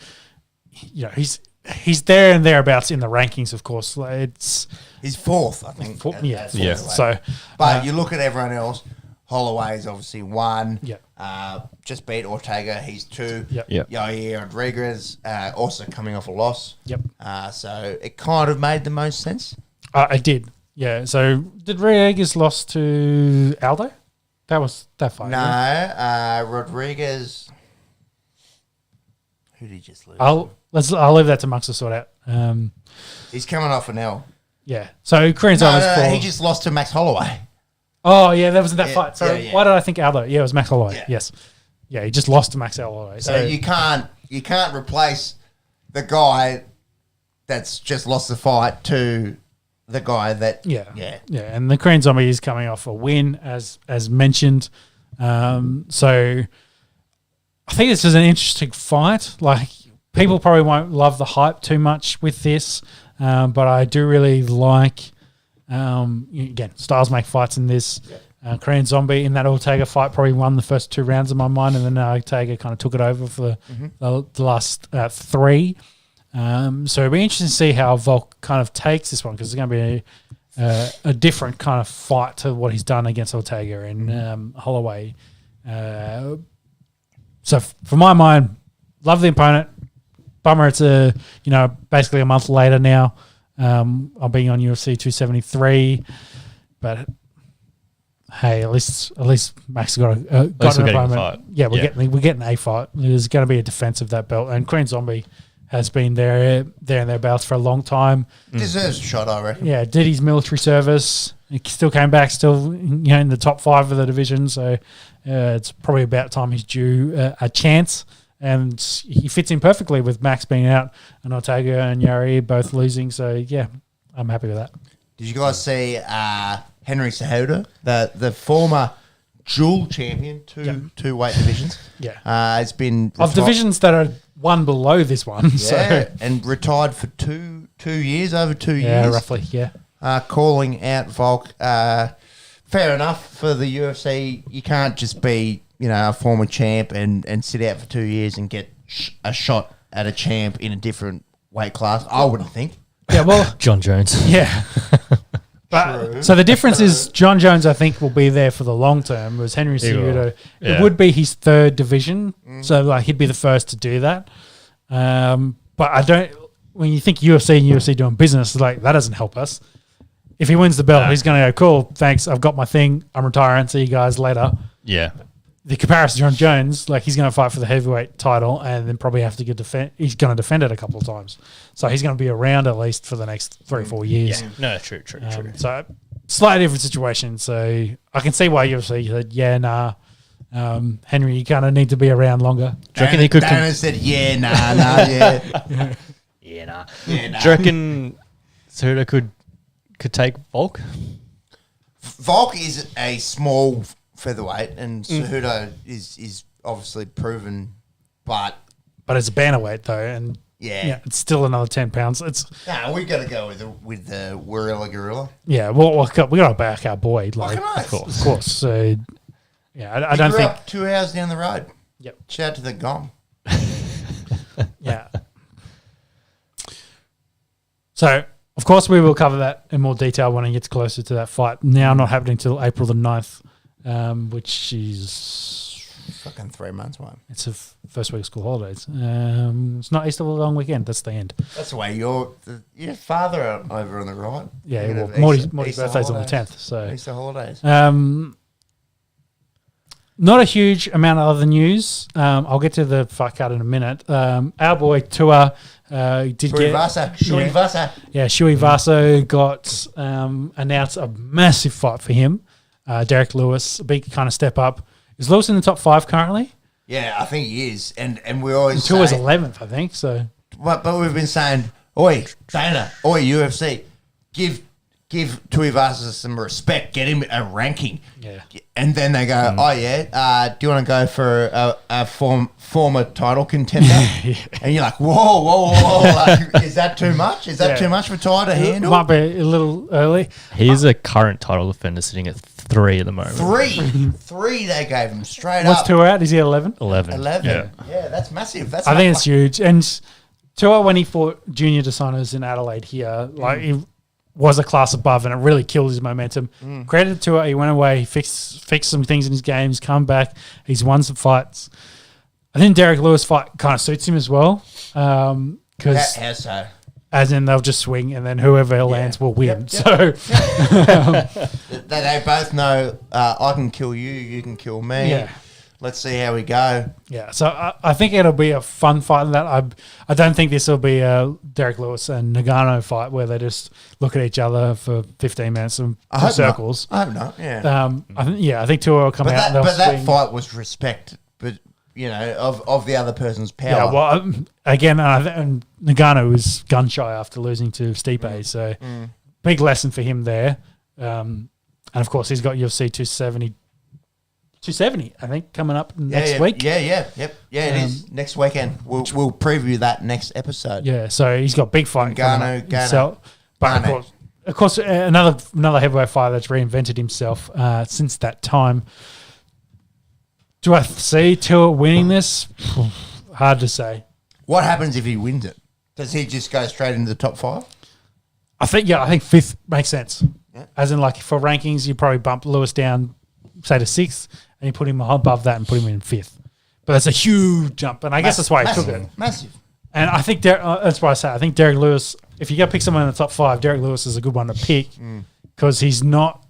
know, he's there and thereabouts in the rankings, of course. He's fourth, I think. Fourth. So, but you look at everyone else. Holloway's obviously 1. Yep. Just beat Ortega. He's 2. Yep. Yair Rodriguez also coming off a loss. Yep. So it kind of made the most sense. It did. Yeah. So did Rodriguez lost to Aldo? That was that fight. No. Rodriguez. Who did he just lose? I'll leave that to Mux to sort out. He's coming off an L. Yeah. So Korean Zombie. He just lost to Max Holloway. Oh yeah, that was that fight. So why did I think Aldo? Yeah, it was Max Holloway. Yeah. Yes. Yeah, he just lost to Max Holloway. So you can't replace the guy that's just lost the fight to the guy that yeah. And the Korean Zombie is coming off a win as mentioned. So I think this is an interesting fight. Like people probably won't love the hype too much with this, but I do really like. Again, styles make fights in this. Korean Zombie in that Ortega fight probably won the first 2 rounds in my mind, and then Ortega kind of took it over for the last 3. So it'll be interesting to see how Volk kind of takes this one because it's going to be a different kind of fight to what he's done against Ortega and Holloway. So for my mind, love the opponent. Bummer it's basically a month later now. I'll be on UFC 273, but hey, at least Max got an opponent. Fight. Yeah, we're getting a fight. There's going to be a defense of that belt, and Korean Zombie has been there and thereabouts for a long time. Deserves a shot, I reckon. Yeah, did his military service. He still came back, still in the top 5 of the division. So it's probably about time he's due a chance. And he fits in perfectly with Max being out and Ortega and Yari both losing. So, yeah, I'm happy with that. Did you guys see Henry Cejudo, the former dual champion, two weight divisions? Yeah. It's been... Of divisions that are one below this one. Yeah, and retired for two years, over 2 years. Yeah, roughly, yeah. Calling out Volk. Fair enough for the UFC. You can't just be... a former champ and sit out for 2 years and get a shot at a champ in a different weight class. I wouldn't think. Yeah, well... John Jones. Yeah. But, so the difference is John Jones, I think, will be there for the long term, whereas Henry Cejudo, it would be his 3rd division. So, he'd be the first to do that. But I don't... when you think UFC and UFC doing business, it's like that doesn't help us. If he wins the belt, he's going to go, cool, thanks, I've got my thing, I'm retiring, see you guys later. Yeah. The comparison to John Jones, like he's going to fight for the heavyweight title and then probably have to he's going to defend it a couple of times. So he's going to be around at least for the next 3 or 4 years. Yeah. No, true. So slightly different situation. So I can see why UFC said, yeah, nah. Henry, you kind of need to be around longer. Do you reckon he could? Dana said, yeah, nah, yeah. Yeah, nah. Do you reckon Cejudo could take Volk? Volk is a small featherweight, and Cejudo is obviously proven, but it's a bantamweight though, and it's still another 10 pounds. We got to go with the gorilla. Yeah, well, we got to back our boy, like of course. So I don't think up 2 hours down the road. Yep. Shout out to the gong. Yeah. So, of course, we will cover that in more detail when it gets closer to that fight. Now, not happening until April the 9th, which is fucking 3 months, mate. It's the first week of school holidays. It's not Easter long weekend. That's the end. That's the way your father over on the right. Yeah, well, Morty's birthday's on the 10th. So Easter holidays. Not a huge amount of other news. I'll get to the fight card in a minute. Our boy Tua Shui Vasa. Yeah, Shui Vasa got announced a massive fight for him. Derek Lewis, a big kind of step up. Is Lewis in the top 5 currently? Yeah, I think he is. And we always say... Tua's 11th, I think. So, But we've been saying, oi, Dana, oi, UFC, give Tuivasa some respect, get him a ranking. Yeah. And then they go, do you want to go for a former title contender? Yeah. And you're like, whoa. Like, is that too much? Is that too much for Ty to handle? Might be a little early. He's a current title defender sitting at 3 at the moment. 3 they gave him straight What's up. Tua at? Is he 11? 11. Yeah, that's massive. I think it's huge. And Tua, when he fought junior designers in Adelaide here, like he was a class above, and it really killed his momentum. Credit to it, he went away, he fixed some things in his games, come back, he's won some fights. I think Derek Lewis fight kind of suits him as well, because how so? As in they'll just swing, and then whoever lands will win. Yep. So they both know I can kill you, you can kill me. Yeah. Let's see how we go. Yeah, so I think it'll be a fun fight. That I don't think this will be a Derek Lewis and Nagano fight where they just look at each other for 15 minutes and circles. I hope not. Yeah. I think Tua will come out. But that fight was respect, but of the other person's power. Yeah. Well, again, and Nagano was gun shy after losing to Stipe, so big lesson for him there. And of course, he's got UFC 270, I think, coming up next week. Yep. Yeah, it is next weekend. We'll preview that next episode. Yeah, so he's got big fight. Gano. But of course, another heavyweight fighter that's reinvented himself since that time. Do I see Tua winning this? Hard to say. What happens if he wins it? Does he just go straight into the top 5? I think 5th makes sense. Yeah. As in, like, for rankings, you probably bump Lewis down, say, to 6th, and you put him above that and put him in 5th. But that's a huge jump, and I guess that's why he took it. Massive. And I think that's why I say I think Derek Lewis, if you got to pick someone in the top 5, Derek Lewis is a good one to pick because he's not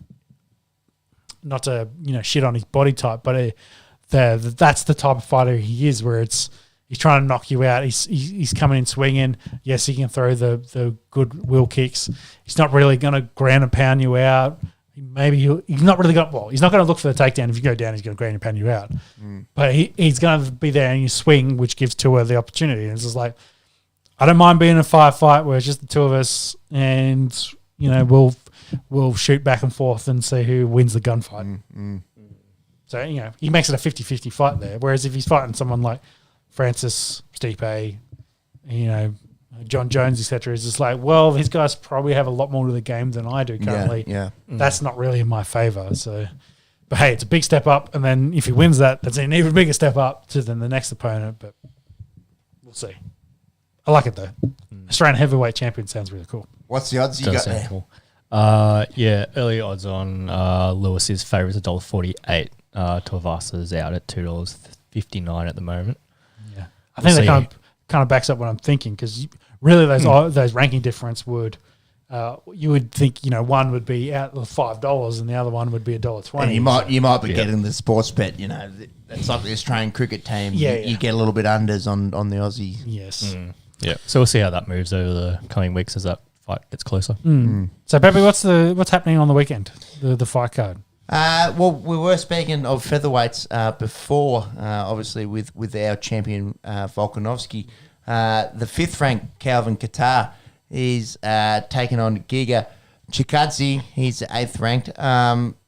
to shit on his body type, but that's the type of fighter he is, where he's trying to knock you out. He's coming in swinging. Yes, he can throw the good will kicks. He's not really going to ground and pound you out. He's not going to look for the takedown. If you go down, he's going to ground and pound you out. But he's going to be there and you swing, which gives Tua the opportunity. And it's just like, I don't mind being in a firefight where it's just the two of us, and we'll shoot back and forth and see who wins the gunfight. So he makes it a 50-50 fight there. Whereas if he's fighting someone like Francis, Stipe, John Jones, etc., is just like, well, these guys probably have a lot more to the game than I do currently. Yeah. That's not really in my favor. So, but hey, it's a big step up, and then if he wins that, that's an even bigger step up than the next opponent. But we'll see. I like it though. Australian heavyweight champion sounds really cool. What's the odds you got there? Cool. Early odds on Lewis is favourite at $1.48. Tuivasa's out at $2.59 at the moment. Yeah, I think that kind of backs up what I'm thinking, because really those ranking difference would. You would think, one would be out $5 and the other one would be $1.20. And you might be getting the sports bet. It's like the Australian cricket team. You get a little bit unders on the Aussie. Yes. Yeah. So we'll see how that moves over the coming weeks as that fight gets closer. So, Pepe, what's happening on the weekend? The fight card. Well, we were speaking of featherweights before, obviously with our champion Volkanovski. The 5th ranked Calvin Kattar is taking on Giga Chikadze. He's 8th ranked.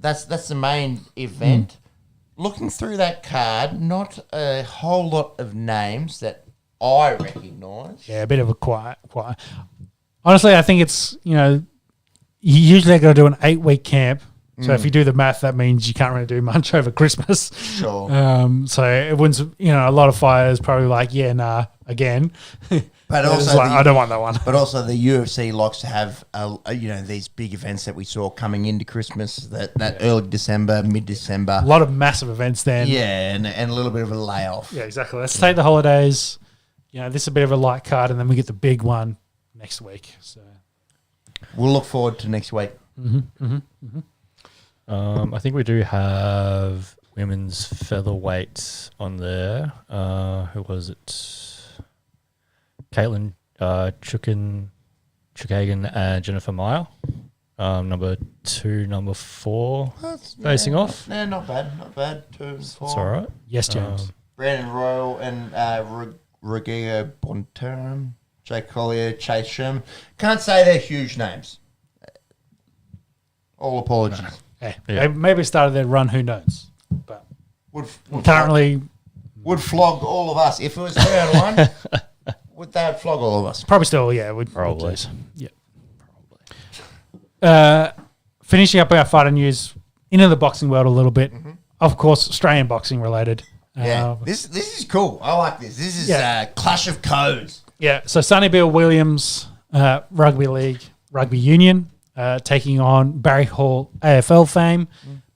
That's the main event. Looking through that card, not a whole lot of names that I recognise. Yeah, a bit of a quiet. Honestly, I think it's, usually they're going to do an 8-week camp. So if you do the math, that means you can't really do much over Christmas. Sure. So it wouldn't, a lot of fighters probably again. But also, I don't want that one. But also, the UFC likes to have, these big events that we saw coming into Christmas, that early December, mid-December. A lot of massive events then. Yeah, and a little bit of a layoff. Yeah, exactly. Let's take the holidays. This is a bit of a light card, and then we get the big one next week. So we'll look forward to next week. I think we do have women's featherweight on there. Who was it? Caitlin Chukagan and Jennifer Meyer. Number 2, number 4 facing off. Yeah, not bad. 2 and 4. That's all right. Yes, James. Brandon Royal and Rodrigo Bonterram, Jake Collier, Chase Sherman. Can't say they're huge names. All apologies. No. Hey, maybe started their run, who knows? But would flog all of us. If it was 3-1, would they flog all of us? Probably still, Probably. Yeah, probably. Finishing up our fighter news, into the boxing world a little bit. Of course, Australian boxing related. Yeah, this is cool. I like this. This is clash of codes. Yeah, so Sonny Bill Williams, rugby league, rugby union, taking on Barry Hall, AFL fame.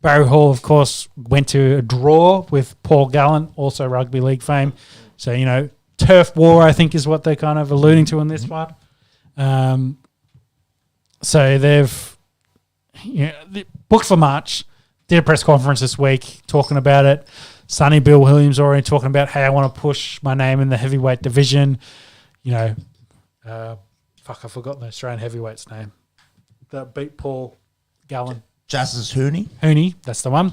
Barry Hall, of course, went to a draw with Paul Gallen, also rugby league fame. So, turf war, I think, is what they're kind of alluding to in this one. So they've booked for March, did a press conference this week talking about it. Sonny Bill Williams already talking about, hey, I want to push my name in the heavyweight division. I've forgotten the Australian heavyweight's name. That beat Paul Gallen. Justice Hooney. Hooney, that's the one.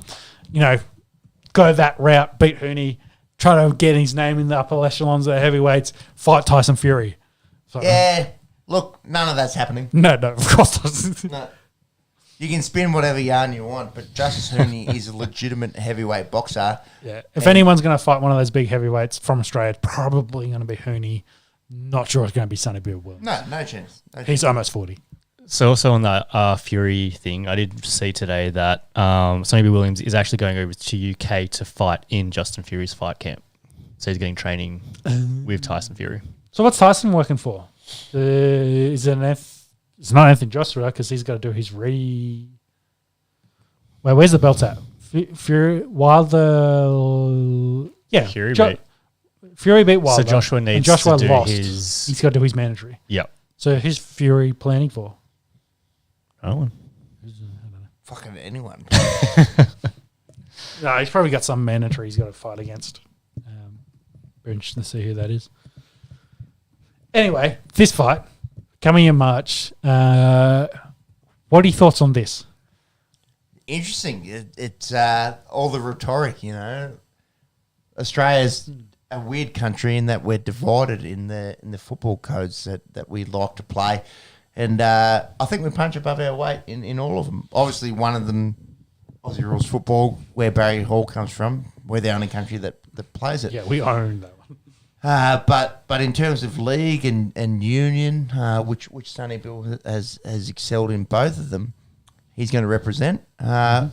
Go that route, beat Hooney, try to get his name in the upper echelons of the heavyweights, fight Tyson Fury. So, look, none of that's happening. No, of course not. No. You can spin whatever yarn you want, but Justice Hooney is a legitimate heavyweight boxer. Yeah. If anyone's going to fight one of those big heavyweights from Australia, it's probably going to be Hooney. Not sure it's going to be Sonny Bill Williams. No chance. He's almost 40. So also on that Fury thing, I did see today that Sonny Bill Williams is actually going over to UK to fight in Justin Fury's fight camp. So he's getting training with Tyson Fury. So what's Tyson working for? Is it it's not Anthony Joshua because he's got to do his Wait, where's the belt at? Fury Wilder. Yeah, Fury beat. Fury beat Wilder. So Joshua needs Joshua to do lost. his. He's got to do his mandatory. Yep. So who's Fury planning for? Oh. Fucking anyone. No, he's probably got some mandatory he's got to fight against. Very interesting to see who that is. Anyway, this fight coming in March. What are your thoughts on this? Interesting. It's all the rhetoric, Australia's a weird country in that we're divided in the football codes that we like to play. And I think we punch above our weight in all of them. Obviously, one of them, Aussie rules football, where Barry Hall comes from. We're the only country that plays it. Yeah, we own that one. But in terms of league and union, which Sonny Bill has excelled in both of them, he's going to represent. I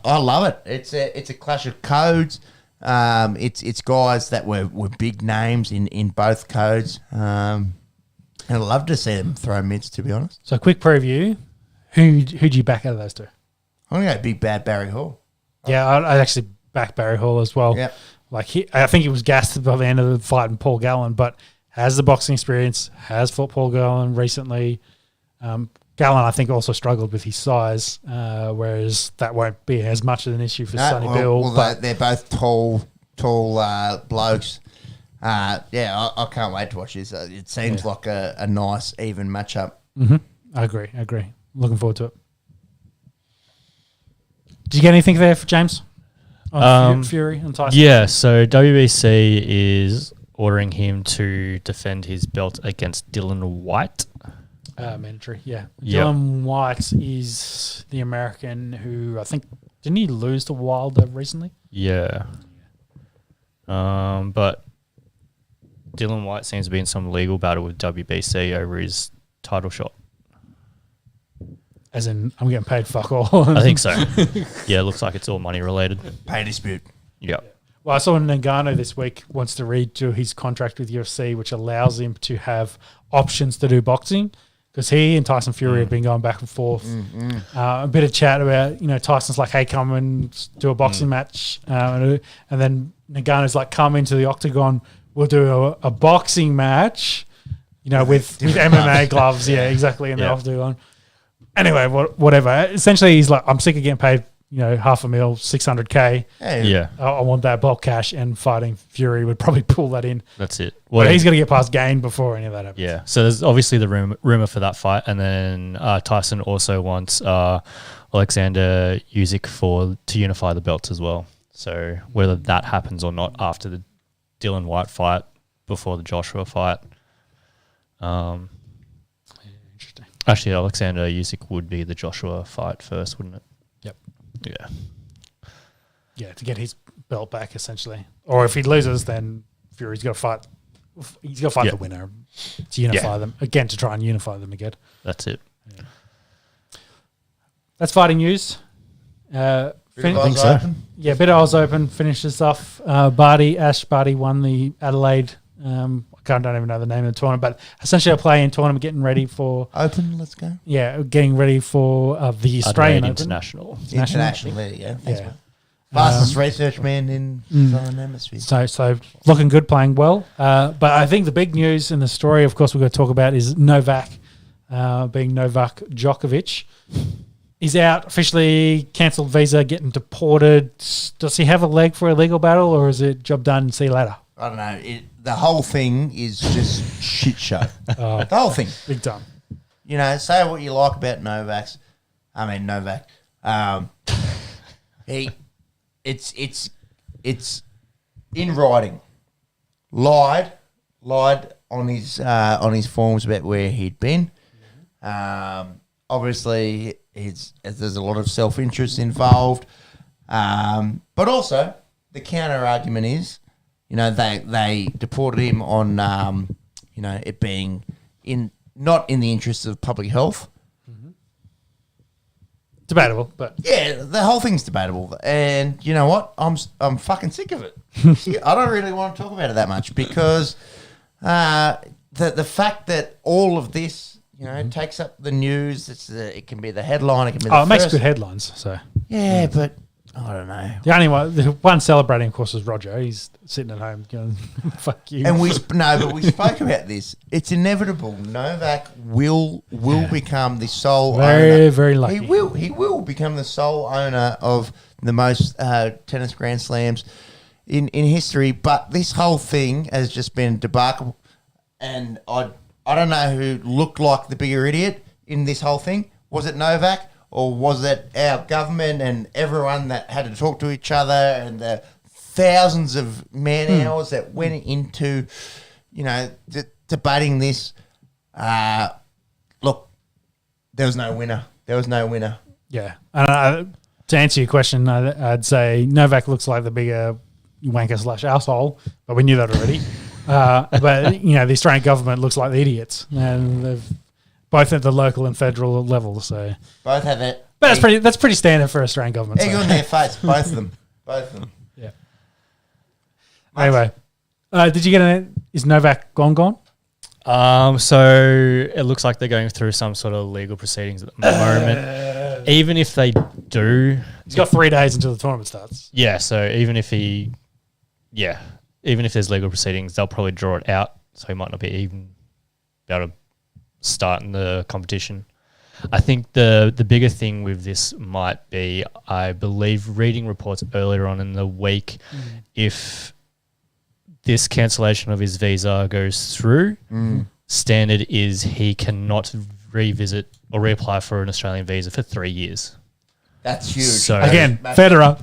love it. It's a clash of codes. It's guys that were big names in both codes. And I'd love to see them throw mids, to be honest. So, quick preview. Who'd you back out of those two? I'm going to go big bad Barry Hall. Yeah, I'd actually back Barry Hall as well. Yeah. I think he was gassed by the end of the fight in Paul Gallen, but has the boxing experience, has football going recently. Gallen, I think, also struggled with his size, whereas that won't be as much of an issue for Sonny Bill. Well, they're both tall blokes. I can't wait to watch this. It seems like a nice, even matchup. Mm-hmm. I agree. Looking forward to it. Did you get anything there for James? On Fury and Tyson? Yeah, so WBC is ordering him to defend his belt against Dylan White. Mandatory, yeah. Yep. Dylan White is the American who, I think, didn't he lose to Wilder recently? Yeah. But Dylan White seems to be in some legal battle with WBC over his title shot. As in, I'm getting paid fuck all. I think so. Yeah, it looks like it's all money related. Pay dispute. Yep. Well, I saw Ngannou this week wants to redo his contract with UFC, which allows him to have options to do boxing, because he and Tyson Fury have been going back and forth. A bit of chat about, Tyson's like, hey, come and do a boxing match. And then Ngannou's like, come into the octagon, we'll do a boxing match, with MMA gloves. Yeah, exactly, in the octagon. Anyway, whatever. Essentially, he's like, I'm sick of getting paid, $500,000, $600K. Yeah. I want that bulk cash, and fighting Fury would probably pull that in. That's it. But he's going to get past Gain before any of that happens. Yeah. So there's obviously the rumor for that fight. And then Tyson also wants Alexander Usyk to unify the belts as well. So whether that happens or not after the Dylan White fight, before the Joshua fight. Interesting. Actually, Alexander Usyk would be the Joshua fight first, wouldn't it? Yep. Yeah. Yeah, to get his belt back, essentially. Or if he loses, then Fury's got to fight. He's got to fight the winner to unify them again, to try and unify them again. That's it. Yeah. That's fighting news. I think so. Yeah, bit of Oz Open finishes off. Ash Barty won the Adelaide. I don't even know the name of the tournament, but essentially a play-in tournament, getting ready for Open. Let's go. Yeah, getting ready for the Australian Open. International. There you go. Thanks, man. Fastest research man in the Southern Hemisphere. So looking good, playing well. But I think the big news in the story, of course, we're going to talk about is Novak, being Novak Djokovic. He's out, officially cancelled visa, getting deported. Does he have a leg for a legal battle, or is it job done, see you later? I don't know. The whole thing is just shit show. The whole thing. Big time. Say what you like about Novak. It's in writing. Lied on his forms about where he'd been. Obviously, there's a lot of self-interest involved. But also, the counter argument is, they deported him on, it being not in the interests of public health. Debatable, but yeah, the whole thing's debatable. And you know what? I'm fucking sick of it. I don't really want to talk about it that much, because the fact that all of this, takes up the news. It can be the headline. It can be the it makes good headlines. So yeah, but I don't know. The one celebrating, of course, is Roger. He's sitting at home going, "Fuck you." And we spoke about this. It's inevitable. Novak will become the sole owner. Very lucky. He will become the sole owner of the most tennis Grand Slams in history. But this whole thing has just been a debacle, and I don't know who looked like the bigger idiot in this whole thing. Was it Novak? Or was it our government and everyone that had to talk to each other, and the thousands of man hours that went into, debating this? Look, there was no winner. Yeah. To answer your question, I'd say Novak looks like the bigger wanker / asshole, but we knew that already. But the Australian government looks like the idiots, and they've both at the local and federal level. So both have it. But that's pretty standard for Australian government. Egg on their face, both of them. Yeah. Anyway, did you get is Novak gone? So it looks like they're going through some sort of legal proceedings at the moment. Even if they do, he's got 3 days until the tournament starts. Yeah. So even if there's legal proceedings, they'll probably draw it out so he might not be even able to start in the competition. I think the bigger thing with this might be, I believe, reading reports earlier on in the week, if this cancellation of his visa goes through, standard is he cannot revisit or reapply for an Australian visa for 3 years. That's huge. So Again, Federer.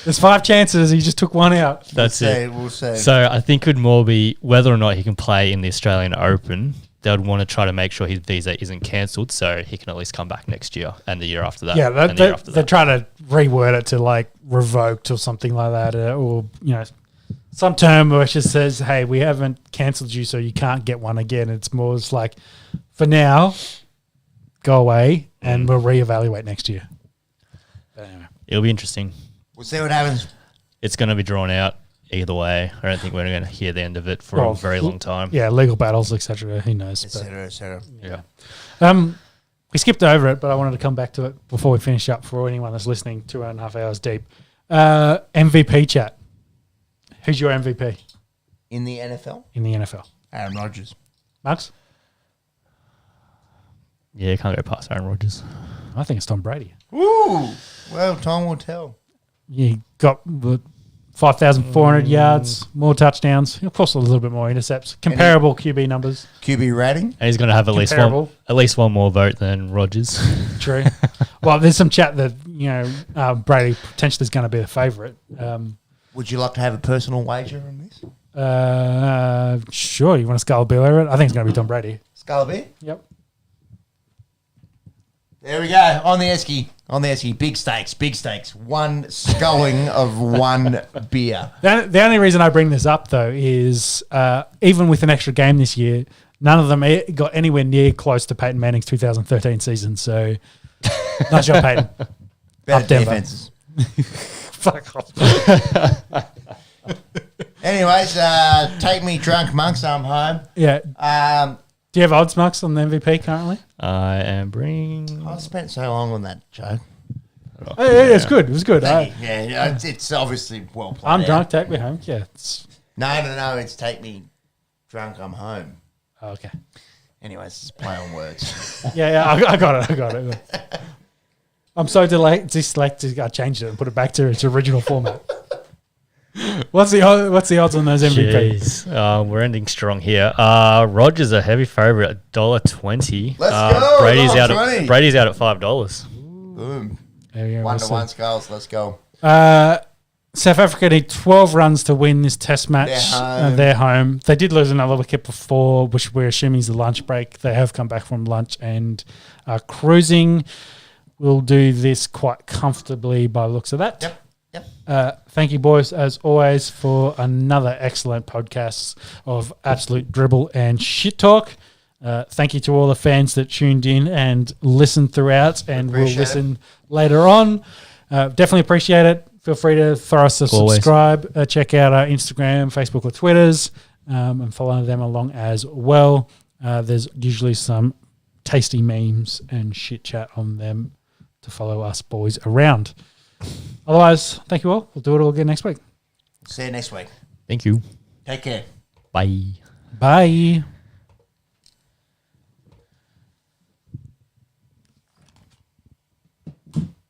There's 5 chances. He just took one out. That's it. We'll see. So I think it would more be whether or not he can play in the Australian Open. They would want to try to make sure his visa isn't cancelled, so he can at least come back next year and the year after that. Yeah, and the year after they're that. trying to reword it to like revoked or something like that, or some term which just says, "Hey, we haven't cancelled you, so you can't get one again." It's more just like, for now, go away, and we'll reevaluate next year. But anyway. It'll be interesting. We'll see what happens. It's going to be drawn out either way. I don't think we're going to hear the end of it for a very long time. Yeah, legal battles, etc. Who knows? Et cetera, et cetera. Yeah. We skipped over it, but I wanted to come back to it before we finish up for anyone that's listening 2.5 hours deep. MVP chat. Who's your MVP In the NFL? in the NFL? Aaron Rodgers. Max? Yeah, can't go past Aaron Rodgers. I think it's Tom Brady. Woo! Well, time will tell. He got 5,400 yards, more touchdowns, of course a little bit more intercepts, comparable QB numbers. QB rating? And he's going to have at least one more vote than Rodgers. True. Well, there's some chat that Brady potentially is going to be the favourite. Would you like to have a personal wager on this? Sure. You want to skull bill over it? I think it's going to be Tom Brady. Scully? Yep. There we go. On the Esky. On the Esky. Big stakes. One sculling of one beer. The only reason I bring this up, though, is even with an extra game this year, none of them got anywhere near close to Peyton Manning's 2013 season. So, nice job, Peyton. Better Up Denver. defenses. Fuck off. Anyways, take me drunk monks. I'm home. Yeah. Do you have odds, Max, on the MVP currently? I am bringing... I spent so long on that joke. It's good. It was good. It's obviously well played. I'm out. drunk. Take me home. Yeah. No. It's take me drunk. I'm home. Oh, okay. Anyways, it's a play on words. Yeah. I got it. I'm so dyslexic. I changed it and put it back to its original format. What's the odds on those MVP? Jeez. We're ending strong here. Rodgers a heavy favourite at $1.20. Let's go. Brady's out $1.20. at $5. Boom. There you go, 1-1 skulls. Let's go. South Africa need 12 runs to win this test match. They're home. They did lose another wicket before, which we're assuming is the lunch break. They have come back from lunch and are cruising. We'll do this quite comfortably by the looks of that. Yep. Thank you, boys, as always, for another excellent podcast of absolute dribble and shit talk. Thank you to all the fans that tuned in and listened throughout and will listen later on. Definitely appreciate it. Feel free to throw us a subscribe. Check out our Instagram, Facebook, or Twitters, and follow them along as well. There's usually some tasty memes and shit chat on them to follow us boys around. Otherwise, thank you all. We'll do it all again next week. See you next week. Thank you. Take care. Bye. Bye.